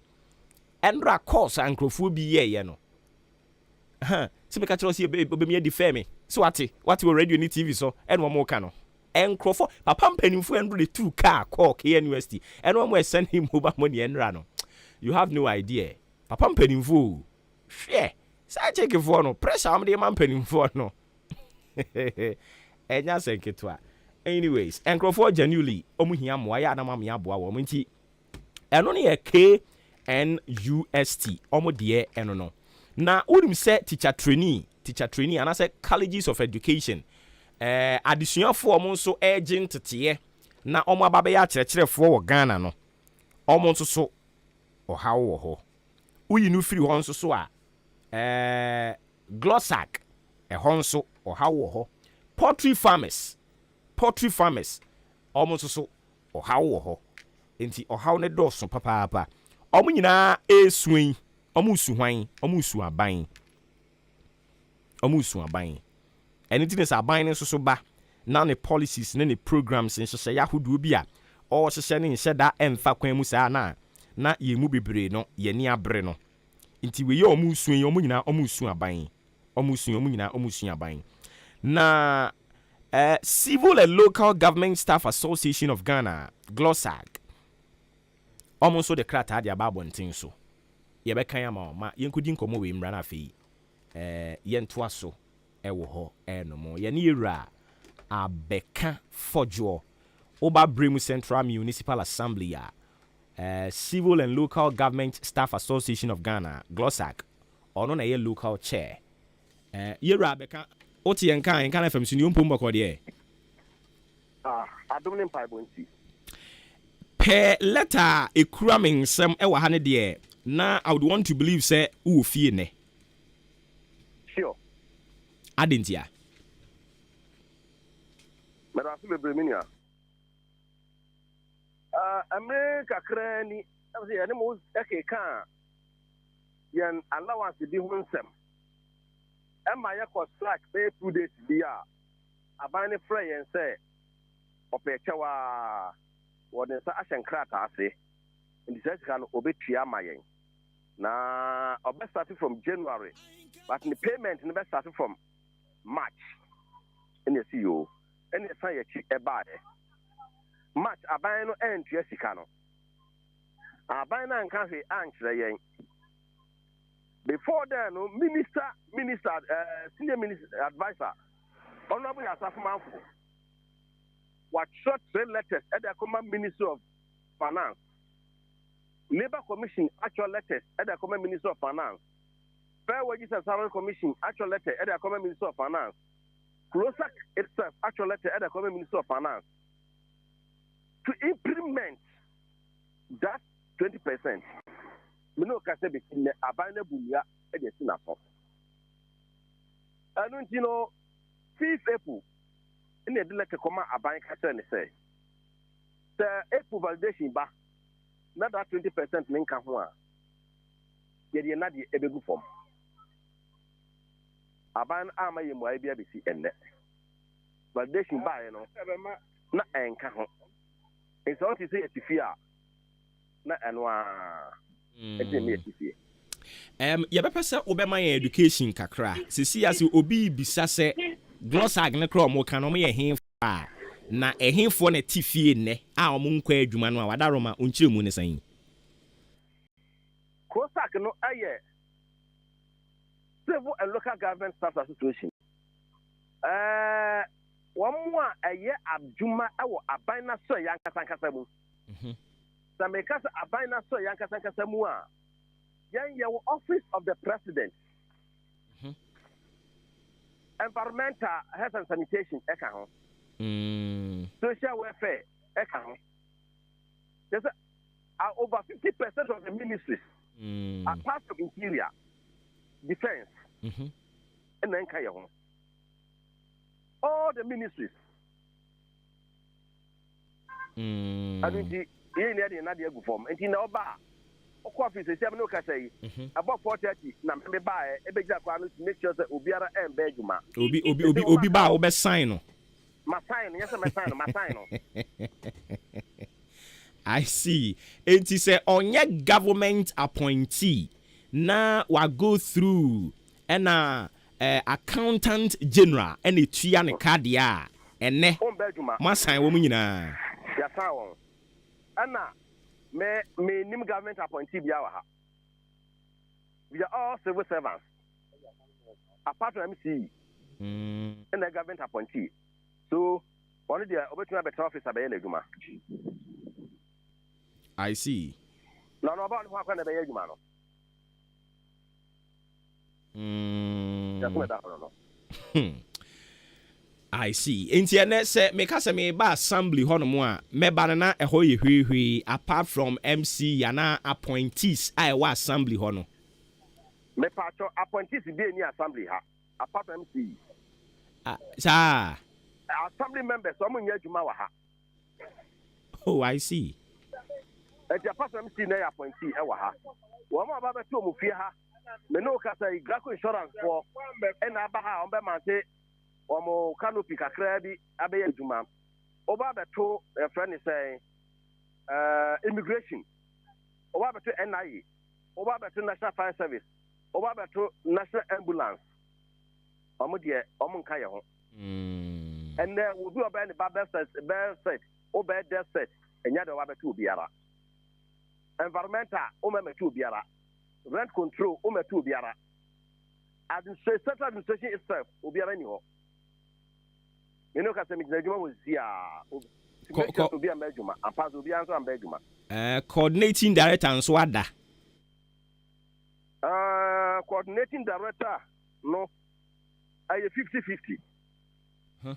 enra course ankrofo bi ye no se me ka tro se be me defer me so what we radio ni TV so enwo mo ka no enkrofo papa mpanimfo enro the 2 car call KNUST enwo mo send him mobile money enra no you have no idea papa mpanimfo hwe sa check for no pressure am de mpanimfo no enya senketwa anyways enkrofo genuinely omu hia moa ya na mam ya boa wo nti eno ne KNUST omu de eno no na unim say teacher trainee and say colleges of education additionfo omo nso agent tete na omo ababe ya kyerɛkyerɛfo wo Ghana no omo nso so ohawo wo ho uyi no firi ho nso so a Glossack ho nso ohawo wo ho poultry farmers omo nso so ohawo wo ho enti ohawo ne doso papa omo nyina esuan omo su hwan omo su aban anything is aban nso so ba na ne policies ne programs nso se ya hodo bi a o hye ne nhyɛ da emfa kwan mu saa na ye mu bebre no ye ni abre no nti we ye omo suan omo nyina omo su aban na Civil and Local Government Staff Association of Ghana Glossack almost the crater the ababontin so. Yebeka yama ma yenkudi nkomo we mra na afei. Yentoa so ewo ho no mo. Ye ni ra abeka fojo. Oba Bremu Central Municipal Assembly ya. Civil and Local Government Staff Association of Ghana, GLOSAC, or no local chair. Yera beka oti yenkan FM sini umpumba kwa die. Adomne mpaibonti. Per letter e cramming sem ewa hane die. Na I would want to believe say u fie ne. Sure. Adentia. Merasu bebreminia. America krani amse ya nemo eke kan yan allowance bi hunsem ema ya ko slack be 2 days bia abane frɛ yen sɛ ɔpɛkɛwa wɔde sa ahyɛnkrata ase ndi sɛ sika no obetua ma yen na obe start from January but the payment no be start from March in the CEO and the say chi ebaade March aban no entua sika no aban na nka hwe ankyerɛ yen before then no senior minister advisor honorable Asafumanfo what short 3 letters at the command minister of finance labor commission actual letters at the command minister of finance fair wages and salary commission actual letter at the command minister of finance CLOSAC itself actual letter at the command minister of finance to implement that 20%. Me no ka say be in abana bunya e dey sin afọ. Anu you know 5th April in the like come aban ka say ne say the April validation ba na that 20% me nka ho a ye dey na dey ebegu form. Aban ama ye mo ai bia be si enne. Validation ba ye no na enka ho. It's all to say it's fear. Na anwa. Yɛbɛpɛ sɛ wobɛma yɛ education kakra. Sisi ase obi bisa sɛ GLOSAC ne kra ɔmo ka no yɛ henfo a na ɛhenfo na ti fie nnɛ a ɔmo nkɔ adwuma no a wadaroma onkyere mu ne san. GLOSAC no ayɛ civil and local government staff association. One more a year adwuma ɛwɔ aban na so yankasankasa mu. Sa meka sɛ aban na so yankasankasa mu a yan yɛwɔ office of the president. Environmental health and sanitation ɛka ho. Social welfare ɛka ho. There's over 50% of the ministries are part of interior, defense, and then kaya ho. All the ministries. I mean, you need another go form. And in our bar, of course, it's a 7 say about 4:30. Now, me buy a big jack to make sure that Obiara and Beguma. Obi ba obe sign. My sign, yes, my sign. I see. It is a onye government appointee. Now we go through and accountant general and it tuya ne kadia and ne masan wo nyina ya sawo ana me nim government appointee bia wa ha we are all civil servants apart from MC and the government appointee so one dey obetuna better officer be na adwuma. I see. No about ho akwa na be adwuma no. I see. Intiane se meka se me ba assembly hono mo a me ba na eho ye hwehwe apart from MC yana appointees I wa assembly hono. Me pacho appointees dey ni assembly ha apart from MC. Sa assembly members so mun adwuma wa ha. Oh, I see. E apart from MC na appointee e wa ha. Wo ma ba be to mu fie ha. Me no kasa Graco insurance for and abaha on be mante omo canopy kakra bi abeya adwuma oba beto e friend say immigration oba beto NIA oba beto national fire service oba beto national ambulance omo de omo nka ye ho and we do oba ne babel set oba death set enya de oba beto obiara environmental umemetu biara, rent control umetu biara, central administration itself ubiara ni ho. You know, kasi mijinajuma was here. Be a mejuma, and pass will be answer and bejuma. Coordinating director and swada. Coordinating director, no, I 50-50. Huh?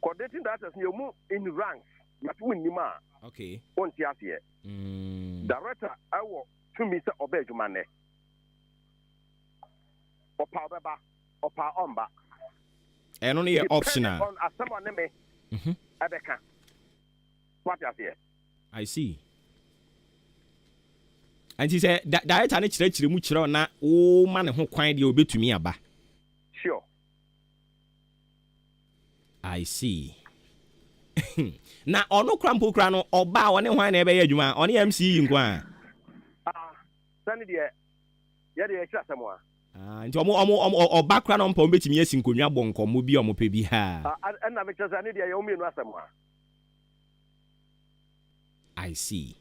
Coordinating directors, you move in ranks, but win Nima. Okay. One year here. Director, I will to Mr. Obejumane. Or power baba, or power omba. And only optional. On someone name, Abeka. What you here? I see. And he said that director ne chire mu na o man ho kwan de obetumi aba. Sure. I see. Na ono krampo kra no oba one hwan na ebe ye adwuma one MC nkwa. Sani de ye de ehira samwa. Nti oba kra no mpa obetumi asinkonwa bonkomo bi omo pe bi ha. Na me chesa ni de ye omi enu asamwa. I see.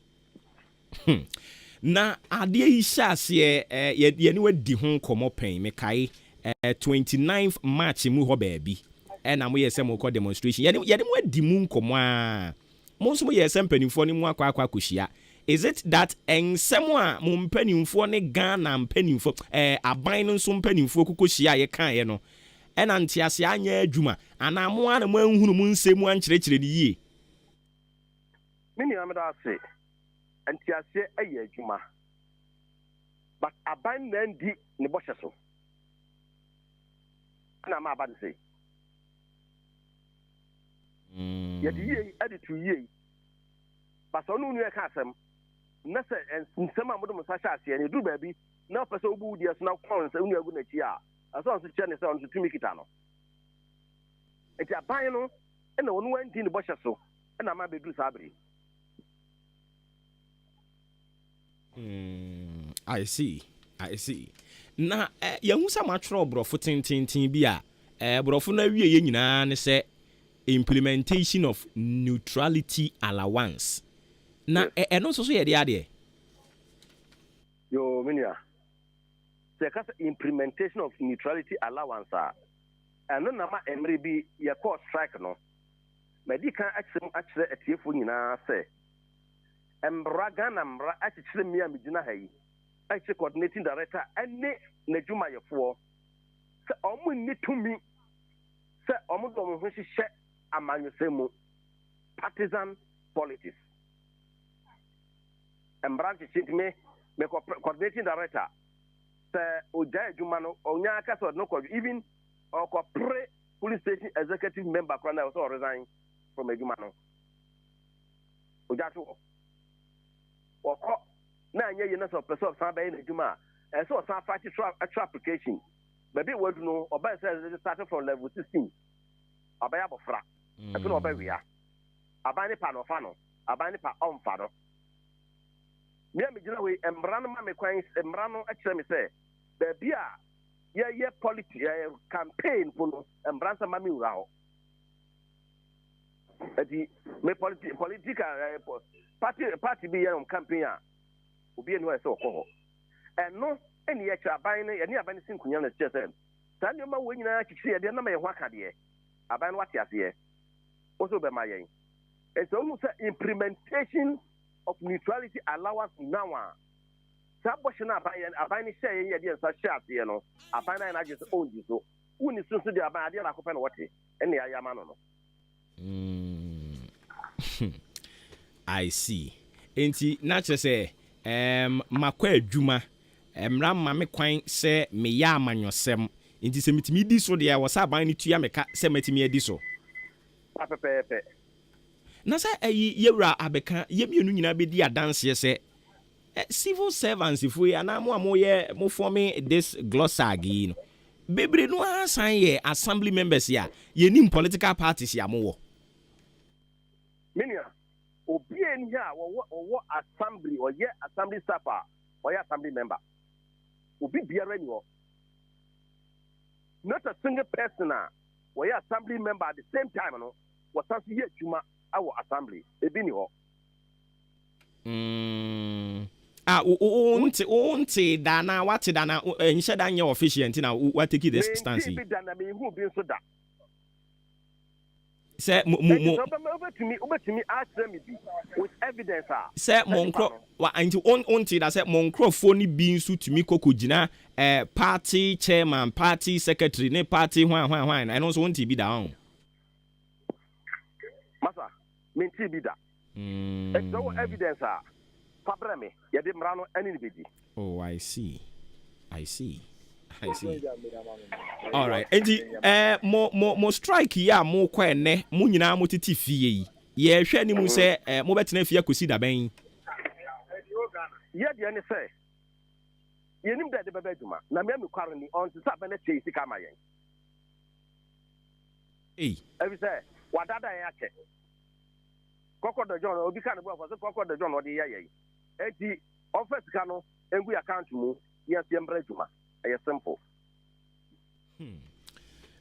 Na ade yi hyase ye ne wadi ho komo pen me kai 29th March mu ho baabi na mo yese mo ko demonstration ye ne wadi mu komo a mo so mo yese mpanimfo ne mu akwa koshia. Is it that ensem a mo mpanimfo ne Ghana mpanimfo aban no so mpanimfo kokoshia ye kan ye no na ntiase anya adwuma ana mo ana mo anhunu mu nsemu ankyerɛkyerɛ ni yie. Mini amada say ntiase aye adwuma but aban na ndi ne bohye so na ma aban say ye di ye adi tu ye but so no nu e ka asem na se nsem amodo mo sa sha ase ne du ba bi na pese obu di eso na kon se unu agu na chi a aso so che ne se on tumi kita no enti aban no e na onu ndi ne bohye so e na ma be du sabri. I see. Na yahu sa matro brofo tintintin bi a brofo na wie ye nyina ne se implementation of neutrality allowance. Na eno so ye de ade. Yo minia. Se ka implementation of neutrality allowance a eno na ma emre bi ye call strike no. Medical actually etiefo nyina se Embraga na mbra achichire mi amigina hayi achi coordinating director ene najuma yefo se omu ni tumi se omu do mo hwehye amanyosemu partisan politics embra chichime me coordinating director se oja adwuma no onya aka so no even or pre police station executive member kwana also resign from adwuma no oja to wako na anya ye na so person of san bay na juma e so san fight extra application baby we do no oba say starting from level 16 abaya bofra e no oba wia abani pa no fa no abani pa on fa no me gina we emra no ma me kwan emra no a kire me say baby a ye politics campaign for no emra sa ma mi wura ho edi me political party be on campaign a obi enu ese okoho eno eni ye cha ban ne ye ni aban sin kunya na chese tan yo ma wo nyina chichi ye de na ma ye ho aka de aban wati ase also be ma yen it's almost implementation of neutrality allowance now sa bohye na aban ni share ye de sa share ase no aban na just own you so uni sunsu de aban ade na kope no wote eni ya ma no I see. Enti na chere se makwa adwuma emra ma me kwan se me ya amanyosem enti se mitimi di so de ya wasa ban ni tua meka se matimi adi so pepe na sa yewura abeka yemienu nyina be di adanse se civil servants if we ana mo ye mo form this glossary no bebre no asan ye assembly members ya ye nim political parties ya mo wo minia obi en here wo assembly or ye assembly staff or ye assembly member obi biara ni wo not a single person or ye assembly member at the same time no was sanso ye juma our assembly e bi ni ho unti dana wati dana insha danya official ntina what take this stance. Be dana me who be so da. Say over to me ask me with evidence say monkro wa anti unti da say monkrofo ni bi nsu tumi kokogina party chairman party secretary ne party hwan and also unti bi da on. Masa me nti bi da. It's no evidence Pabra me yede mrano any bidi. Oh, I see. All right. Enti mo strike ya mo kwa ne mo nyina mo titi fie yi. Ye hwe ni mu se mo betena fie akosi da ben. Ye de ne se. Ye nim da de baba duma. Na me kwaro ni on sa be na chei sika ma yen. Ebi se wadada yen ake. Kokodo John obi kan bo for Kokodo John odi ye. Enti office ka no engu account mu yes yembre duma. Eye simple.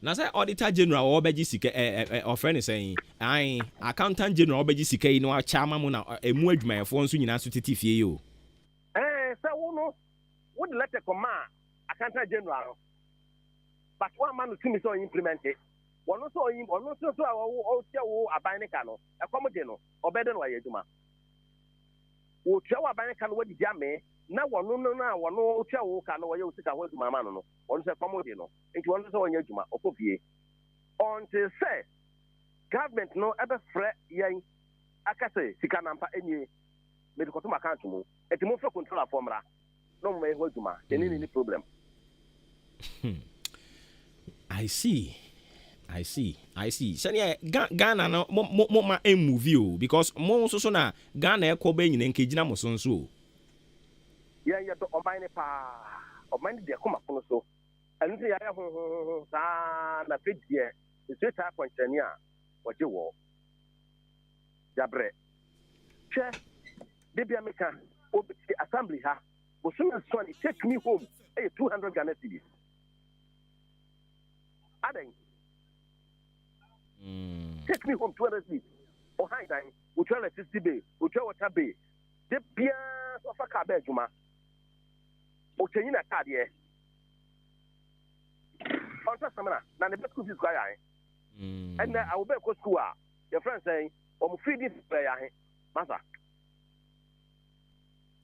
Na say auditor general obeji sika offer ne saying ai accountant general obeji sika yi no achama mu na emu adwumayefo nso nyina so titi fie yo. Say wo no would let a command accountant general. But one man to me so implement it. One also so o abane ka no e komode no obede no ayeduma. Wo twa abane ka no wadi diame na wono no na wono twa wo ka no wo ye usika ho aduma ma no wono se komode no nti wono so onye aduma okofie until say government no ebe frɛ yen akase sika nampa enye medical to account mu eti mo fɛ control afomra no mo ho aduma any problem. I see. Sanya Ghana no mo ma movie o because mo so na Ghana e ko ba nyina nkejina mo so nso. Yeah, do omine pa. Omine de kuma kono so. Anu ya ho sa na fedie. It's a type of engineer what you wo. Jabre. Che Debi America obi assembly ha. Bo so na so take me home. 200 Ghana cedis. Aden take me home 200 feet. Or high time, we try 60 bay, we try water bay. The Pia of a cabbage, Juma. O China Cadia. On Tassamana, now the best school is quiet. And I will be a school. Your friend saying, I'm feeding player. Massa.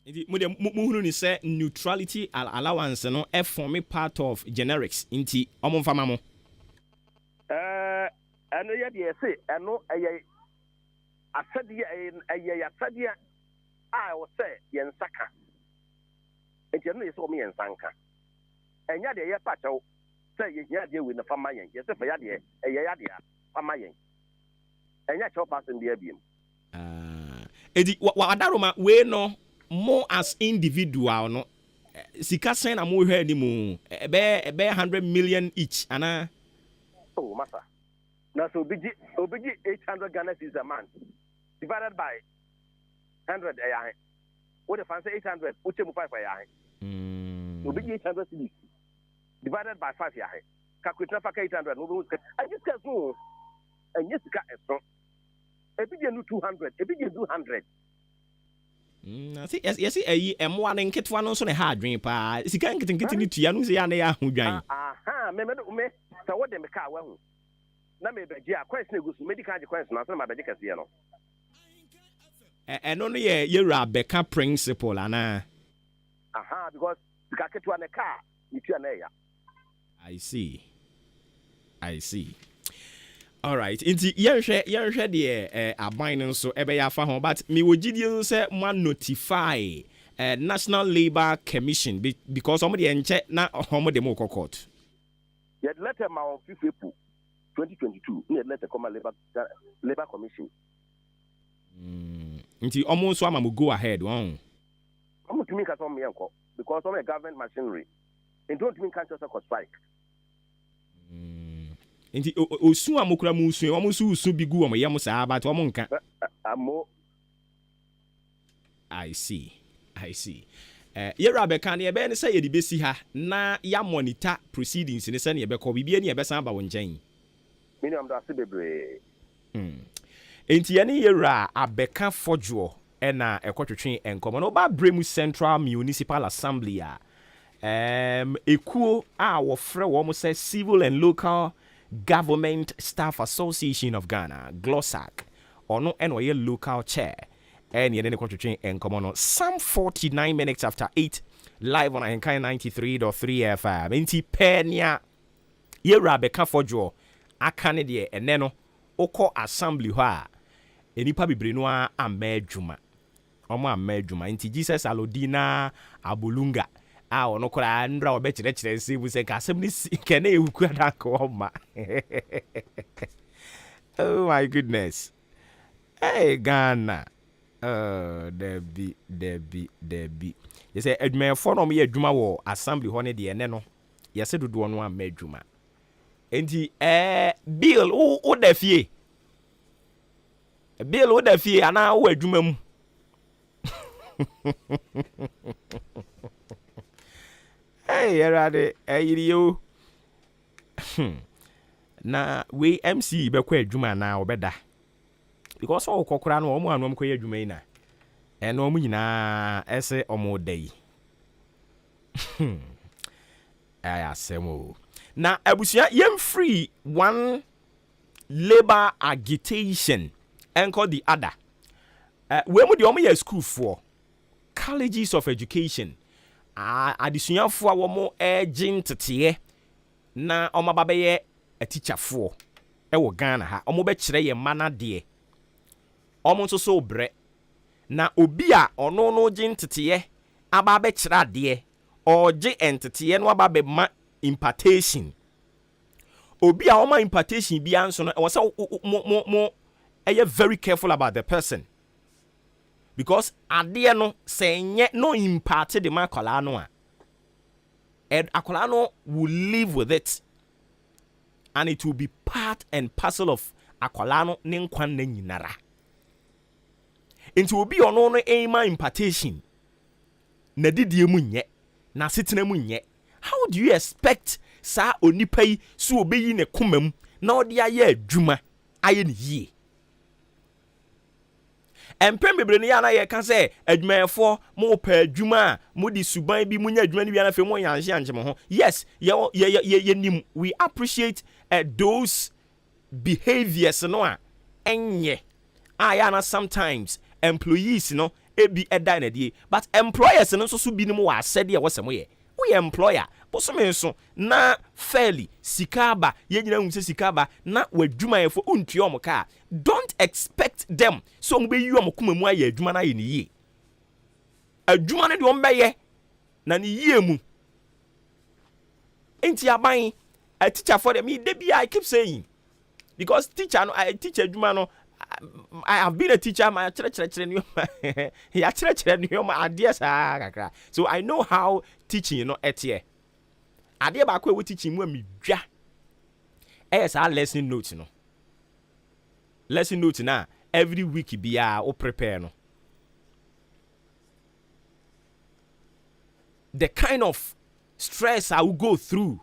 Muhunu say neutrality allowance no e form part of generics inti omon famamo. Eno ye de say eno eye asade asade a wo say yen saka enti eno ye so me yen sanka enya de ye pacho say ye nya de we na fama yen ye say fa ya de eye ya de fama yen enya cho person de abiem edi wa adaroma we no more as individual no sika sen na mo hwe ni mu be 100 million each ana. Oh massa. Now, so obiji 800 Ghana is a month divided by 100. What if I say 800? Which is 5 obiji 800 cities divided by 5 calculate 800. I just can't know. And yes, extra. Obiji no 200. Obiji 200. I see. Yes. M1 and Kit one also a hard dream. Pa, si can't get into Tianusia and they are who join. Me. So what them car well. Na me be gia question go medical question na so ma be kase no no ye Rebecca principle ana because ka ketwa ne car ni tua na ya. I see all right inti yenhwe de aban no so ebe ya fa ho but me wogidie say man notify National Labour Commission because somebody enche na homo de mo court ye letter ma on people 2022 we let the common labor commission nti almost so am go ahead one to me ka so me enko because some government machinery and don't mean can't just strike nti osu amokura mu usu omo su bi gu omo yam saa but omo nka amo. I see Yera beka ne ebe ne say ye di besi ha na ya monitor proceedings ne say ne ebe ko bibia ne ebe san ba won nchen. Minimum da sebebre. Enti ye ne yera abeka fojo ɛna ɛkɔtwetwe nkɔmɔ no ba bremu Central Municipal Assembly a ekuo a wɔfrɛ wɔn sɛ Civil and Local Government Staff Association of Ghana GLOSAC ɔno ɛna ɔyɛ local chair ɛna yɛde ne kɔtwetwe nkɔmɔ no some 49 minutes after 8 live on AHENKAN933 FM nti pɛnia yɛwura bɛka fɔdwo aka ne deɛ ɛnɛ no wokɔ assembly hɔ a enipa bebree no a amma adwuma ɔmo amma adwuma nti Jesus Alodina Abulunga a ɔno koraa ndra ɔbɛkyerɛkyerɛ nsɛm mu sɛ kasɛm ne kɛne ehuku adanka ɔma oh my goodness hey Ghana Debbie you say adwumayɛfoɔ no ɔmo yɛ adwuma wɔ assembly hɔ ne deɛ ɛnɛ no yɛsɛ dodoɔ no amma adwuma enti bill wo da fie bill wo da fie ana wo adwuma mu hey erade ayiriyo na we MC bɛkɔ adwuma na obɛda because all kokora no ɔmo anom kɔ yɛ adwuma yi na ɛno ɔmo nyinaa ɛsɛ ɔmo da yi asɛm na abusua yɛm free one labor agitation enko the other we mu de ɔmo yɛ school for colleges of education adesuafo a wɔn ɛgye nteteɛ na ɔmo aba bɛyɛ atikyafo ɛwɔ Ghana ha ɔmo bɛkyerɛ yɛ ma na deɛ ɔmo nso so brɛ na obi a ɔno no gye nteteɛ aba bɛkyerɛ adeɛ ɔgye nteteɛ no aba bɛma impartation obi a ɔma impartation bi anso no ɛwɔ sɛ mo ɛyɛ very careful about the person because adeɛ no sɛ nyɛ no impart de ma akwalaa no a akwalaa no will live with it and it will be part and parcel of akwalaa no ne nkwa na nyinara nti obi ɔno no ɛma impartation na didie mu nyɛ na setena mu nyɛ how do you expect sa onipa yi so obeyi ne komam na ɔde ayɛ adwuma ayɛ ne yie empem bebre ne ya na ye ka sɛ adwumayɛfoɔ mo pɛ adwuma a mo di suban bi mo nya adwuma ne bi na fe mo yanhye ankyem ho yes ye nim we appreciate those behaviors no a enye ya na sometimes employees no ebi ɛda na die but employers no so bi nim wɔ asɛde a wɔsɛ mo yɛ we employer bosome so na fairly sikaba ye nyina hu se sikaba na wadwumayɛfo untua omo ka don't expect them so mo be yi omo kuma mu aye adwuma na ye ne yie adwuma ne de omo bɛyɛ na ne yie mu enti aban a teacher for them I keep saying because teacher no I teach adwuma no I have been a teacher my chere ya chere no my ideas kakra so I know how teaching etie ade ba ko we teaching mu amidwa sa lesson note no na every week bia o prepare no the kind of stress I will go through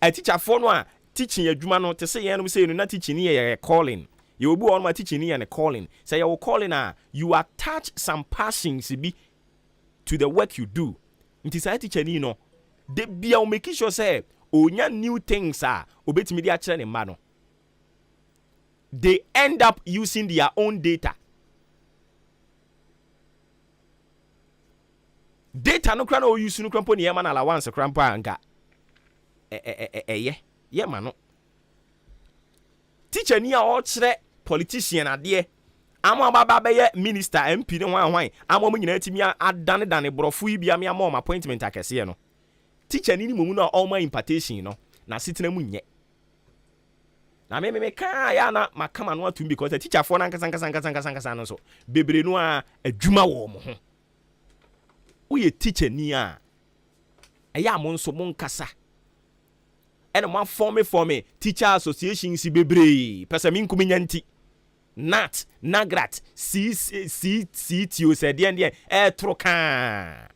a teacher for no teaching adwuma no te say yen say no na teaching ye calling you obi on my teaching ye calling say you calling you attach some passions be to the work you do nti say teacher ni no de bia o make sure say onya new things obetimi de a kire ne ma no they end up using their own data no kra na o use no krampo ne yema na allowance krampo anka ye ma no teacher ni a o kire politician ade ama baba be minister MP ne hwan ama mo nyina timi adane brofo yi bia me ama appointment akese no teacher ni mu no all my impartation no na sitina mu nye na me ka ya na makama no atum because the teacher for na nkasa no so bebre no a adwuma wo mo ho wo ye teacher ni a eya mo nso mo nkasa ene mo form teacher association si bebre pesa mi nkumi nyanti nat nagrat CTO said the troka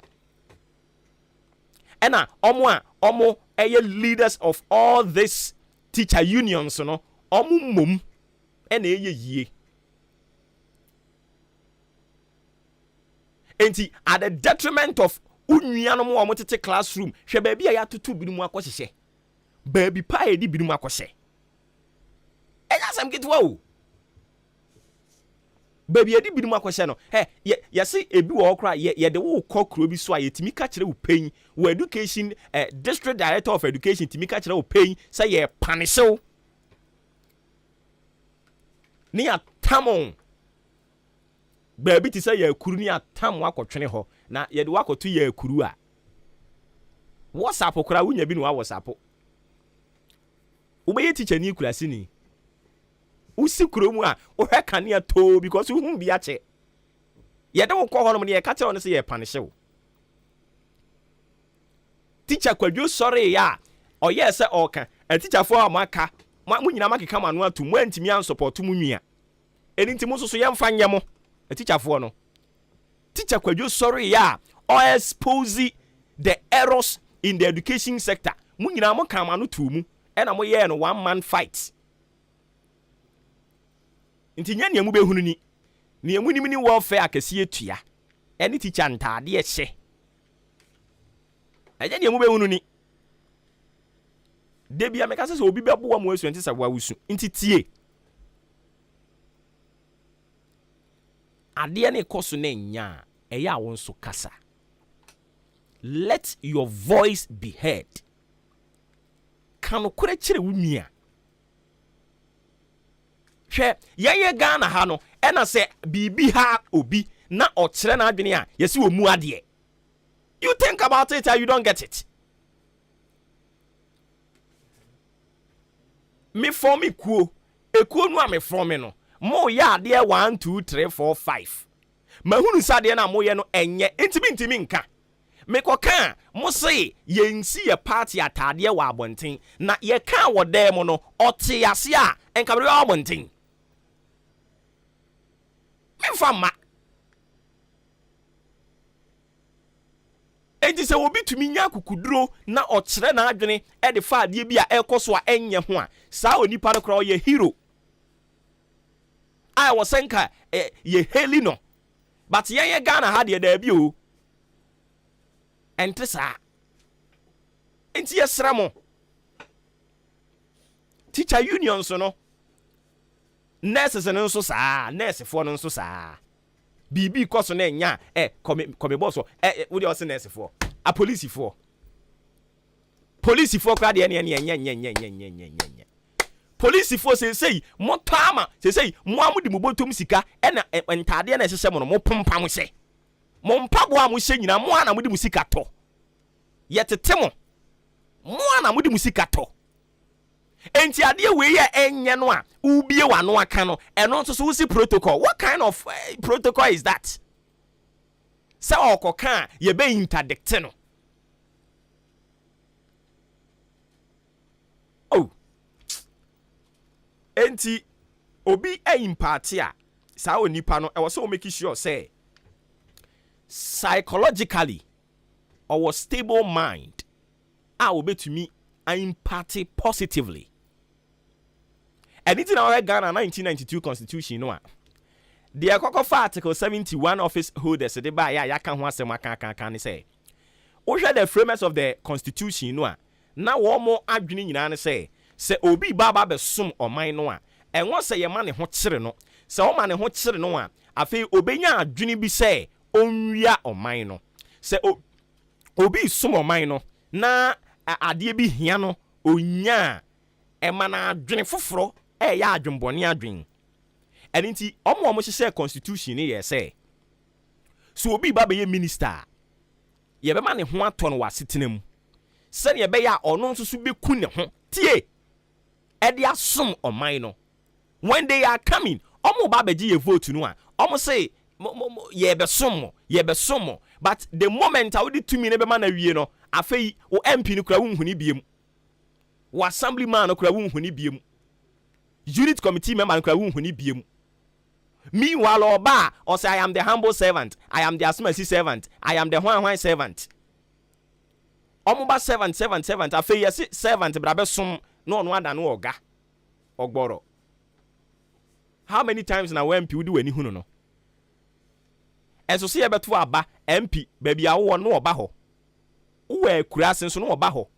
ena omo leaders of all this teacher unions no omo mum ena yie enti at the detriment of unuanom a motete classroom hwe baabi a ya tutu bi mu akohye baabi pa edi bi mu akohye enya sam kitwa o baabi edi bi mu akohye no yesi ebi wo okra ye de wo kokro bi so a yetimi ka kire wo pen wo education district director of education timi ka kire wo pen say ye panishew ni atamon baabi ti say ye kuru ni atam akotwene ho na ye de wakoto ye kuru a WhatsApp kora wunya bi no WhatsApp ubeye teacher ni kurase ni usi kuromu a ohwe kanea to because hu bi ache ye de wo kɔ hɔ no ye ka kye on say ye panishew teacher kwadwo sorry ya oye se oka a teacher for amaka mu nyina makeka manu atu mu antimi an support mu nwia eni ntimo so ye mfa nyemo a teacher for no teacher kwadwo sorry ya or expose the errors in the education sector mu nyina mo kan manu tu mu ena mo ye no one man fight nti nya nemu behunu ni nemu ni warfare akese etua eni teacher ntade ehye aje nemu behunu ni debia meka se obi bebo mo asu ntisa wa wusu nti tie ade ne koso na nya eya wo nso kasa let your voice be heard kanu kure kire wunua hwe yeye Ghana ha no ena se bibi ha obi na okire na adwene a yesi wo mu ade you think about it and you don't get it me for me kuo ekuo nu a me for me no mo ya ade 1 2 3 4 5 mahunu sade na mo ye no enye intimi nka me koka mo se yensi ye party atade wa abonten na ye ka wo dem no ote ase a enkabre wa abonten me fama enti se obi tumi nya kukuduro na okire na adwene e de fa ade bi a ekoso a enye ho a saa onipa no kra ye hero I was senka ye heli no but ye Ghana ha de da bi o ente saa enti ye sramo teacher union so no nurses no so saa nurse fo no so saa bibi koso na nya come boss wo de o nurse fo a police fo kra de nya police fo say motama say mo amudi mubotom sika na entade na hyehyɛ mo no mo pompa mo hye mo mpabo a mo hye nyina mo ana mudi musika to yetete mo ana mudi musika to enti ade we ye enye no a ubie wano aka no eno nso so usi protocol. What kind of protocol is that? Sa okoka ye be interdict no. Oh. Enti obi imparte a sa onipa no e wo so make sure say psychologically or stable mind a obetumi imparte positively. Anything our Ghana 1992 constitution no a the akokofa article 71 office holders de ba ya kan ho asem aka ne say wo hwe the framers of the constitution no a na wo mo adwene nyina ne say se obi baba be som oman no a enwo se ye ma ne ho kire no se o ma ne ho kire no a afi obenya adwene bi say onwia oman no se obi som oman no na ade bi hia no onya ema na adwene foforo ya adwembone adwen enti omo hyehyɛ constitution ni ye say so obi ba be ye minister ye be ma ne ho atɔ no wasetenam sɛ ne be ya ɔno nso so be ku ne ho tie ɛde asom ɔman no when they are coming omo ba be ye vote no a omo say ye be som but the moment I would to me ne be ma na wie no afei o MP no kura wunhuni biem o assemblyman no kura wunhuni biem unit committee member no kura wunhuni biem. Meanwhile oba or say I am the humble servant, I am the asmasi servant, I am the hwan servant. Omuba servant afei yes servant brabe som no no ada no oga ogboro. How many times na when people do any hunu no Enso se yebeto aba MP baby awo no oba ho. Uwe kura senso no oba ho.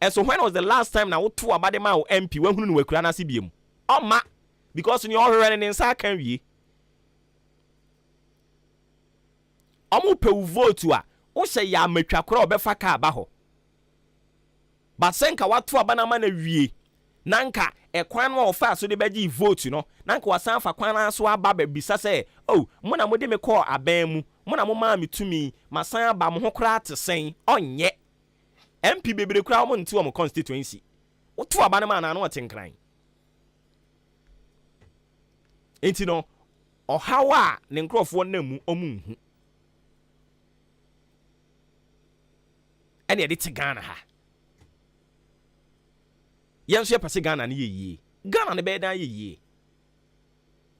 Enso when was the last time na wo to aba de ma wo MP when hunu no kura na se biem? Oma because you all running inside can we. Omo pe vote a wo se ya matwa kora obefa ka aba ho. But senka watu aba na ma na wie. Nanka ekwan no ofa so de beji vote no nanka wasan fa kwan na so aba ba bisa say oh mo na mo de me call aban mu mo na mo ma me tumi masan aba mo ho kra te sen onye MP bebre kra mo nti o mo constituency woto aba na ma na no otenkran enti no ohawa ne nkrofo na mu omunhu ene de te Ghana ha Yanso ye pase Ghana ne yeye. Ghana ne be dan yeye.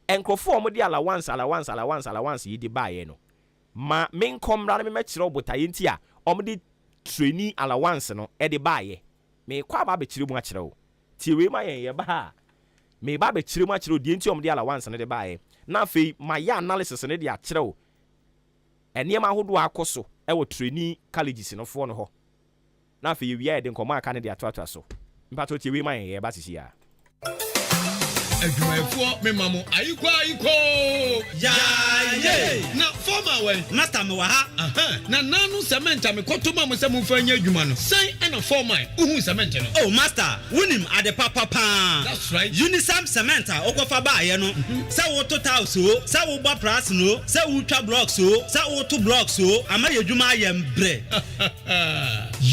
Enkrofo mo de allowance yi de baaye no. Ma men komra me kire obotaye nti a omo de trainee allowance no e de baaye. Me kwa ba be kire mu a kire o. Tie we ma yen ye ba ha. Me ba be kire mu a kire o de nti omo de allowance no de baaye. Na afei ma ya analysis ne de a kire o. Ene ma hodo akoso e wo trainee colleges no fo no ho. Na afei ye wi de nkomo aka ne de atoato so. Mpato tie we man ye ba sisi ya adwumayefo me mamo ayiko ya ye na former we master me wa ha na nanu cement me kotoma mo se mo fa nya adwuma no sai na former uhu cement no oh master wunim ade papa pa that's right unisam cement okofa ba ye no se wo total so se wo ba price no se wo twa blocks so se wo to blocks so ama ye adwuma ye mbre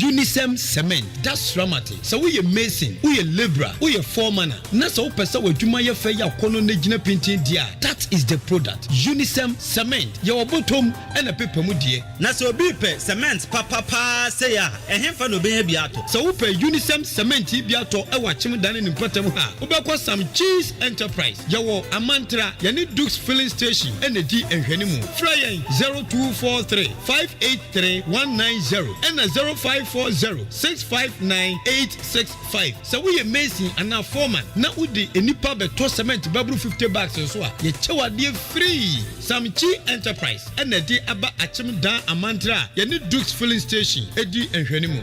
unisam cement that's ramati so we mason we labourer we foreman na so pesa wadwuma ye fa ya kono na gina painting dia that is the product unisam cement ye obotom na pepa mu die na so obi pe cement papa say ya ehemfa no ben bia to so wo pe unisam cement bia to e wa chim dan ni patam ha wo be kwa some cheese enterprise ye wo amantra ye ni Dukes filling station na di ehwani mu fly 0243 583 190 and 0540 659 865 so we amazing and our foreman na udi enipa beto cement babru 50 bags so a ye chewa de free some chi enterprise and di aba achim dan amantra ye ni Dukes filling station edi ehwani mu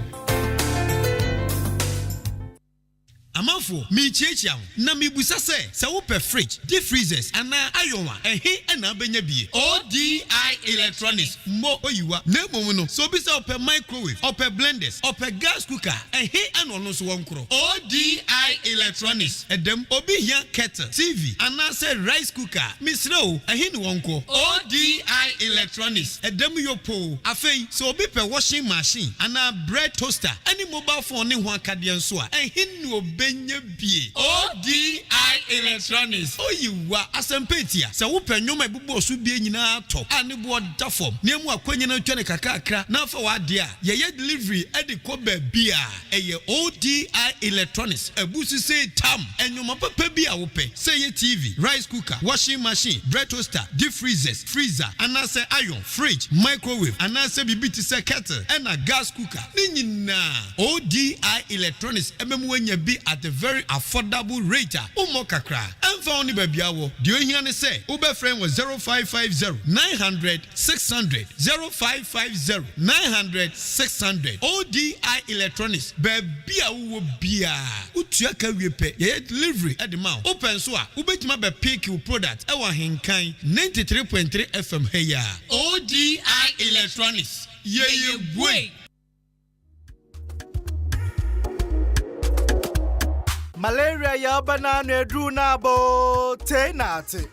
Amafo mi chiechia na mi busa se wo pe fridge deep freezers ana ayonwa ehe na benya bie ODI electronics mo oyiwa na mom no so bi se ope microwave ope blenders ope gas cooker ehe ana no so wonkro ODI electronics edem obi hia kettle TV ana se rice cooker misro ehe ni wonko ODI electronics edem yopo afei so obi pe washing machine ana bread toaster any mobile phone ne ho akade nso a ehe ni obi benye bie ODI electronics oyiwa asempetia se wo panyoma ebubo so bie nyina top ane bo da form nemu akwanya na twa ne kakakra na fa wa de a ye delivery e de ko ba bia eye ODI electronics ebusu say tam enyoma papa bia wo pe say ye TV rice cooker washing machine bread toaster deep freezers freezer ana say iron fridge microwave ana say bibiti say kettle na gas cooker ni nyina ODI electronics ememu anya bi at a very affordable rate. Umo kakra. Enfa oni babiawo. Dio hiane se. Ube friend was 0550 900 600 0550 900 600 ODI electronics. Babia uwo bia. Utuaka wiepe. Ye delivery at the mouth. Open so a. Ubetima be pick your product. Ewa henkan 93.3 FM heya. ODI electronics. Ye boy. Malaria ya banana drew nabo tenate.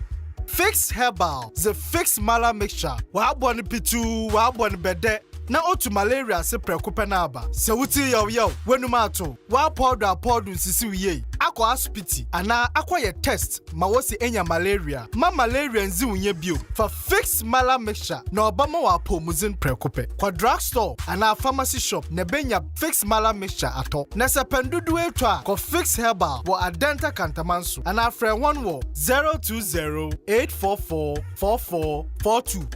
Fix herbal, the fix mala mixture. Wa boni pitu, wa boni bede. Na otu malaria se prekupe na aba. Se wuti yo wenu mato. Wa powder nsisi wiye. Ako aspiti ana akwa ye test ma wosi enya malaria. Ma malaria nzi unye bio. For fix mala mixture na obama wa pomuzin prekupe. Kwa drugstore ana pharmacy shop ne benya fix mala mixture ato. Na se pendudu etwa ko fix herbal wo adenta kantamansu. Ana fre 1 wo 020 844 4442.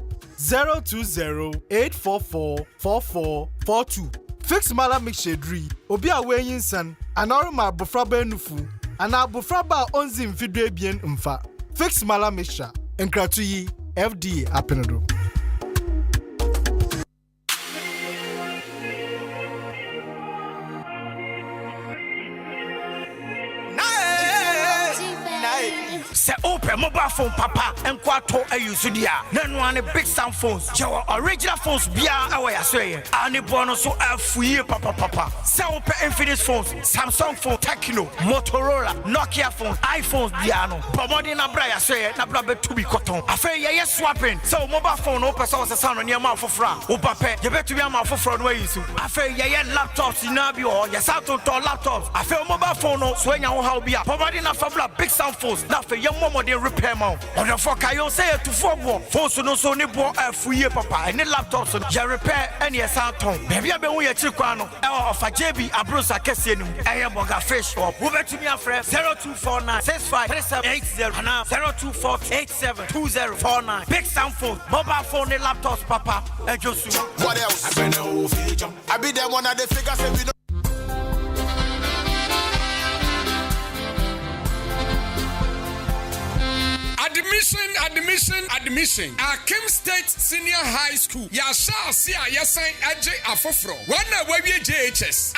020-844-4442. Fix mala mixture dri. Obi a wenyin san. Anorma bofraba enufu. Ana bofraba onzi mfidwe bien mfa. Fix mala mixture. Enkratuyi FDA apenodo. mobile phone papa enkwato ayusu dia na no ane big sound phones jewa original phones bia awa ya so ye ani bono so afuye papa se wo pe Infinix phones Samsung phone Tecno Motorola Nokia phones iPhones bia no pomodi na bra ya so ye na bra betu bi koton afa ye swapping so mobile phone no person se sound no ma fofra wo pape ye betu bi ma fofra no ayisu afa ye laptops na bi o ye sa to laptops afa mobile phone no so nya ho how bia pomodi na fabla big sound phones na fa ye momode repair ma on the fuck I say to fobo phones no so ni bo afuye papa any laptops ye repair any sound tone baby abehu ye chikwa no e ofa JB abrosa kese nim eye boga fish shop wo betu mi afre 0249653780 and 0248722049 big sound phone mobile phone and laptops papa ejosu what else I be them one of the figures say we don't Admission. Akim State Senior High School. Yasha Sia Yasan AJ Afofro. Wana Webie JHS.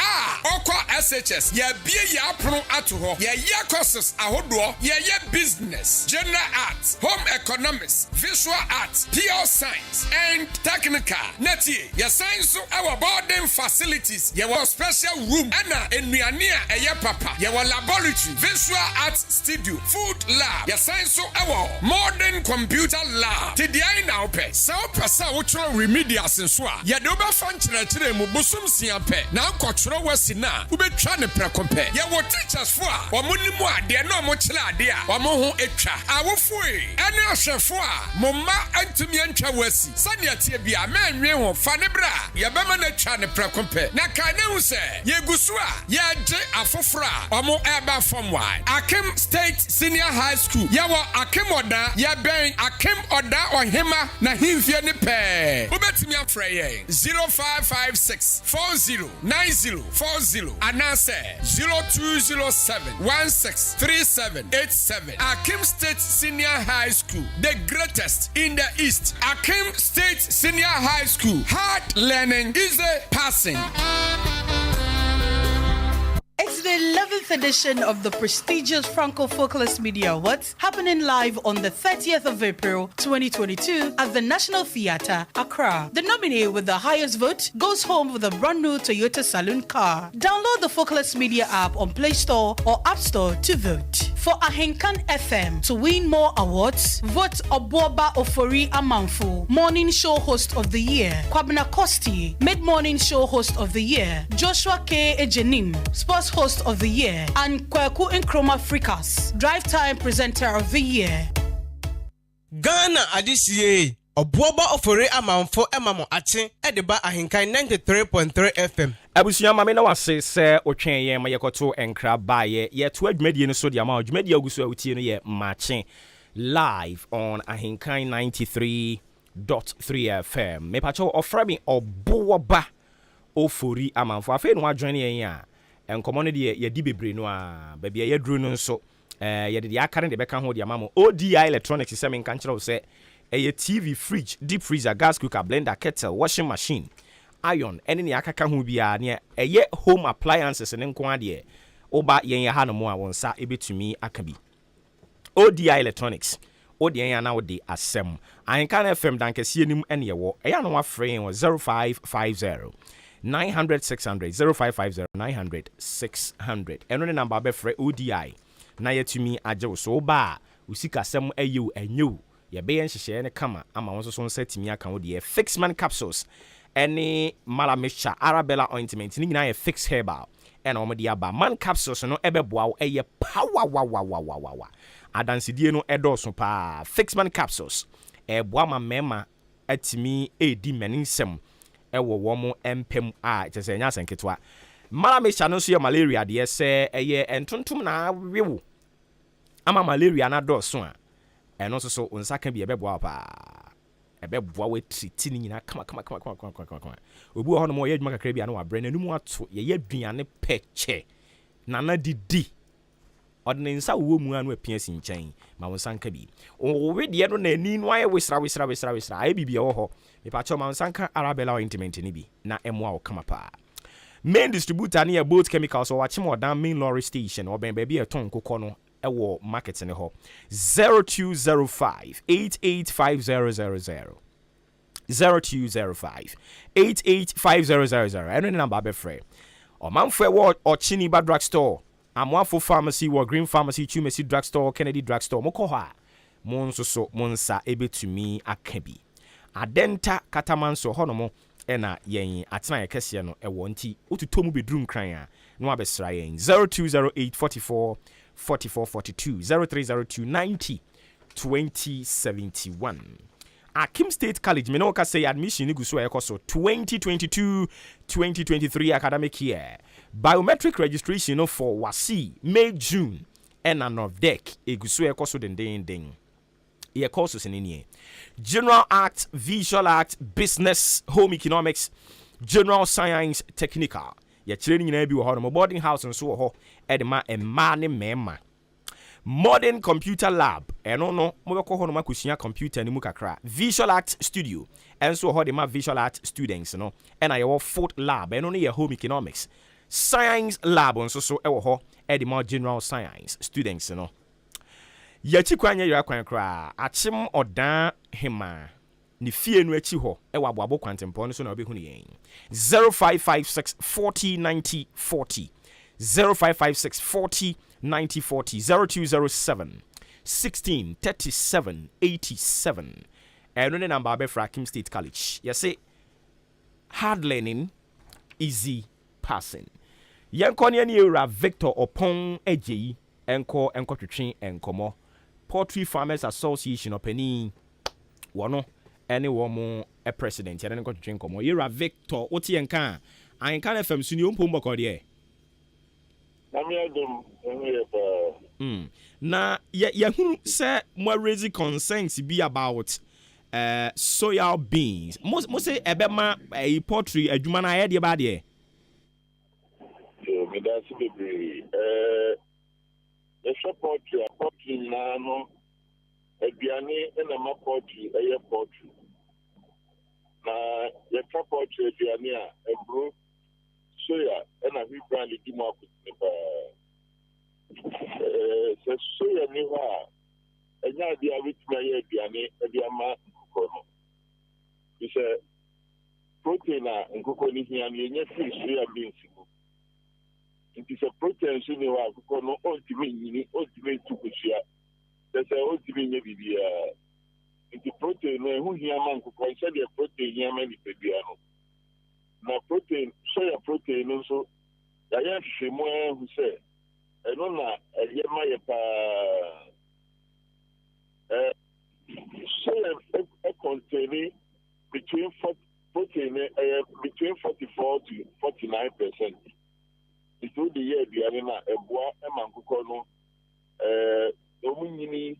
Oko SHS. Ya bie ya pro atuho. Ya courses ahodo. Ya business. General arts. Home economics. Visual arts. PR science. And technical. Neti. Ya science so our boarding facilities. Ya was special room. Ana enuania eye papa. Ya wa laboratory. Visual arts studio. Food lab. Ya science so our modern computer lab. Today now pe. Sa opasa wotro remedials nso a. Ya de oba fan kyerɛkyerɛ mu bosom siape. Na nkɔtwerɛ wasi na. Wobɛtwa ne prekompe. Ya wo teachers fo a. Wɔn ni mu ade na wɔn kyerɛ ade a. Wɔn ho etwa. Awofo ɛne ahwɛfo a. Momma antumi antwa wasi. Sane tie bia manwe ho fa ne bra. Ya bɛma na twa ne prekompe. Na ka ne hu sɛ. Ye gusu a. Ya gye afoforo a. Wɔn ɛba fam wa. Akim State Senior High School. Ya wɔ Akim Oda. Ya bɛn Akim Oda Ohima na himfie ne pɛ. Wobɛtumi afrɛ yɛn 0556 409040 anase 0207163787. Akim State Senior High School, the greatest in the East. Akim State Senior High School, hard learning, easy passing. It's the 11th edition of the prestigious Franco Focalist Media Awards, happening live on the 30th of April 2022 at the National Theatre, Accra. The nominee with the highest vote goes home with a brand new Toyota Saloon car. Download the Focalist Media app on Play Store or App Store to vote. For Ahenkan FM to win more awards, vote Obuoba Ofori Amanfo, Morning Show Host of the Year, Kwabena Kosti, Mid-Morning Show Host of the Year, Joshua K. Ejenim, Sports Host of the Year, and Kwaku Nkrumah Frikas, Drive Time Presenter of the Year. Ghana Adisiye, Obuoba Ofori Amanfo Emamo Ache, Edeba AHENKAN933.3 FM. Abusuya mame na wase se otwen ye ma yekoto enkra baye ye to adwumedie no so dia ma adwumedie agusu awutie no ye Maakye live on AHENKAN933.3 FM. Me pacho ofra mi Obuoba Ofori Amanfo afi no adwen ye a enkomo no de ye di bebre no a ba bia ye duru no nso ye de akare de beka ho de amamo ODI electronics se me nka nkyerɛ se eye TV, fridge, deep freezer, gas cooker, blender, kettle, washing machine, iron, any akaka hu bia ne eye home appliances ne nko ade oba yen ha no mo a wonsa ebetumi akabi. ODI electronics odi yen na odi asem Ahenkan FM dankesie nim ene ye wo eya no afre yen 0550 900 600 0550 900 600 eno ne number be frɛ ODI na yetumi agye so ba usika sem ayew anyew ye be yen hyehye ne kama ama won so nsatimi aka wo de fix man capsules any malamesha arabella ointment ni nyina ye fix herbal and omedi aba man capsules no ebeboa wo eye power wa adansidie no edoso pa fix man capsules eboa ma mema atimi edi meninsem ewo wo mo empem a tese nya senketwa malamesha no so ye malaria de se eye entontom na wewo ama malaria na doso a eno so onsaka bi ebeboa pa ebeboa we treat ni nyina kama obu ho no mo ye adwuma kakra bia na wa bre na num ato ye aduane peche nana didi odne nsa wo mu anu apia si nkyɛn ma wo sanka bi o we de no na ani no aye wisra aye bibia wo ho me pa cho ma wo sanka arabella ointment ni bi na emo a wo kama pa main distributor na both chemicals o wachi mo dan main lorry station o ben ba bi eton kokɔ no ɛwɔ market ne hɔ 0205 885000 0205 885000 ɛno ne number abɛfrɛ ɔmanfo ɛwɔ ɔkyiniba drugstore amoafo pharmacy wɔ green pharmacy tumasi drugstore kennedy drugstore mokɔ hɔ a mo nso so mo nsa ɛbɛtumi aka bi adenta katamanso hɔ no mo ɛna yɛn atena yɛkɛseɛ no ɛwɔ nti wotutɔ mu bɛduru nkran a na wabɛsra yɛn 0208 44 44 42 0302 90 2071 Akim State College me no ka say admission ni guso ekoso 2022-2023 academic year biometric registration for Wasi May June and of deck eguso ekoso den ye course senenie General Act, Visual Act, Business, Home Economics, General Science, Technical ye training nyina bi wo ho no boarding house nso wo ho edema emma ne mema Modern Computer Lab eno no mobekọ ho no makosua computer ni mu kakra Visual Art Studio enso ho de ma Visual Art students no ena ye wo Food Lab eno no ye Home Economics Science Lab nso so e wo ho e de ma General Science students no ya chi kwanya yira kwan kra achim odan hema ni fie no achi ho e wo aboabo kwantempo no so na obehu ne yen 0556 40 90 40 0556 40 9040 0207 16 37 87 and the number of Akim State College. You say hard learning, easy passing. Yankonia Niura Victor Opon Eji Enko Twitchin Enkomo Poultry Farmers Association Openi Wano any woman a president and enko twitchin komo Yura Victor Oti Enka Ahenkan FM Suni Umpumbo Kodie. Na yahunu say more raising concerns be about soya beans. Most say ebema a poultry adwuma na ye de ba de. Me that's be poultry na no aduane na ma poultry eye poultry. Na ye poultry aduane a ebro soya na we brand di mo akuti ba soya ni ha enya dia witma ye aduane e ama nkoko no is protein a nkoko ni hia ni enye fish soya beans mu it is a protein so ni wa nkoko no ultimate tukusia that's a ultimate nye bibia it protein no hu hia ma nkoko nse de protein hia ma ni bibia no na protein soya protein no so ya ya hwemu hu se eno na ye ma ye pa soya contain between protein between 44 to 49%. It will be year biane na eboa emankoko no omunyini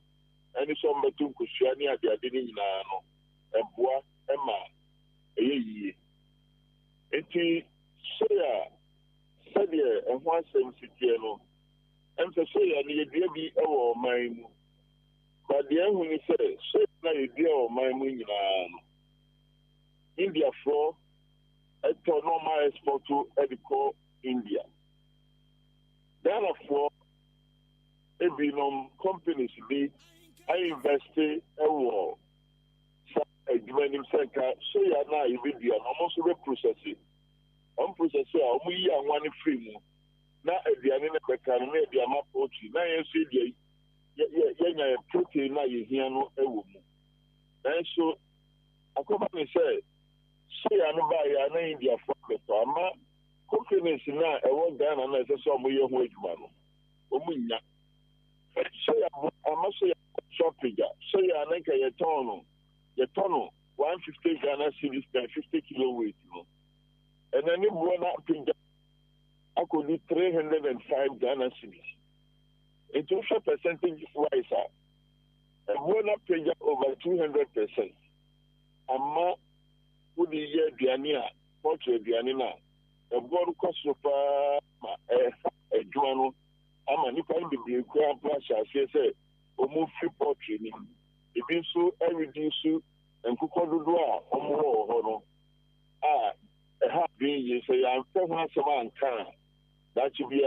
ani so mbetu nkohua ni ade ni nyina no eboa ema eyeyie enti soya sadia ehwa asem sitie no emse soya ni yedua bi ewo man mu badia hu ni se soya na yedua ewo man mu nyina no India for eto normal export to edico India therefore ebinom companies be I invested ewo adwumanim senka soya na ibidua no almost be processing on processor omu yi anwane free mu na aduane na beka no na dia ma poultry na yenso dia yenya protein na yehia no ewo mu so akoba me say soya no ba ya na India for beto ama companies na ewo Ghana na se so omu ye ho adwuma no omu nya soya ama soya shopping soya na ka ye ton 150 Ghana cedis per 50 kilo weight no and then you wanna pay I could do 305 Ghana cedis. It was a percentage wise. And wanna pay over 200%. Amma would the year Diania, Portrait Dianina, a board cost of a journal. I'm a Nippon be grand plus, as I say, or move free portrait. If you so, I reduce you and cook on the door or more. Have been you say I'm 7 can that should be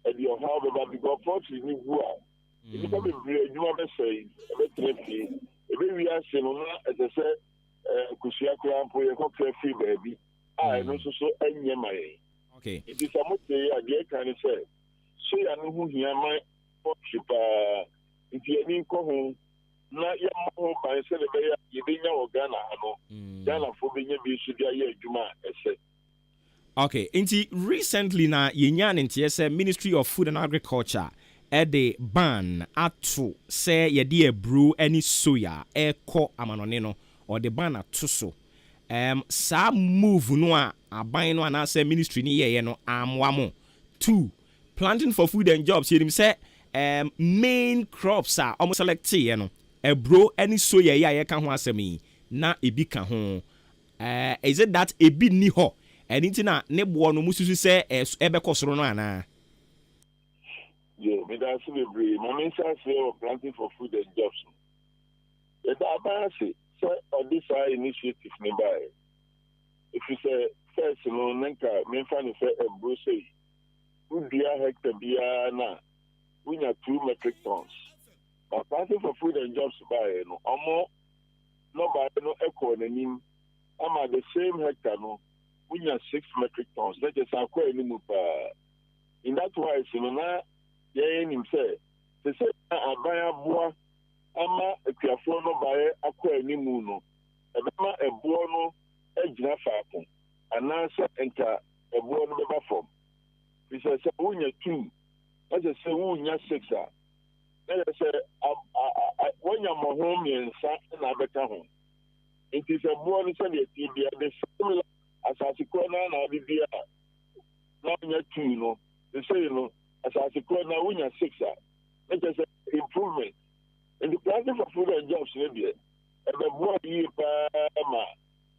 and your however because fortunately who are you come in you have say we are saying as I said kusia kura mpo ye ko free baby no so enye mai okay it is a mote ya can say so ya no hu hia mai shipa if you need ko ho na ya mo ban se le be ya ye benya o Ghana no Ghana fo benya bi su dia ye adwuma ese. Okay, inti recently na yenyan ntie say Ministry of Food and Agriculture the ban ato say yedi ebru any soya eko amanone no or the ban ato so sa move no a aban no na say ministry ni ye no amwamo. 2 planting for food and jobs him say main crops are almost select ye no ebro any soya ya ye ka ho asemi na ebi ka ho is it that ebi ni ho anything na ne bo no mususu say ebe kosoro no ana. Yeah, but that's the brave. My minister say planting for food and jobs. The Abasi say this initiative nearby. If you say first, Nenka, Menfani say a bruise, would be a hectare beer na, we have 2 metric tons. But planting for food and jobs by no, no by no echo and him. I'm at the same hectare no, we have 6 metric tons. That is our quite in that wise, now. Yen himself. They say abaya boa ama ekuafo no bae akwa animu no. Ebema eboa no ejina faako. Anasa enka eboa no beba form. We say unya 2. Let's say unya 6 a. Let's say wonya mo ho miensa na beka ho. It is eboa no say the tibia the similar as asikona na bibia. Na unya 2 no. They say as I call now, we have 6. Let us say improvement. In the planting for food and jobs, maybe, and the more you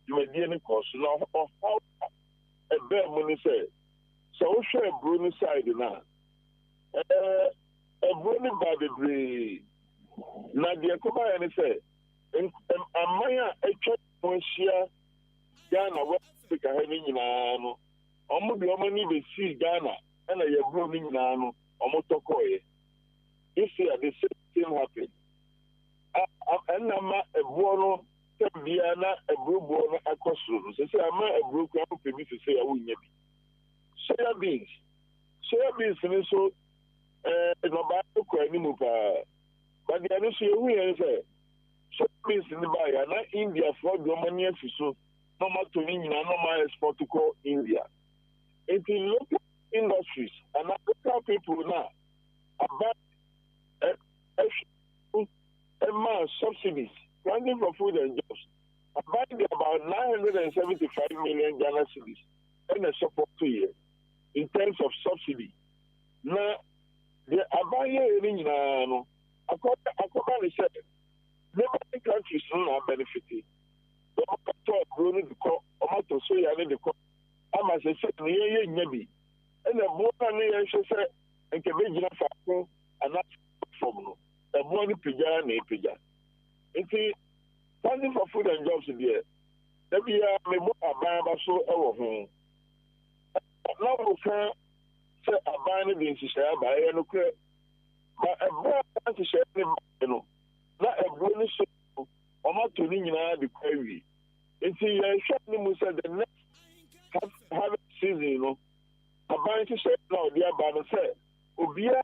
may be any cost now of how a bear money say. So, we share a Bruno side now. A Bruno by the breed. Now, the Akuma and say, and Maya, a church one share Ghana, what pick a heading in Ano. Almost the only we see Ghana. And I have grown now, almost a coy. This year, the same thing happened. And I'm a bono, Biana, a blue bono, a costume. So I'm a blue crown for me to say I will never. Soya beans. Soya beans, and so, no matter any move. But the other say, we answer. Soya beans in the buyer, not India for the money, so no matter to India, no matter export to call India. It is local industries and local people now about subsidies, planting for food and jobs, about 975 million Ghana cedis and a support 2 years in terms of subsidy. Now, the Abaye Rinano, according to neighboring countries are benefiting. The Omato, Omato, Soya, the I'm as I said, Nebi. And the more than say, and can be enough and that's from the money pija and a pija. It's funding for food and jobs in there. Every year, may more about so our home. Now we can say a band in Sisha by a look, but a brand to share them, not a bonus or not to the query. It's a short the next harvest season, About to say no, dear Baba said, Obia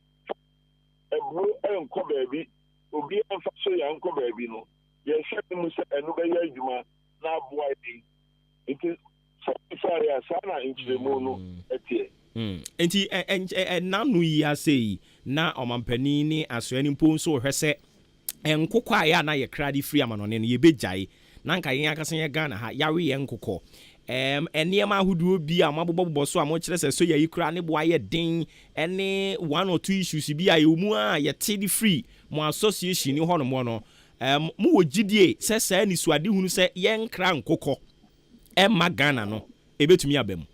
a blue and co baby, Obia and Fasoya and co baby no. Yes, Musa and Ubaya Juma, now boy. It is sorry, Sana into the mono at here. Enti nanu yi ase na omampanini aso ani mponso hwese enkokọ aya na ye kradi free amanone no ye bejai na nka yen akase ye Ghana ha yawe ye nkokọ enema ahuduo bi a mabobobbo so a mo kire se so yayi kura ne bo aye den ene 1 or 2 issues bi aye mu a ye tedi free mo association ni hono mo no mo wogidie se sa ni suade hunu se ye nkra nkokọ ma Ghana no ebetumi abam.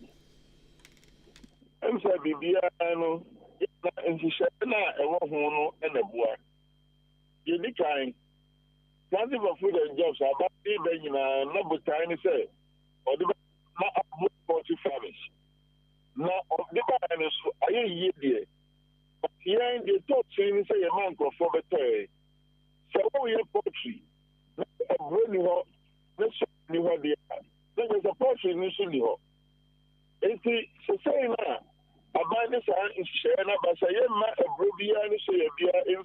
I'm saying, Bibia, and she said, "Na, I want no and a boy." You decline. Planting for food and jobs are about even number tiny say, or the not 40 farmers. Now, of the banner, I hear dear. yɛn de top saying say a man go for better. So we have poetry. Really hot. Let's show you what they are. There's a poetry initially hot. It's saying that about this is sharing up as I am a Brubia and say a beer in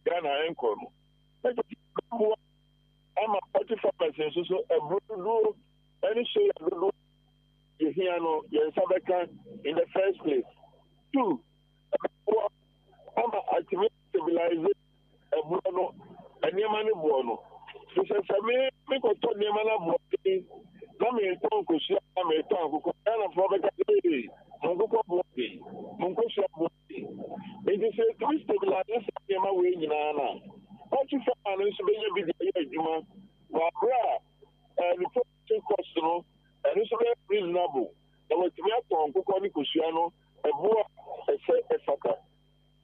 Ghana and Corno. I'm a 45%, so a Bruno, any say a Bruno, you hear no, you're in the first place. 2, I'm a activate civilization, a Bruno, and Yamani Buono. So, me go to Yamana Buono. Let me talk to you. Let me talk to you. I'm from the country. Mungu Buono. Mungu Buono. It is a twist of the last time I win in Anna. What you found is a bit of a Wabra, and the first question, and it's very reasonable. There was a on Kukoni Kusiano, a boa, a set a sucker.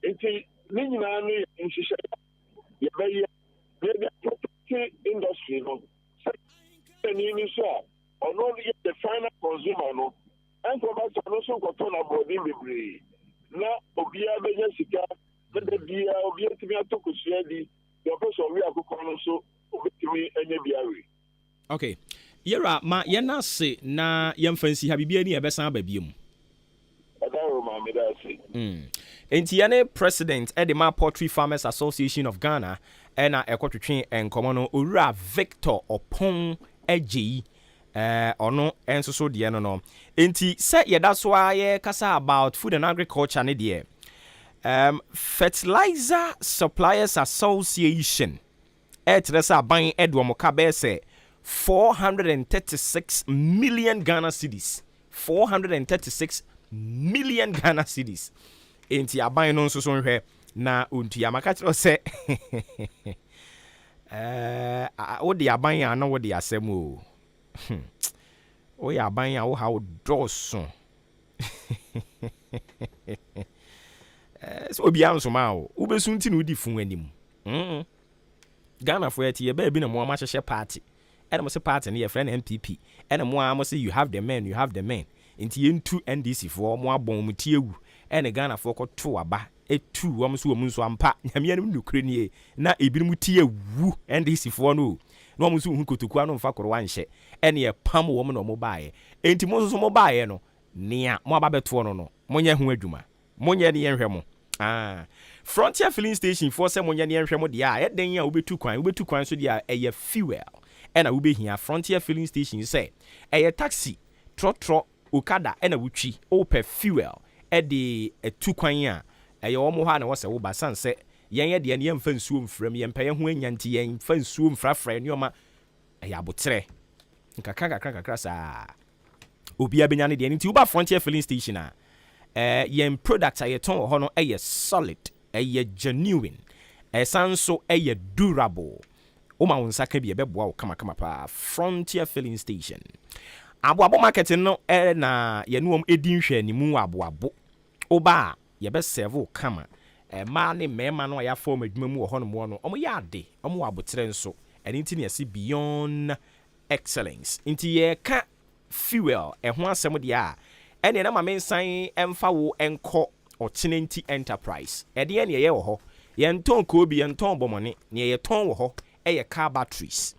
It's a Ninani in Shisha, the property industry, no. And you saw, or not the final consumer, no. And for us, also got on about the now, Obia Jessica, the Dia, Obia Timia Tokusiadi, the person we are going so. Okay. Yera ma yena se na yemfansi ha bibia ni ebesan ba biom. Enti yene president Edema Poultry Farmers Association of Ghana ena ekotwetwe enkomo no owura Victor Opon Eji ono enso so de no. Enti se yeda so aye kasa about food and agriculture ne de. Fertilizer Suppliers Association Etresa buying Edwamo Kabese 436 million Ghana cedis. 436 million Ghana cedis. Enti aban no so so hwe na untu amaka tro se wo de aban ya na wo de asem o. O ya aban ya wo ha wo doso. So obi anso ma o. Wo besu nti no di fun anim. Ghana for it, ye baby no more share party. And I say party near friend MPP. And I say you have the men, you have the men. Into into NDC for more bomb tiu. And a Ghana for 2 aba. A 2 woman's ampa. Yamian Ukraine. Na ibimutia woo NDC for no. No musu who could to Quano Fakor one share. Any a palm woman or mobile. Ain't most mobile no. Nia more babet no. Monya hueduma. Monya the enremo. Frontier filling station for someone near Remo dia, then ya will be 2 kwan so dia a fuel. And I will be here. Frontier filling station say a taxi, trotro, Okada, and a wuchi, open fuel, at the 2 kwan ya. A yomohana was a uba sunset, yan the young fan swoom from yan pay when yanti and fan swoom fra friend yoma a yabotre. Kaka crassa. Ubia Binyani, the Antuba Frontier filling station. Yen products a ton hono a solid, a genuine, a sanso a durable. Oma unsaka be a bebo kama pa Frontier filling station. Abuabo market no na yenuom edin hwe ni mu abuabo. Oba ye be serve kama. Ma ne mema no ya form adwuma mu hono mo no. Omo ya ade, omo abotre nso. Eni nti ne beyond excellence. Nti ye ka fuel ho asem de a ene na mamen san emfa wo enko Ochinenti Enterprise. Ede ene ye wo ho. Ye nton ko bi ye nton bomone, ne ye ton wo ho eye car batteries.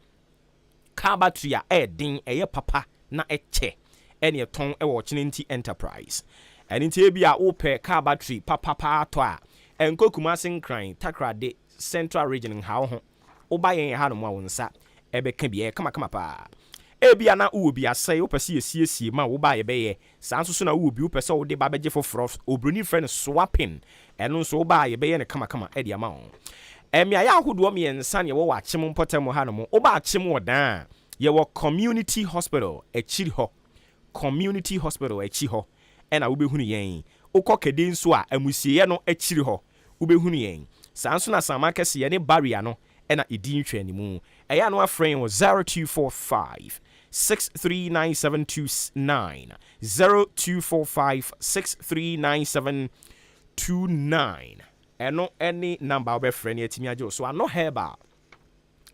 Car battery a din eye papa na eche. Ene ton e wo Ochinenti Enterprise. Ene nti e bi a wo pe car battery papa to a enko Kumasin Kran Takrade Central Region ha ho. Wo ba yen ha no mo wonsa ebe ka bi e kama pa. Ebia na ubi asai opese yesiesie ma wo ba ye beye sanso so na ubi opese wo de ba beje foforo obroni friend swapping eno so wo ba ye beye ne kama e dia ma ho emia ya ahodo me yensa ne wo wa chim mpotem ha no mo wo ba chim wo dan ye wo community hospital echiri ho community hospital echi ho e na wo behunu yen ukokede nso a amusieye no echiri ho wo behunu yen sanso na samakese ye ne barrier no e na edin hwe animu eya no afren wo 0245 639729 0245639729 eno any number of friend yetimi ajo so ano herbal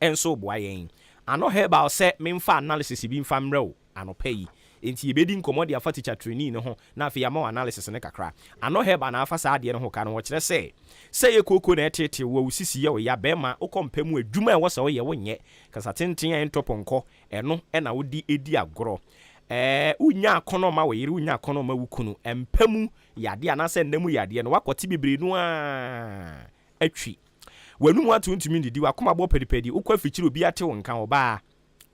enso boayen ano herbal se memfa analysis bi mfa mrɛ ano pay enti yebedi nkomo de afa teacher trainee no ho na afi yama analysis ne kakra ano heba na afa saa de no ho ka no wo kire say ye koko na etete wo usisi ye wo ya bema ukompemu adwuma e wo se wo ye wo nye kasa tenten en toponko eno e na wodi edi agoro unya akono ma we yiri unya akono ma wukunu empemu yade anase nnemu yade no wakote bibiri no a atwi wanu mu atuntumi ndidi wakoma bo pedipedi ukwa fichiri obi ate wonka oba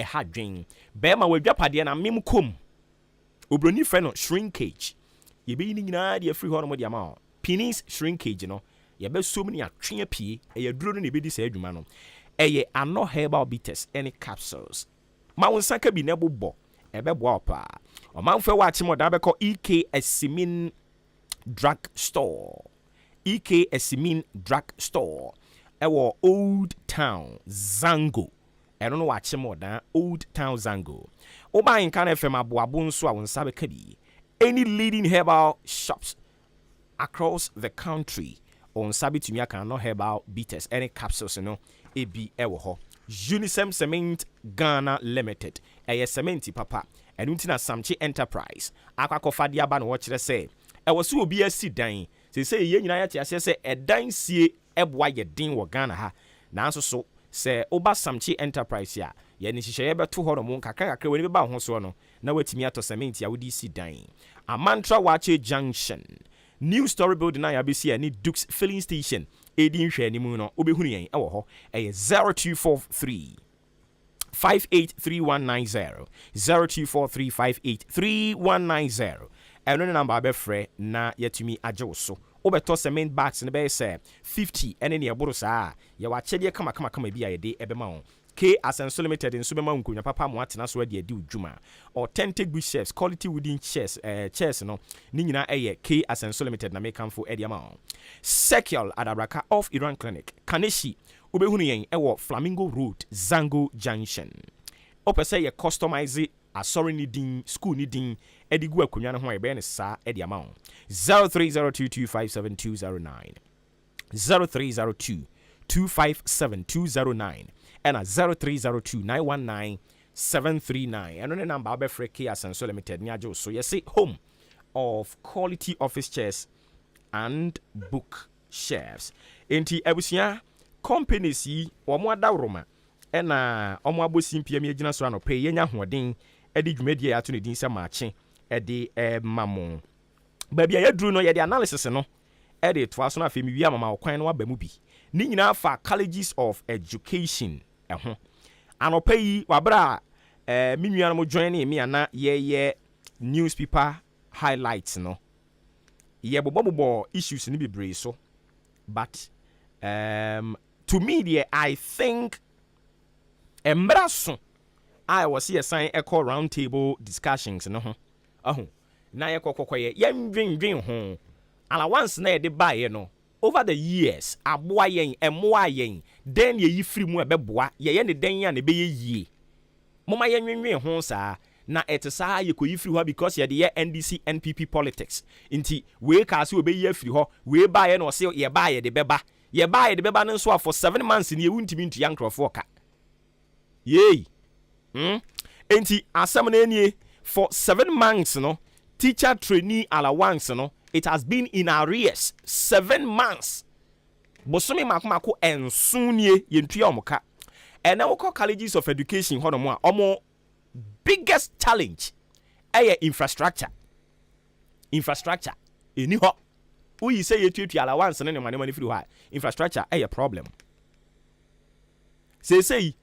ha dwen bema wadwapade na mem kom obroni frɛ no shrinkage yebe ni nyina de afri hɔ no mo de ama penis shrinkage no yebe som ni atwe pie duro no ne bedi sa adwuma no ano herbal bitters any capsules ma wonsaka bi na bobɔ boa opa o man fe wa chimo da be ko EK Asimin Drug Store ewo Old Town Zango eno no wa chimo da Old Town Zango o ba in kan FM aboabo nso a wonsa be kabi any leading herbal shops across the country on sabitumi aka no herbal bitters any capsules no ebi ewo ho Unisem Cement Ghana Limited cementi papa enuntina Samchi Enterprise akwakofa dia ba no wo kire se se obi asi dan se ye nyina ya te ase se edan sie eboa ye din wo Ghana ha nanso so se oba Samchi Enterprise ya ye ni hihye ye beto ho no mo kakra we ba ho so no na watimi ato cement ya wodi si dan Amantra Wache Junction New Story Building na ya be si ani Dukes Filling Station edin hwe animu no obehunu yen ewo ho 0243 583190 0243583190 eno ne number abefre na yatumi agye so obeto cement bags ne be say 50 ene ne eboro saa ye wa kyede kama bi ayede ebema ho K Asenso Limited in Subema Nkunya Papa Mwatena so de adi udwuma authentic good chefs quality wooden chairs no ni nyina K Asenso Limited na make am for edi ama Sekiol Adabraka off Iran Clinic Kaneshi ubehunu yen Flamingo Road Zango Junction opese ye customize asori ni din school ni din edigu akonwa no ho ebe ne sa edi ama 0302257209 0302257209 and at 0302919739 and on the number of K Asenso Limited Nyajo so you see home of quality office chairs and book shelves enti abusia companies yi omo adawroma na omo abosim pia me agina so anope yenya hoden edi dwumadie ato ne din se Maakye edi mamo ba bia yaduru no ye de analysis no edi to aso na fe mi wi amama okwan no aba mu bi ni nyina fa colleges of education anopa yi wabra mi nua no join me ana ye newspaper highlights no ye bobo issues ni bebre so but to me there I think embraso I was here sign echo round table discussions no ho na ye kokokoye ye ndwendwen ho ala once na ye de buy no over the years aboa yen emoa yen den ye yifiri mu ebeboa ye ne den ya ne be yie moma ye nwenwen ho saa na etesa ye ko yifiri ho because ye de NDC NPP politics inti we ka se obe ye afiri ho we ba ye no se ye ba ye de beba no so for 7 months ni ye wuntimi ntu yankrofo ka yey inti asam na enie for 7 months no teacher trainee allowance no it has been in arrears 7 months. Bosomi makumako ensunie yentua omoka. And now colleges of education hono mo biggest challenge infrastructure. Infrastructure. Eni ho. Uyi say yetu allowance ne money free ho. Infrastructure a problem. Say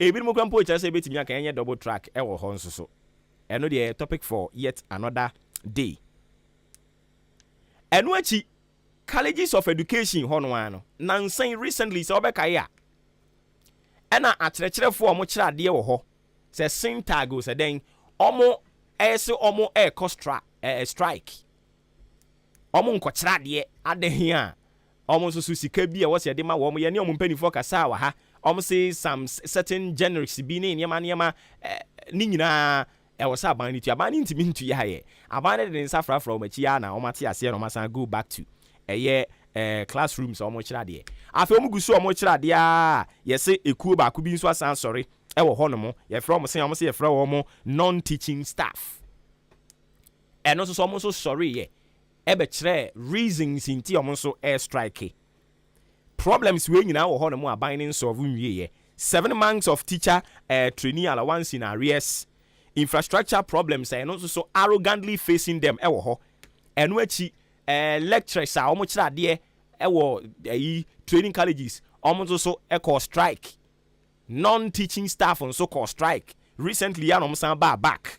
ebi mo kwampo cha say betimi aka enye double track e wo ho nso so. Eno the topic for yet another day. Enwachi colleges of education hono ano nansan recently so obeka ya ena akyerɛkyerɛfo omo kyerɛ ade wo ho se sintago se den omo omo strike omo nkɔkyerɛ ade adehe a omo so sika bi a wo se de ma wo ye ne omo mpanifo kasa wa ha omo say some certain generics bi ne niema ni nyina was a bani to abani ntimi ntu ya ye abani de nsa frafra o machi ya na o mate ase no masan go back to classrooms omo kyerɛ adeɛ afi omo gusu omo kyerɛ adeɛ a yɛse ekuo ba ko bi nso asan sɔre ɛwɔ hɔ no mo yɛfrɛ omo se yɛfrɛ omo non-teaching staff ɛno nso omo nso sɔre yɛ ɛbɛkyerɛ reasons nti omo nso air strike problems we nyina wɔ hɔ no mo aban ne nsolve nwie 7 months of teacher trainee allowance in arrears infrastructure problems ɛno nso so arrogantly facing them ɛwɔ hɔ ɛno akyi lecturers a omo kyerɛ adeɛ ɛwɔ training colleges omo nso so ɛkɔ strike non-teaching staff nso kɔ strike recently ya no san back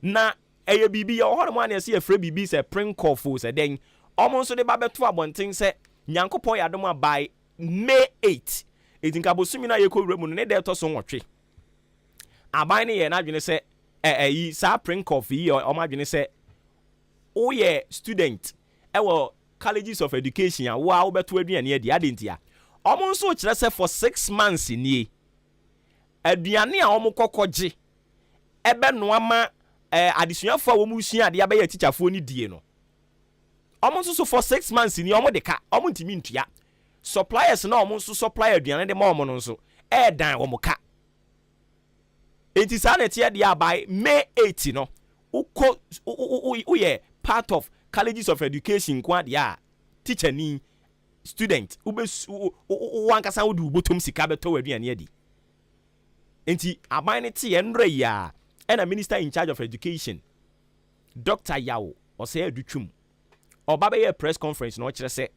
na ɛyɛ bibi ya hɔ no mo anese yɛfrɛ bibi sɛ prinkofo sɛ den omo nso de ba beto abɔnten sɛ nyankopɔn yɛ adom by May 8 etinka bosumi na yɛkɔ wura mu no ne de to so nwɔtwe aban ne yɛ na adwene sɛ sa prinkof yi omo adwene sɛ woyɛ student ɛwɔ colleges of education a wo a wobeto aduane adi adentia omo nso kyerɛ sɛ for 6 months nie aduane a omo kokɔgye ebe no ama adesuafo a wo mu sua ade abɛyɛ teacherfo ni die no omo nso so for 6 months nie omo de ka omo ntimi ntua suppliers na omo nso supply aduane de ma omo no nso dan omo ka enti sa na tie de by May 8 no uye part of colleges of education kwa dia teacher ni student wankasa wo du botom sika beto aduane adi enti aban ne te enre ya and a minister in charge of education Dr. Yao or say adutwum oba be press conference no kire say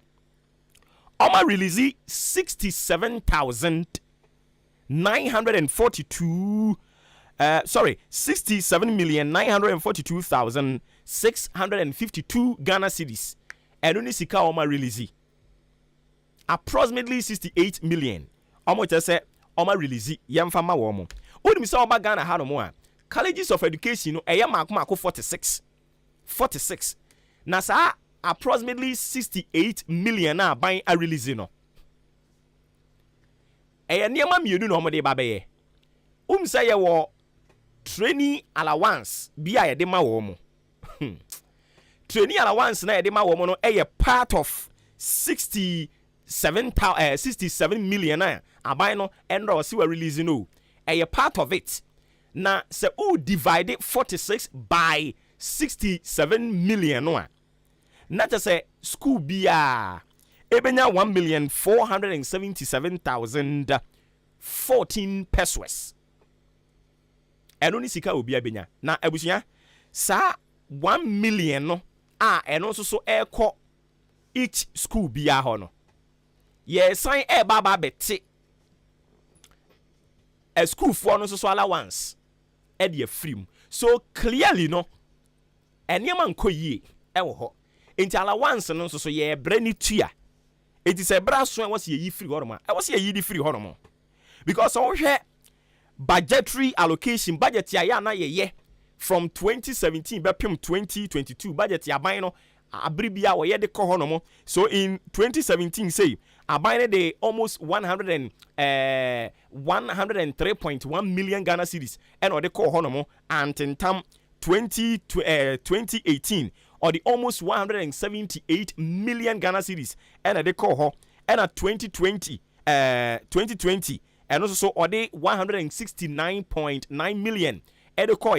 oma release 67,942,652 Ghana cedis and only sika oma release approximately 68 million omo just say oma release yemfa ma wo mo onim say oba Ghana ha no mo a colleges of education no eye mako 46 na sa approximately 68 million na ban a release no eye niam mienu no omo de ba be say ye wo training allowance bia ye de ma wo mo training allowance na ye de ma wo mo no eye part of 67 million na aban no enro si we release no eye part of it na se o divide 46 by 67 million no na just say school bia ebenya 1,477,014 pesos eno ni sika obi abenya na abusuya sa 1 million no eno so ekọ each school bia ho no ye sign baba beti a school for no so allowance e de free so clearly no eniema nko yie e wo ho enti allowance no so ye brani tua enti se bra so was ye free ho no e was ye di free ho no because so hwe budgetary allocation budget ya na ye from 2017 bepim 2022 budget ya ban no abribia wo ye de ko ho no so in 2017 say aban de almost 103.1 million Ghana cedis and or de ko ho no and in tam 2018 or the almost 178 million Ghana cedis and they call her and at 2020 and also so or they 169.9 million and they call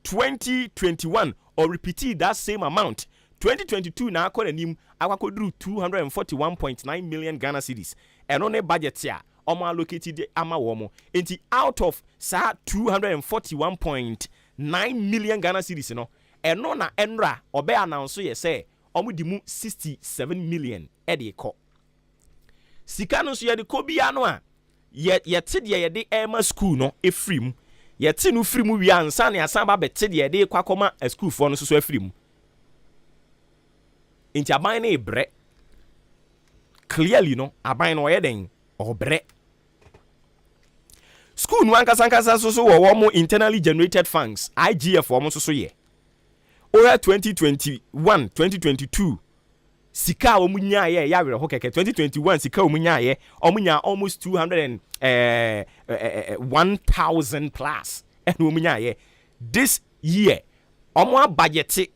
2021 or repeated that same amount 2022 now call him akwa drew 241.9 million Ghana cedis and on a budget here allocated ama womo into out of sa 241.9 million Ghana cedis no eno na enra obe announce ye say omudimu 67 million e de ko sika no so ye de ko bia no a ye te de ye de ema school no efrim ye te no frim wi ansa ne asan ba bete de ye de kwakoma a school for no so efrim inti aban na ebre clearly no aban no ye den obre school no ankasa so wo mo internally generated funds IGF wo mo so ye over 2021 sika omunya ye ya were ho keke 2021 sika omunya ye omunya almost 1,000 plus and omunya ye this year omo budget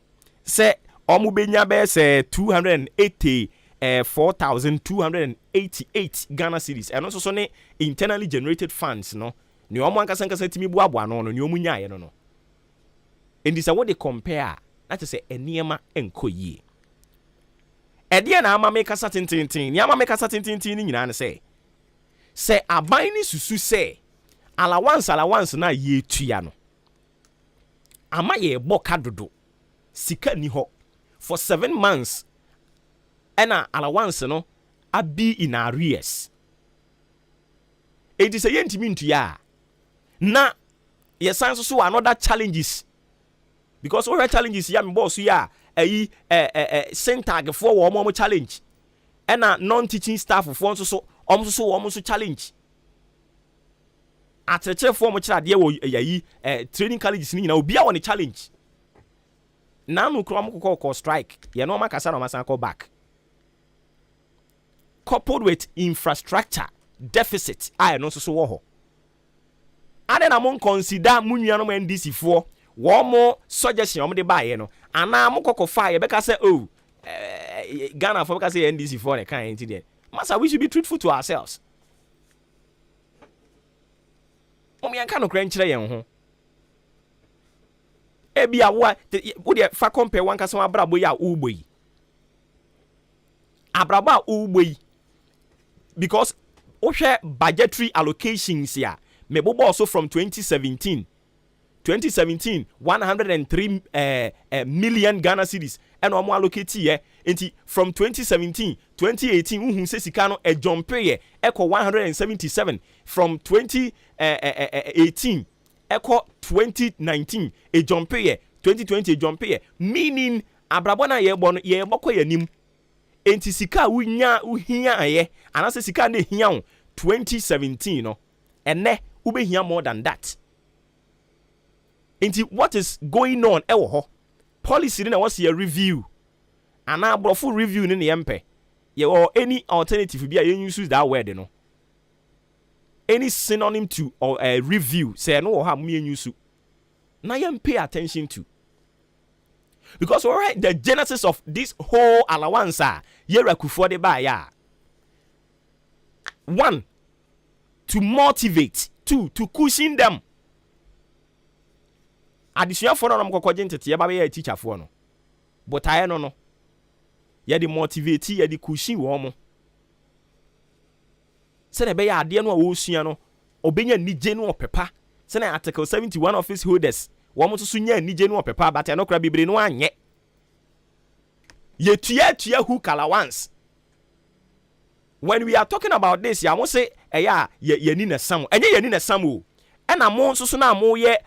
say omu benya be say 4,288 Ghana cedis. And also so internally generated funds, no. Ni omu ankasa timi boaboa no ni omu nyaye no. And this is what they compare. That is a niema enko ye. Edia na ama make kasa tintin. Ni ama make kasa tintin ni nyina na say aban ni susu say allowance na ye tua no. Ama ye boka dodo. Sika ni ho for 7 months. Ena allowance no abi in arrears. It is a yentimi ntua. Na ye san so another challenges. Because all challenges ya me boss ya Sentag for wo challenge. Ena non-teaching staff for so challenge. Ateche for mo chira de wo training colleges ni na obi a won challenge. Na no kro am call strike. Ye no makasa no masan call back. Coupled with infrastructure deficit, I no so wo ho. Ade na mo consider munua no NDC for one more suggestion on the buy, no. And now I'm going to fire because say, oh, Ghana for because NDC for the kind of Master, we should be truthful to ourselves. Omi an kano krenchire yen ho. Ebi awa wo de fa compare wan kasa abrabo ya ugboyi. Abraba ugboyi. Because ohwe budgetary allocations ya me bobo also from 2017 103 million Ghana cedis and omo allocate here enti from 2017 uhun se sika no e jump ye equal 177 from 2018 equal 2019 e jump ye 2020 e jump ye meaning abrabo na ye bo yanim enti sika uhia aye anase sika na hia 2017 no ene ubehia more than that. Into what is going on? Policy na was a review. And now full review in the MP. Or any alternative be a use that word, you know. Any synonym to or a review, say no have me and use. Now you pay attention to. Because all right, the genesis of this whole allowance for the buyer. 1, to motivate. 2, to cushion them. Additional for no mko jentete ye ba be teacher for no but I no ye de motivate ye de cushion wo mo se na be ya ade no wo sua no obenya nije no opepa se na article 71 office holders wo mo so nya nije no opepa but no kra bibre no anye ye tua hook allowance. When we are talking about this ya mo say ye ni na sam enye ye ni na sam o e na mo so na mo ye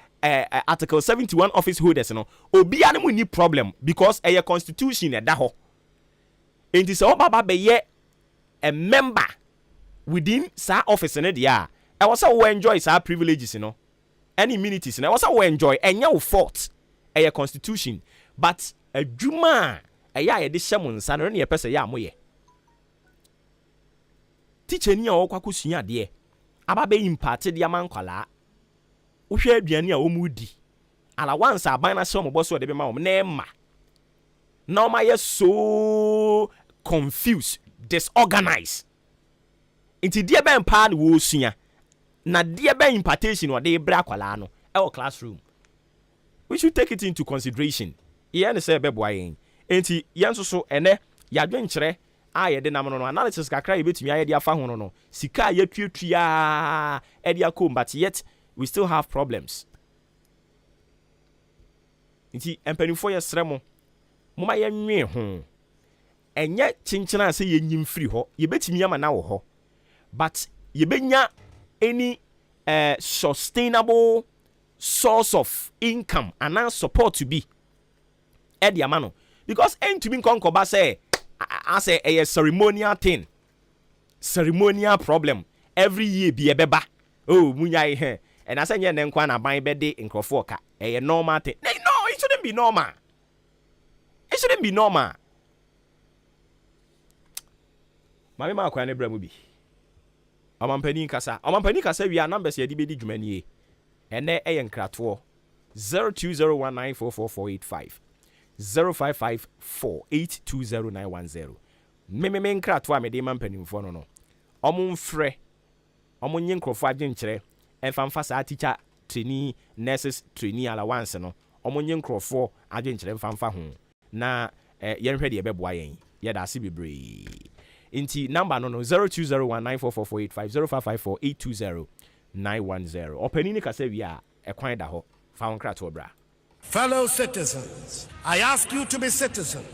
Article 71 office holders no obi anu ni problem because a constitution e da ho enti se obaba be ye a member within sa office ne dia e was we enjoy sa privileges no any immunities no was we enjoy enya wo fault a constitution but adwuma ye de hye mo nsa no ne ye pese ya moye teacher ni a okwakosuya de aba be impact de amankwala uhwe aduane a omudi ala once aban na se ombo so de be ma om na ema na oma ye so confused disorganized inti die ben pa na wo sua na die ben impartation o de bra kwala no e classroom. We should take it into consideration. Ye na se be boa yen enti ye nso so ene ya dwenkyere aye de nam no analysis kakra ye betumi aye de afa ho no sika ye tuatua e de akom but yet we still have problems. Nti empanifo ye sremo moma ye nwe ho enye chinchina se ye nyim free ho ye betimi ama na wo ho but ye benya any sustainable source of income and support to be e de ama no because entumi nkonkoba say as a ceremonial thing, ceremonial problem every year be a beba oh munya he and as anya nenkwa na ban bede nkrofo ka a normal thing. No, it shouldn't be normal. It shouldn't be normal. Mami ma kwa ne bra mu bi. Amampani kasa we are numbers ye di bedi dwumani e. Ene e nkrato 0201944485 0554820910. Me nkra to a me de man panimfo no. Omo mfrɛ. Omo nye nkrofo agyenkyerɛ. Emfa saa teacher trainee nurses trainee allowance no. Omo nye nkrofo agyenkyerɛ mfa ho. Na yenhwɛ de bɛboa yen. Yɛda ase bebree. Inti number no 0201944485 0554820910. Openini ka se wi a ekwan da ho. Fa nkra to bra. Fellow citizens, I ask you to be citizens.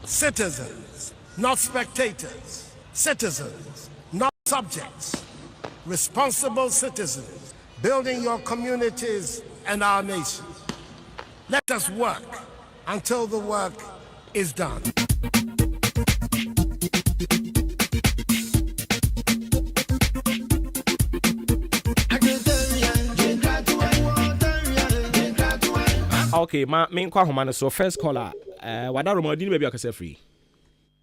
Citizens, not spectators. Citizens, not subjects. Responsible citizens, building your communities and our nation. Let us work until the work is done. Okay, me nkwa homa so first caller. Wada Roma di baby akase free.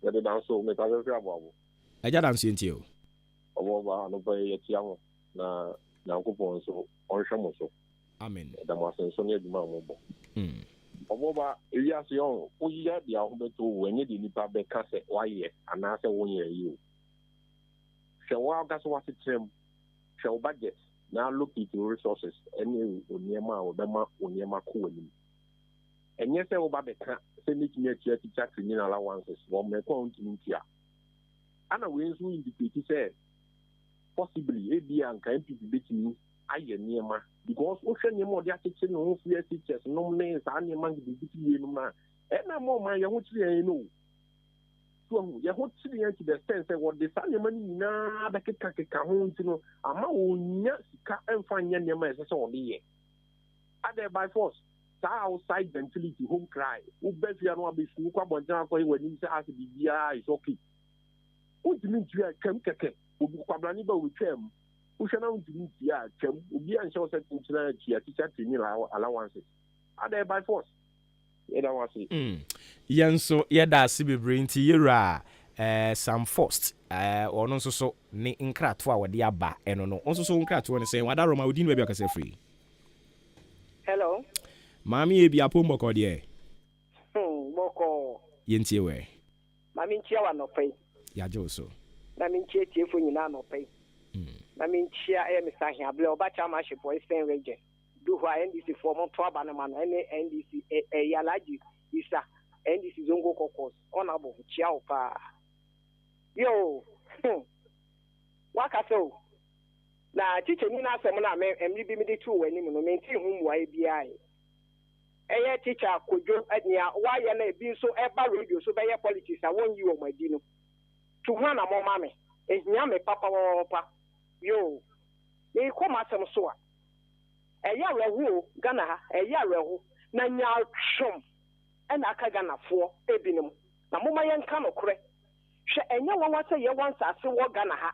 Ya de danso me ka se abo. Eja danso enti o. Obo ba no ba ye tia ho na Nyankopon so onhwemo so. Amen. Da mo asenso ne aduma mo bo. Obo ba eya se on o ya dia ho beto wenye de nipa be ka se waye ana se wonye yi o. Hwe wa ga so wasetrem. Hwe o budget na look into resources any oniema o bema oniema ko wani. Enye se wo ba beka se nikini atia teacher training allowances wo me ko ntimi ntia ana we nso indicate say possibly ebi anka MPP betimi aye niema because o hwe niema o de acheche no ho free teachers no me sa niema ngi biti ye no na e na mo man ye ho kire no so ye ho kire to the sense what the sa niema ni na be keka ho ntino ama o nya sika emfa nya niema ese se o de ye ade by force outside ventility home cry who bet you no be school kwa bonja kwa wani say as bibia is okay udimi tua kem keke obi kwabrani ba we twam uhwe udimi tia kem obi an show set ntina tia teacher training allowances ada by force yeda wasi yenso yeda ase bebre nti yera some first ono nso so ne nkrato a wode aba eno no nso so nkrato ne say wada Roma odin ba bi akase free. Hello. Mami ebi apo mboko de. Mboko. Yentie we. Mami nchia wa nopai. Ya joso. Na mi nchia tiefo nyina nopai. Na mi nchia misahi able oba chama shepo Eastern region. Do who NDC for mo to aba na man NDC yalaji isa NDC zongo kokos. Onabo chia opa. Yo. Wakaso. Na chiche ni na asem na emri bi mi de tu wani mu no menti hu mu ai biai. Eye teacher kojo ania why na ebi so eba radio so be politics a won yi o madi no to hu na mo mame ehia me papa yo me ko masem so a eye awehu Ghana ha eye awehu na nya twom e na aka Ghana fo ebinim na mo mayen ka no kore hwe enye won wa se ye wan sase wo Ghana ha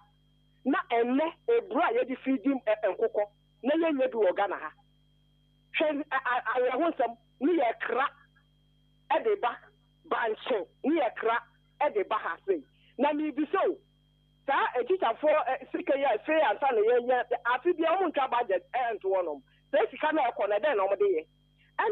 na enne ebra ye di feeding enkoko na ye nya bi wo Ghana ha hwe awehu sam ni ekra edeba banche ni ekra edeba ha sei na mi bi so sa teacher for sika ya fe ansa na ye afi bia o ntwa budget ento wonom se sika na ekọ na den na omde ye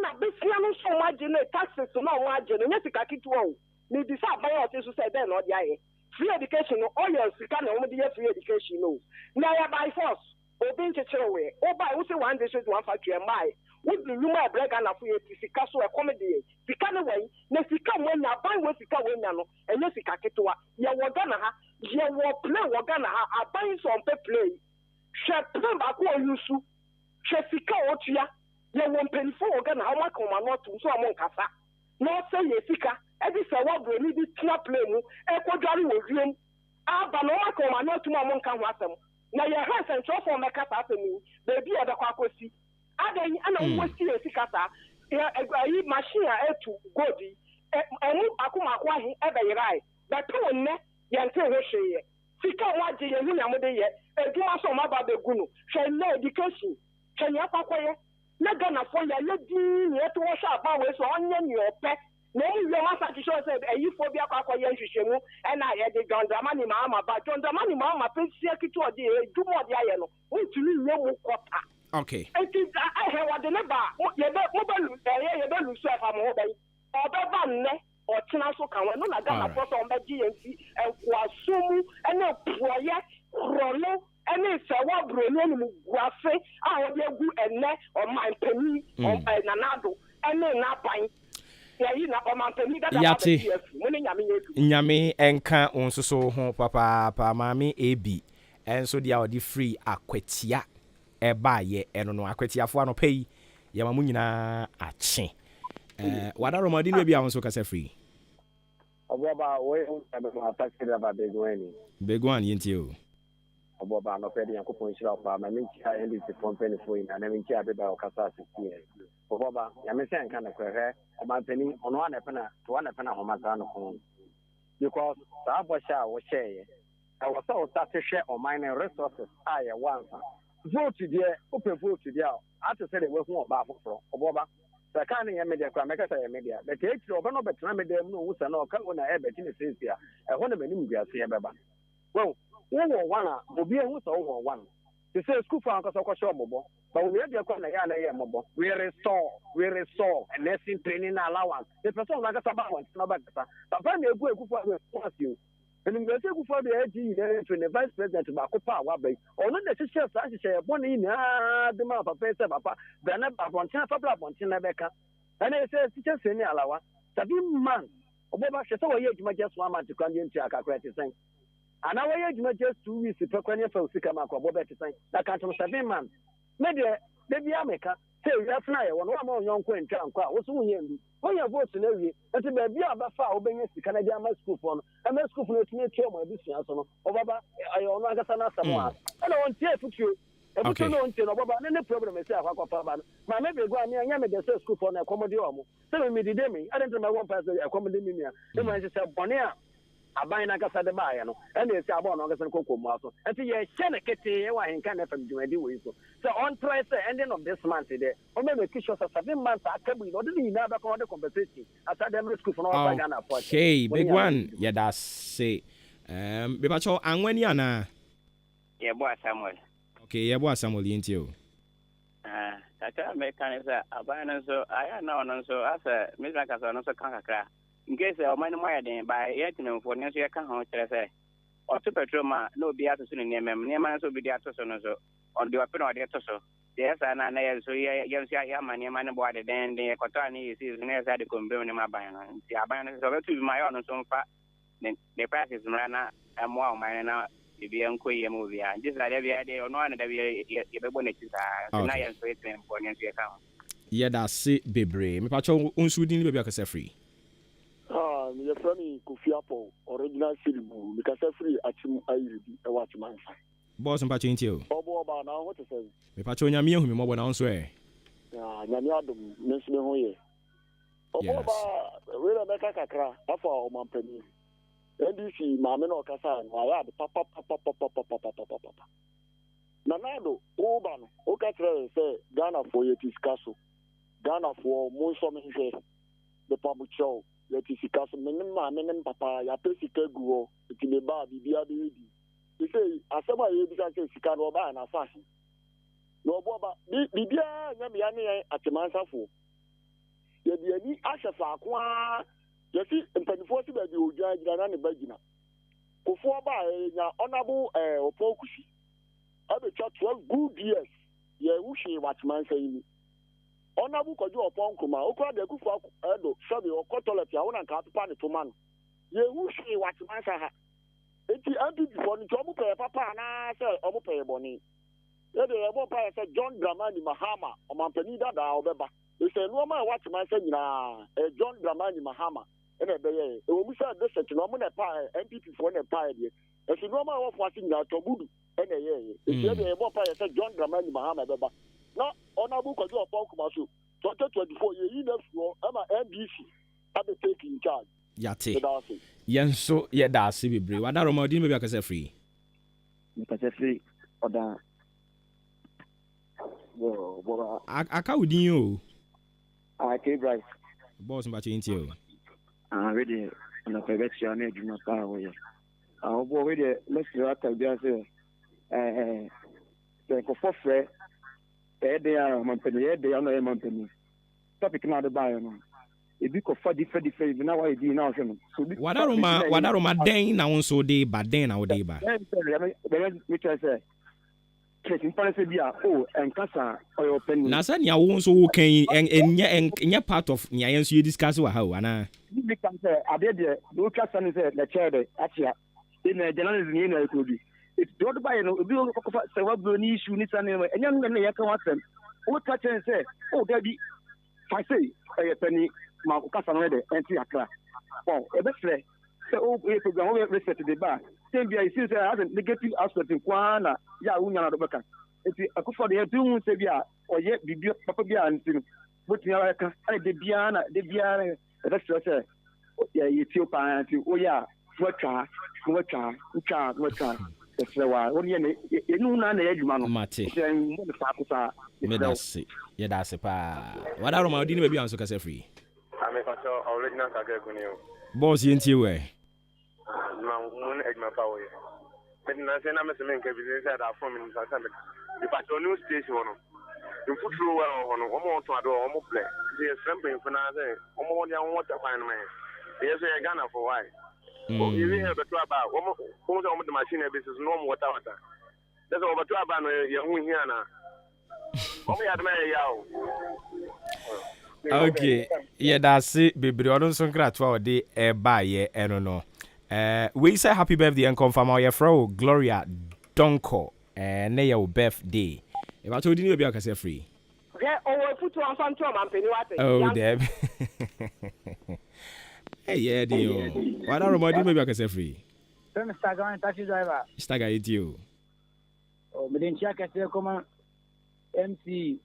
na besia no so margin taxes no o margin no sika kitwa o mi bi sa ban o te so say den na o dia ye free education no o ye sika na omde ye free education no na ya by force obi nchechere we o ba wo say one day so one factory mai wo di nyuma brega na fu ye sika so e comedy sika ne wai na sika wanya ban wo sika wanya no enye sika kitwa ye wo Ghana ha ye wo play wo Ghana ha aban so on play she plan ba ko yusu she sika otua ye wo mpenfo wo Ghana ha ma koma no to so amon kasa no say ye sika e di se wo bro ni di tia play mu e ko dware wo wiem aba no ma koma no to amon kan ho asem na ye ha senso for meka ta asemi baby e be kwa kosi adan ana wosi esika ta ayi machine etu godi emu akuma kwa hi ebe yirai but wonne yente hwehye sika waje ye hu nyamode ye eduma so ma ba begunu hwe na education hwe nya kwakoye na Ghana for ya le di ye to wo sha ba we so onye ni ope na yi ma sa ti so say ayi fo bi akwakoye nhwehwemu na ye de John Dramani ma ba John Dramani ma pensia kitu odi edumo odi aye no ntumi nye mu kota. Okay. I have what the neighbor, you bet, so if I'm obey. Or kan wa no na Ghana for so mba GNC enkwasum ene puoye rolo ene sewa broni no guafe a wo de gu ene o man pani o nanado ene na ban yayi na o man pani da yate nyame enka onsoso ho papa maame ebi enso dia odi free akwatia eba ye eno no akwatiafo ano pay yama mu nyina ache wada romadi no bia onso kasa free oboba we unta attack about begwani yenti o oboba no pedi yakopon shira pa ma minchi a ndi se company for ina na minchi abeba okasa asisi oboba ya me sen kan kwere o ma tani ono ana pena to ana pena ho maza no ko because sa bosha wo share I was so start to share on my resources I want vote there open vote there I to say we hu oba afoforo oboba sa kan ya media kwa meka sa ya media but e tiri oba no betena media mu no wusa no ka na e beti ne sense a e ho na manim guase ya beba well wo wana obi ehu so wo wana they say school for ankoso ko show bobo but we dey kwa na ya na ye mobo we restore a nursing training allowance the person na ka ba wan na ba ka papa na egu for we and in the take for the AG the vice president ba ko pa wa bai ono na hihye sa hihye ebo ni na de ma papa say papa ba na abonten papa abonten na beka and they say teacher say ni alawa 7 months oboba hye so we adwuma just 1 month kwan dey ntia akakra te sen ana we adwuma just 2 weeks pe kwan fa usika ma ko oboba te sen na kan 7 months me de bia meka say we afna ye wono ma onyon ko ntwa nkwa wo so unye ndu onye vote na wie enti ba bia abafa obenya sika na dia ma school for no ama school for no tumi twa mo abusua so no obaba ayo no agasa na asamo a na won tie futuo ebuto no ntie no obaba ne problem ese akwa pa ba ma me be go ani anya me de school for na accommodate omo se me di de me adent ma won pass accommodate me nia e ma se bone a aban na agasa de ba ye no e na esi abo no agasa kokko mu aso enti ye hye ne kete e wa henka na fam dwumadi wo so so on try say ending of this month there o me make sure 7 months akabu no de na ba ko de compensation asa dem school for no ba Ghana for okay big one yeah that's say be ba cho anwani ana ye bo Samuel okay ye bo Samuel yenti o tata me kan say aban so aya na ono so asa me ka so no so kan kakra in case o man mo ya den ba yet no for ne so ya kan ho kire say o to petrol ma no bi ato so ne nema so bi di ato so no so on the open or the ato so yes na so ya ya ma nema ne bo ade den ko to ani isi ne sa de kombe ne ma ban no ti aban so be tu ma yo no so mfa the practice mrana amwa o man na bi en ko yem obi a just la bi ade ono ana da bi ye be bo ne ti sa na ya so etem bo ne so ya kan yeah that's it bebre me pa cho onsu din be akasa free me your friend Kofi Apple original Siribu because free achim ayiribi e watch man fa boss mpa chinti o obo ba na ho te say me pa cho nyame hu me mo bo na onso e ya nyame adum nesme ho ye obo ba we na meka kakra afa o mampani NDC maame na okasa no aya de papa na nado o ba no o ka tre say Ghana for ye tiskaso Ghana for mo so me hwe the pabu show yeti sika so menem papa ya pesika guo ti me ba bibia be di e say asema ye bi say sika no ba na fashi no bo ba bibia nya me ya ne atemansafo ye di ani ahyefa akwa ye si mpanifo si ba di odwa gira na ne bagina kofo ba nya honorable opokushi abetwa 12 good years ye wuhwe watmansa yi Honorable Kojo upon Kuma, Okra de Kufa Edo, Sabi or Cotoleti, I want to cut upon the man. Ye wushi what Mansa. It's the empty for the Jomu Papa and I say, Omope Boni. Then the Omopa said John Dramani Mahama, or Mampenida da Obeba. They say, no man watch my saying, John Dramani Mahama. And a day, we said this to no man a pie, MPP for a pie. If you know my wife watching that Tobudu, and a year, if the Omopa said John Dramani Mahama Beba. No, honorable Kojo upon Kumasu, 2024 year for NDC have been taking charge. Yate. Yenso ye da se bebre. Wada Romadi me be akase free. Akase free oda. Bo aka udin o. Ake Bryce. Boss mba chinti o. Ready na private ya na adwuma pa wo ye. Obo we de lesser aka bia se ko fofre they are mampeni they are no mampeni topic na de buy no ebi kɔfa different na wa edi na ɔhwɛ no so bi wadaroma den na wo nso de ba den na wo de ba me tell say kesi mpare se bi a enkasa oyo pen na sa nia wo nso wo kan enye part of nia yen so discuss wa ha ana bi kan say ade de do kasa ne say the chair de atia ina journalism ni na ekobi it do ba ye no obi ko fa say wa bro ni issue ni sa ne enya no na ye kan wasem wo ta chen say da bi fa say e penny ma kasa no de enti akra e be fre say e program we reset the bar say bi I see say has a negative aspect in kwana ya wunya na do beka enti akufo de edu say bi a oye bibi papa bi a ntino botia wa ka ale de bia e be fre say ya Ethiopia anti o ya watwa wa woni ne enu na na adwuma no mate mo de fa kusa medase ye dase pa wada roma odi ne baby anso kasa free ame fa so original kaka kunio boss yentie we ma mun adwuma pa wo ye medina se na me se men ka bi se da from in sa sambe di pa to new station no in futuro wa ho no omo to ado omo play se sembe funa se omo woni an wota kwan no me ye se Ghana for why you hear beto aba omo omo the machine basis no omo water that's over beto aba no ye hu hia na omo ya de me ya o okay yeah that's it bebre odun so nkra to ode e ba ye eno no we say happy birthday and confirm our fro Gloria Donko na your birthday e ba to di ni obi akase free o futu an fan to man peni wate oh deb hey yeah dio wada romodi maybe akase free Mr. Gawan taxi driver staga idio o medinchia kase koma MC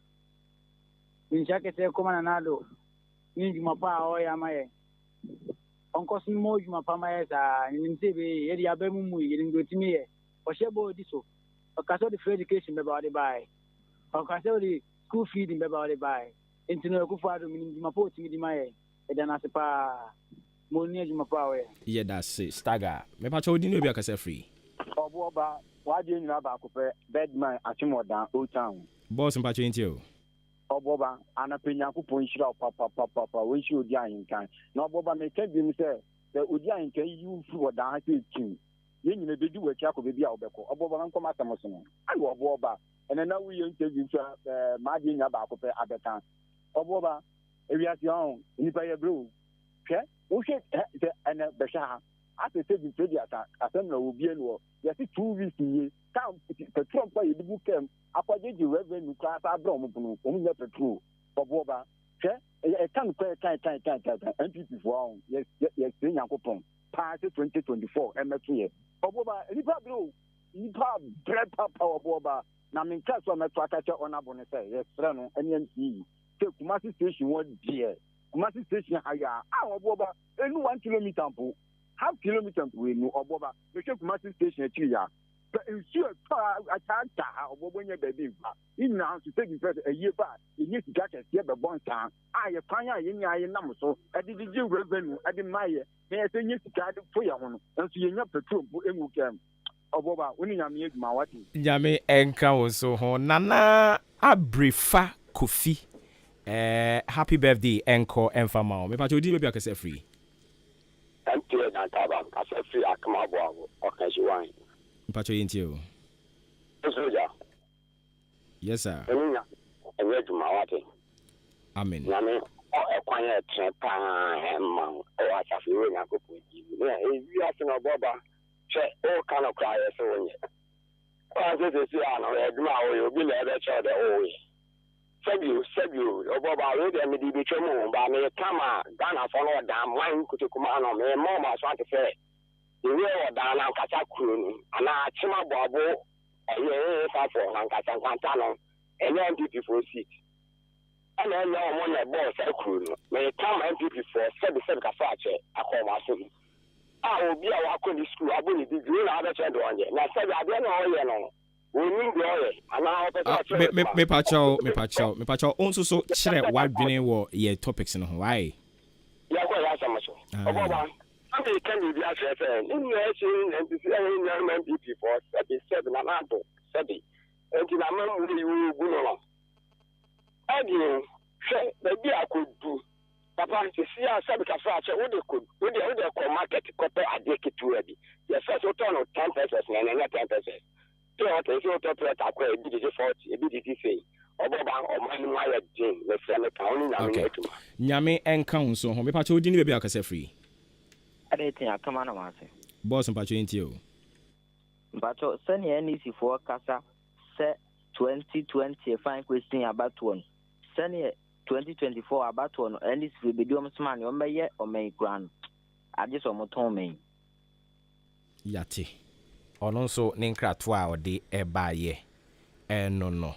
medinchia kase koma nanado ni jumapa o ya maye onko sun mo jumapa maye sa ni msebe yedi abemu mu yedi ngotimi ye o shebo diso o kaso the free education be ba de buy o kaso the school feeding be ba de buy intino ku fado minim jumapa o timi di maye e dana se pa money jumapa we yeah that's it staga me pa cho di no bi akase free obo ba wa je nyina ba ko pe bedman achimodan o town boss mpa cho intio oboba anapenya kupon hira papa we shi odi ahinkan na oboba me ka bi mi se the odi ahinkan you fu odan ha ke tim ye nyina bedi wachi akobe bi a obeko oboba nko matamoso no ai oboba ene na we yen interview so ma di nya ba ko pe abekan oboba ewiasi on nipa ye bro hwe wo hwe ene besha ate se bi trade asem na obi enu ye si 2 weeks ye ka petrol pa ye bu kem akwajeji revenue class abro mo bunu o mu petrol oboba hwe e kan NPP for yes Yakopon pass 2024 emetu ye oboba nipa bro nipa bread papa oboba na minka so metu akache onabo ne say yes no NMC te Kumasi station one there Kumasi station haya oboba enu 1 kilometer po half kilometer we no oboba me Kumasi station ati ya ensure atanta obobo nye baby ba ina so take first a year ba ye sika kese be bon san aye kwan aye nya aye nam so adidi revenue adi maye na ye nye sika adi fo ye ho no nso ye nya petrol bu emu kem oboba woni nyame eduma wati nyame enka wo so ho nana abrifa kofi happy birthday enko enfama me pa to di baby akase free MTN and Taba akase free akama bo okashi wan Mpacho yintio. Yes sir. Enya eduma wate. Amen. Nyame o kwanye trepa emma o asafi we na ko poji. Na ewi asena boba che o kana kwa yeso onye. Kwa se ana eduma o obi na ebe che de o we. Sebio oboba we de me di bi twemo ba me kama Ghana for no da man kutukuma no me mo ma so ante fe the way or down and catch a crew, and I chima babo, a year for and catch and cantano, and MPP for seat. And then no one a boss a crew may come MPP for 77 Casace, a home assembly. I will be a walk on the school, I believe the green other child on you. Now, said I don't know, we need glory, and now me pacho, also so chere what been wo ye topics in Hawaii. Yeah, well, I can be as a in and to see any MPP for 37 and Anto, 70. And in a man, you will go. I mean, maybe I could do Papa, you see, I said, because I said, what they could, what they call market, copper, I did it to ready. Yes, I saw 10 pesos, and 10 pesos. 2 hours, you to put a quay, it is 40, a bit say. Okay. Nyame enka so ho me pa cho di ni be akase free. Anything I come on a Boss mpacho enti o. Mpacho send any si for kasa se 2020 fine question about one. Send 2024 about one and this will be doing man o meye o me grand. I just want to me. Yate. Ono so ne nkrato a ode eba ye. No.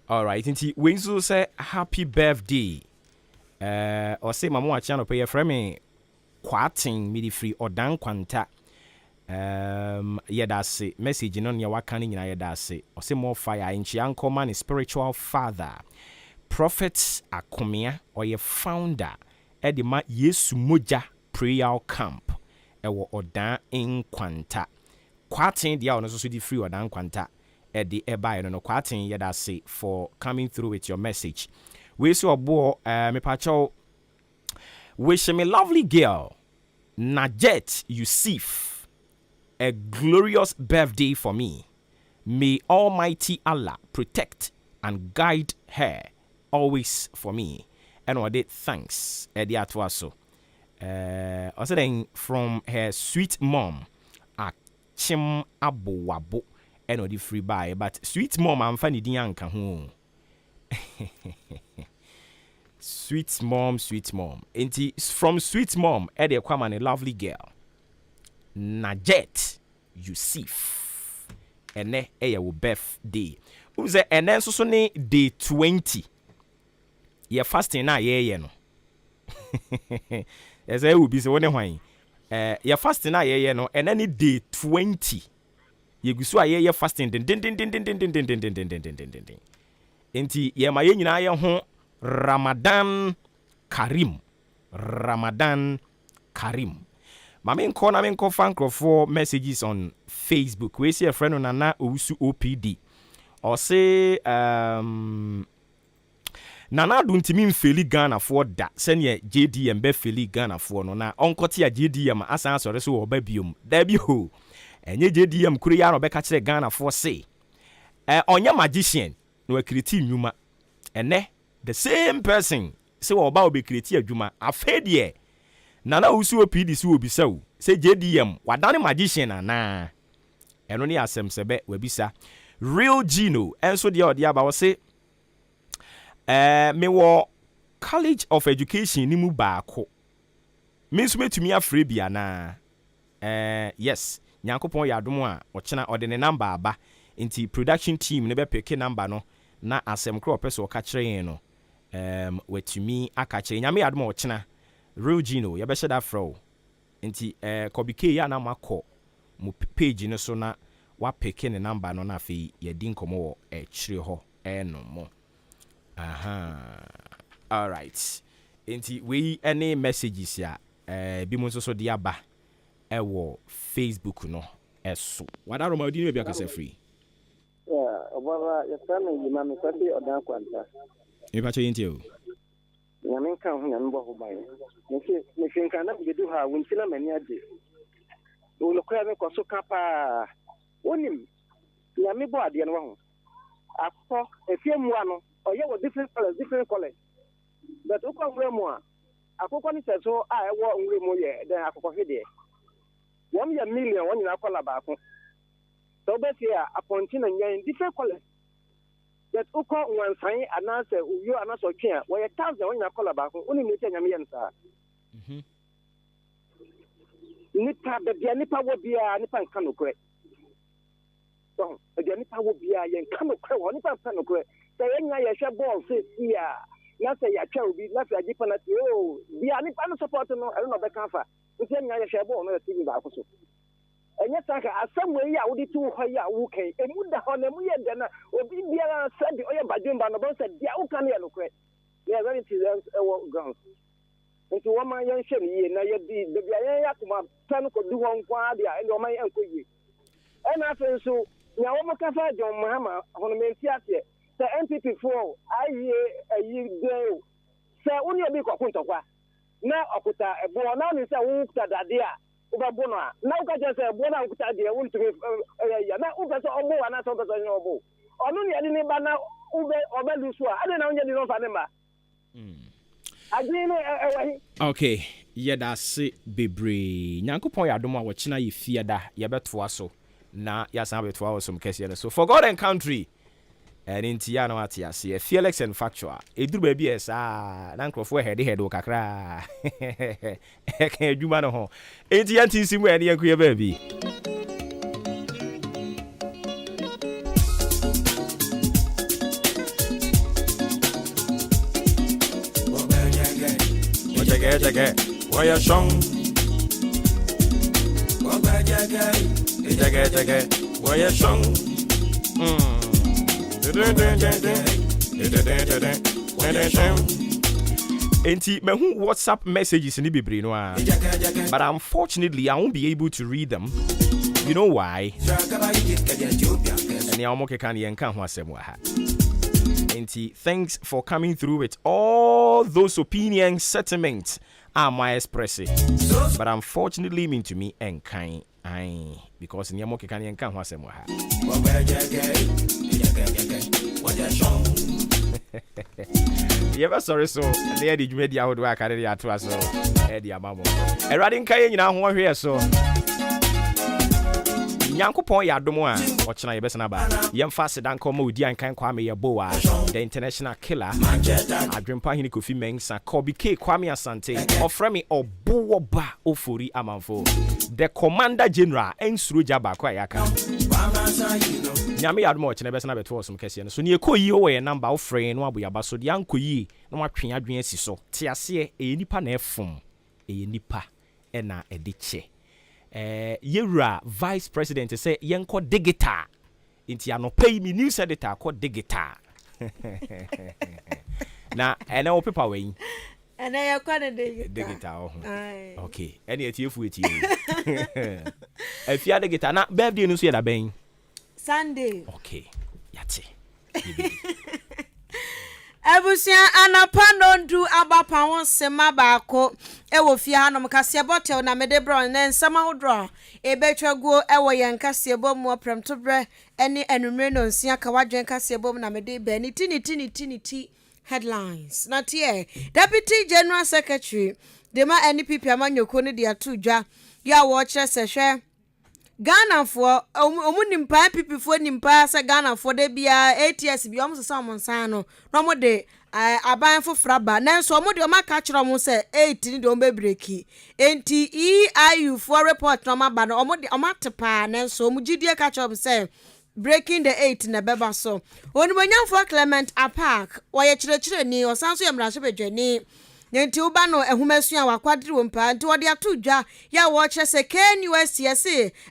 All right, inti we so say happy birthday. Or say mama wa channel pay for me kwatin midi free odan kwanta. Yeda say message no nya waka ni nyina yeda say. Or say more fire in Chianco man spiritual father. Prophet Akomia or ye founder edima Yesu Moja prayer camp. Ewo odan in kwanta. Kwatin dia ono so di free odan kwanta. Eddie Ebayo no kwatin yeda say for coming through with your message. We see obo me pacho wish me lovely girl Najet Yusuf a glorious birthday for me. May Almighty Allah protect and guide her always for me. And what did thanks Eddie Atwaso. Also then from her sweet mom Achim Abuwabo. No the free buy, but sweet mom I'm funny dianka ho. Sweet mom. Enti from sweet mom, Eddie Kwaman a lovely girl. Najet Yusuf. Ene your birthday. Who's a and then so ne day 20. You're fasting na ye no. As I will be so one. You're fasting na ye no, and any day 20. Yegusu aye fasting din. Enti ye ma ye nyina ye ho Ramadan Karim. Mame nko fan for messages on Facebook. We see a friend on Nana Owusu OPD. Or say Nana duntimi mfeli Ghana for da. Senye JDM be feli Ghana for no na onkoti ya JDM asan asore so oba biom. Da bi ho. Enye JDM kuri ya no be ka kire Ghana for say. Onye magician no akriti nwuma. Ene the same person say oba obe kriti adwuma. Afedie Nana Usu OPD si obi saw. Say JDM wadane magician ana. Eno ni asem sebe wabisa. Real Gino enso dia odi aba wo say me wo College of Education ni mu baako. Me nso metumi afre bia na. Yes. Nyankopon ya adom a ochena ode ne number aba nti production team ne be pick number no na asem kro person ka kire no watumi aka kire nyame adom ochena Real Gino ya be sheda fro nti kobike ya na makọ mu page no so na wa pick ne number no na afi ye di nkomo wo kire ho no mo all right nti we any messages ya bi mo so di aba ewo Facebook no eso wada roma odi ne bia kase free obaba ya sana yima me kwati odan kwanta e pa che yenti o nyame kan ho nyame bo ho ban me finka na be du ha wonti na mani ade o lo kwa me kwaso kapa wonim nyame bo ade no ho akọ efiemu ano oye wo different colors but ukọ ngremu a akọkọ ni seso a ewo ngremu ye den akọkọ hede 1 million one na kola baako so be here appointing and different colors that uko wan san anase uyo anaso twe a we 1000 one na kola baako oni ni nyame yen sa nipa be bia nipa wo bia nipa nka no kure so bia nipa wo bia yen ka no kure wo nipa nka no kure so yenya ye hwe ball say ya na say ya twa obi na say ajipa na o bia nipa no support no e no be kanfa nti nya ya shebo no TV ba akoso enye saka asamwe yi a wodi tu ho yi a wo kai emu da ho na mu ye de na obi bia said oye badwemba no bon said dia wo kan ye no kwe ya very serious ewo ground nti wo man ye hye ni na ye di de bia ye ya kuma tan ko du ho nkwa dia e wo man ye enko yi e na afen so nya wo maka fa John Mahama hono menti ate se NPP4 aye ayi de se woni obi ko kuntokwa na okuta ebo na ni se wo kuta dade a wo ba bo no a na wo ka je se ebo na kuta de wo ntumi ya na wo pese obo wa na so pese no obo onu ni ade ni ba na wo be obelusu a ade na wo di no fa ne ma agino ewahi okay yeda se bebre nyankopon ya adom a wo chena ye fieda ye betoa so na ya san betoa wo som kese no so for God and country and intia no atia se Felix and Factual eduru ba bi esa na nkrofo head o kakra kan adwuma no ho enti yanti simu ene yankuye ba bi Jagger, why you song? Jagger, why you song? Enti me who WhatsApp messages ni bebre no a, but unfortunately I won't be able to read them. You know why? And ya omo keka ni enka ho asem wa ha. Enti, thanks for coming through with all those opinions, sentiments are my expressing. But unfortunately, mean to me, and kind, because in Yamoki can and can't was ever sorry so there did you made your work at the atlas Eddie Amamo. A riding Kayan now here so. Yankopon ya domo a ochena ye besena ba yem fast dan komo odi ankan kwame ye boa the international killer adwempa hini Kofi Mensah Kobe K Kwame Asante ofre me obo ba ofori amanfo the commander general ensuro jaba kwa yaka nyame ya domo ochena besena beto osum kese no so ne ekoyi o ye number ofre no aboyaba so de ankoyi no matwen adwen asi so tiase e nipa na efom e nipa e na ediche Yura Vice President say yenko digital inti anopay me news editor ko digital na ena o paper wey ena ya kwa digital okay ena etiefu afia digital na birthday no so ya da ben Sunday okay yate Ebusia anapano ndu abapa won sema baako ewo fie hanom kase botel na mede bron na nsama hodro ebetwaguo ewo yen kase bom opremto bre ene enumre no nsia ka wadwen kase bom na mede be ni tini headlines na tie Deputy General Secretary dema NPP amanyoko ne dia tudwa ya wo kire sehwe Ghana for omunimpa pipi for nimpa sa Ghana for de bia ATS bi omo so monsan no mo de aban fo fraba nanso omo de o maka kire omo se 8 ni de o be breki enti EIU for report no maba no omo de o matepa nanso omo gidie ka kire omo se breaking the 8 na beba so onimonyam for Clement Apark wo ye kire ni osanso ye mraso bedwani Nenti uba no ehumesua wakwadiri wompa nti wode atudwa ya wo kire se KNUST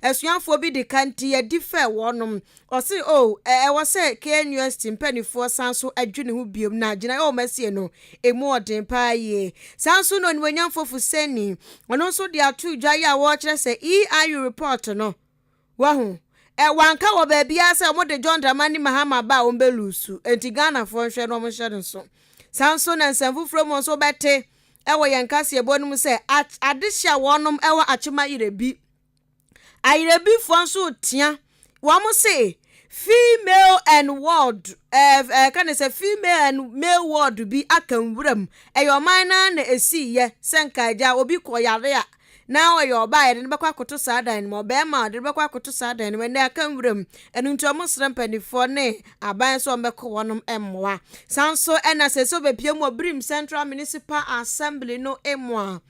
esuanfo bi de kanti ya dife wonom osi wo se KNUST mpanifo sanso adwene ho biom na gina o masie no emu odin pa ye sanso no niwanyamfo fuseni ono so de atudwa ya wo kire se EIU report no wahu wanka wo ba bia se mo de John Dramani Mahama ba o mbelusu enti Ghana fo hwe no mo hwe nso Samson and Sanfufro Monso Bete, Ewa Yankasi Bonum say, Adisha wonum Ewa Achima Irebi. Irebi Fonso Tia, Wamo say, female and ward, can I say female and male ward be a can room, a your minor ne see ye, Sanka ja obi koyarea. Now your buy and bakwa to sada and more bema, the bakwa to sada and when they come room and into a Muslim penny for ne, a buy so meko one emwa. Sounds so and as a so be Piemo Brim Central Municipal Assembly no emwa.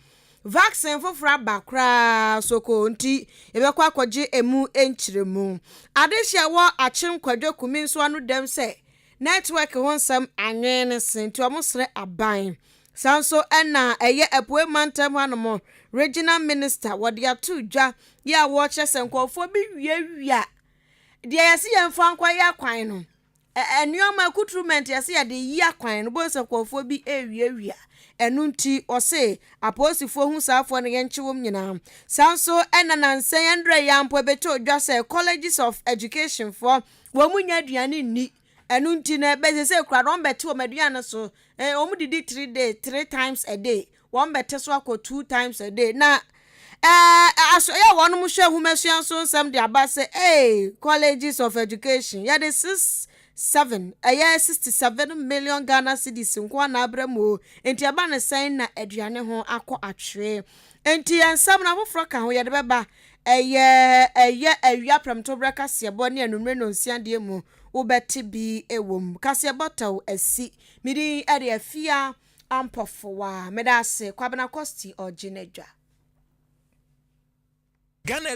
Vaccine for fraba cra so conti, ebekwa kwaji emu enchiremu. Adesha wa achim kwadwo kumin so anu dem say network won some anyenesen to Muslim aban. Sanso ena eye epoe mantem hanomo regional minister wode atudwa ya wo chese nkofo bi wiawia de yase yemfa nkwa ya kwan no enuoma recruitment yase ya de yi akwan no bo se nkofo bi ewiawia enu nti ose aposifo hu saafo ne yenchewom nyina sanso ena nansen yandre yampo beto dwa se colleges of education for wo munya aduane ni enu nti na be se kura don beto maduane so omu didi 3 times a day one better so 2 times a day. Now, as yeah, one more share who may so some the about say, colleges of education. Yeah, this is 67 million Ghana cedis nkwa na abramo enti aba ne sen na aduane ho akọ atwe enti ensam na afofro ka ho ye de beba awia pramto braka sebo ne anumre no nsiade mu wo beti bi ewom kase bottle asi midi ade afia ampofowa medase kwabena kosti oginedwa Ghana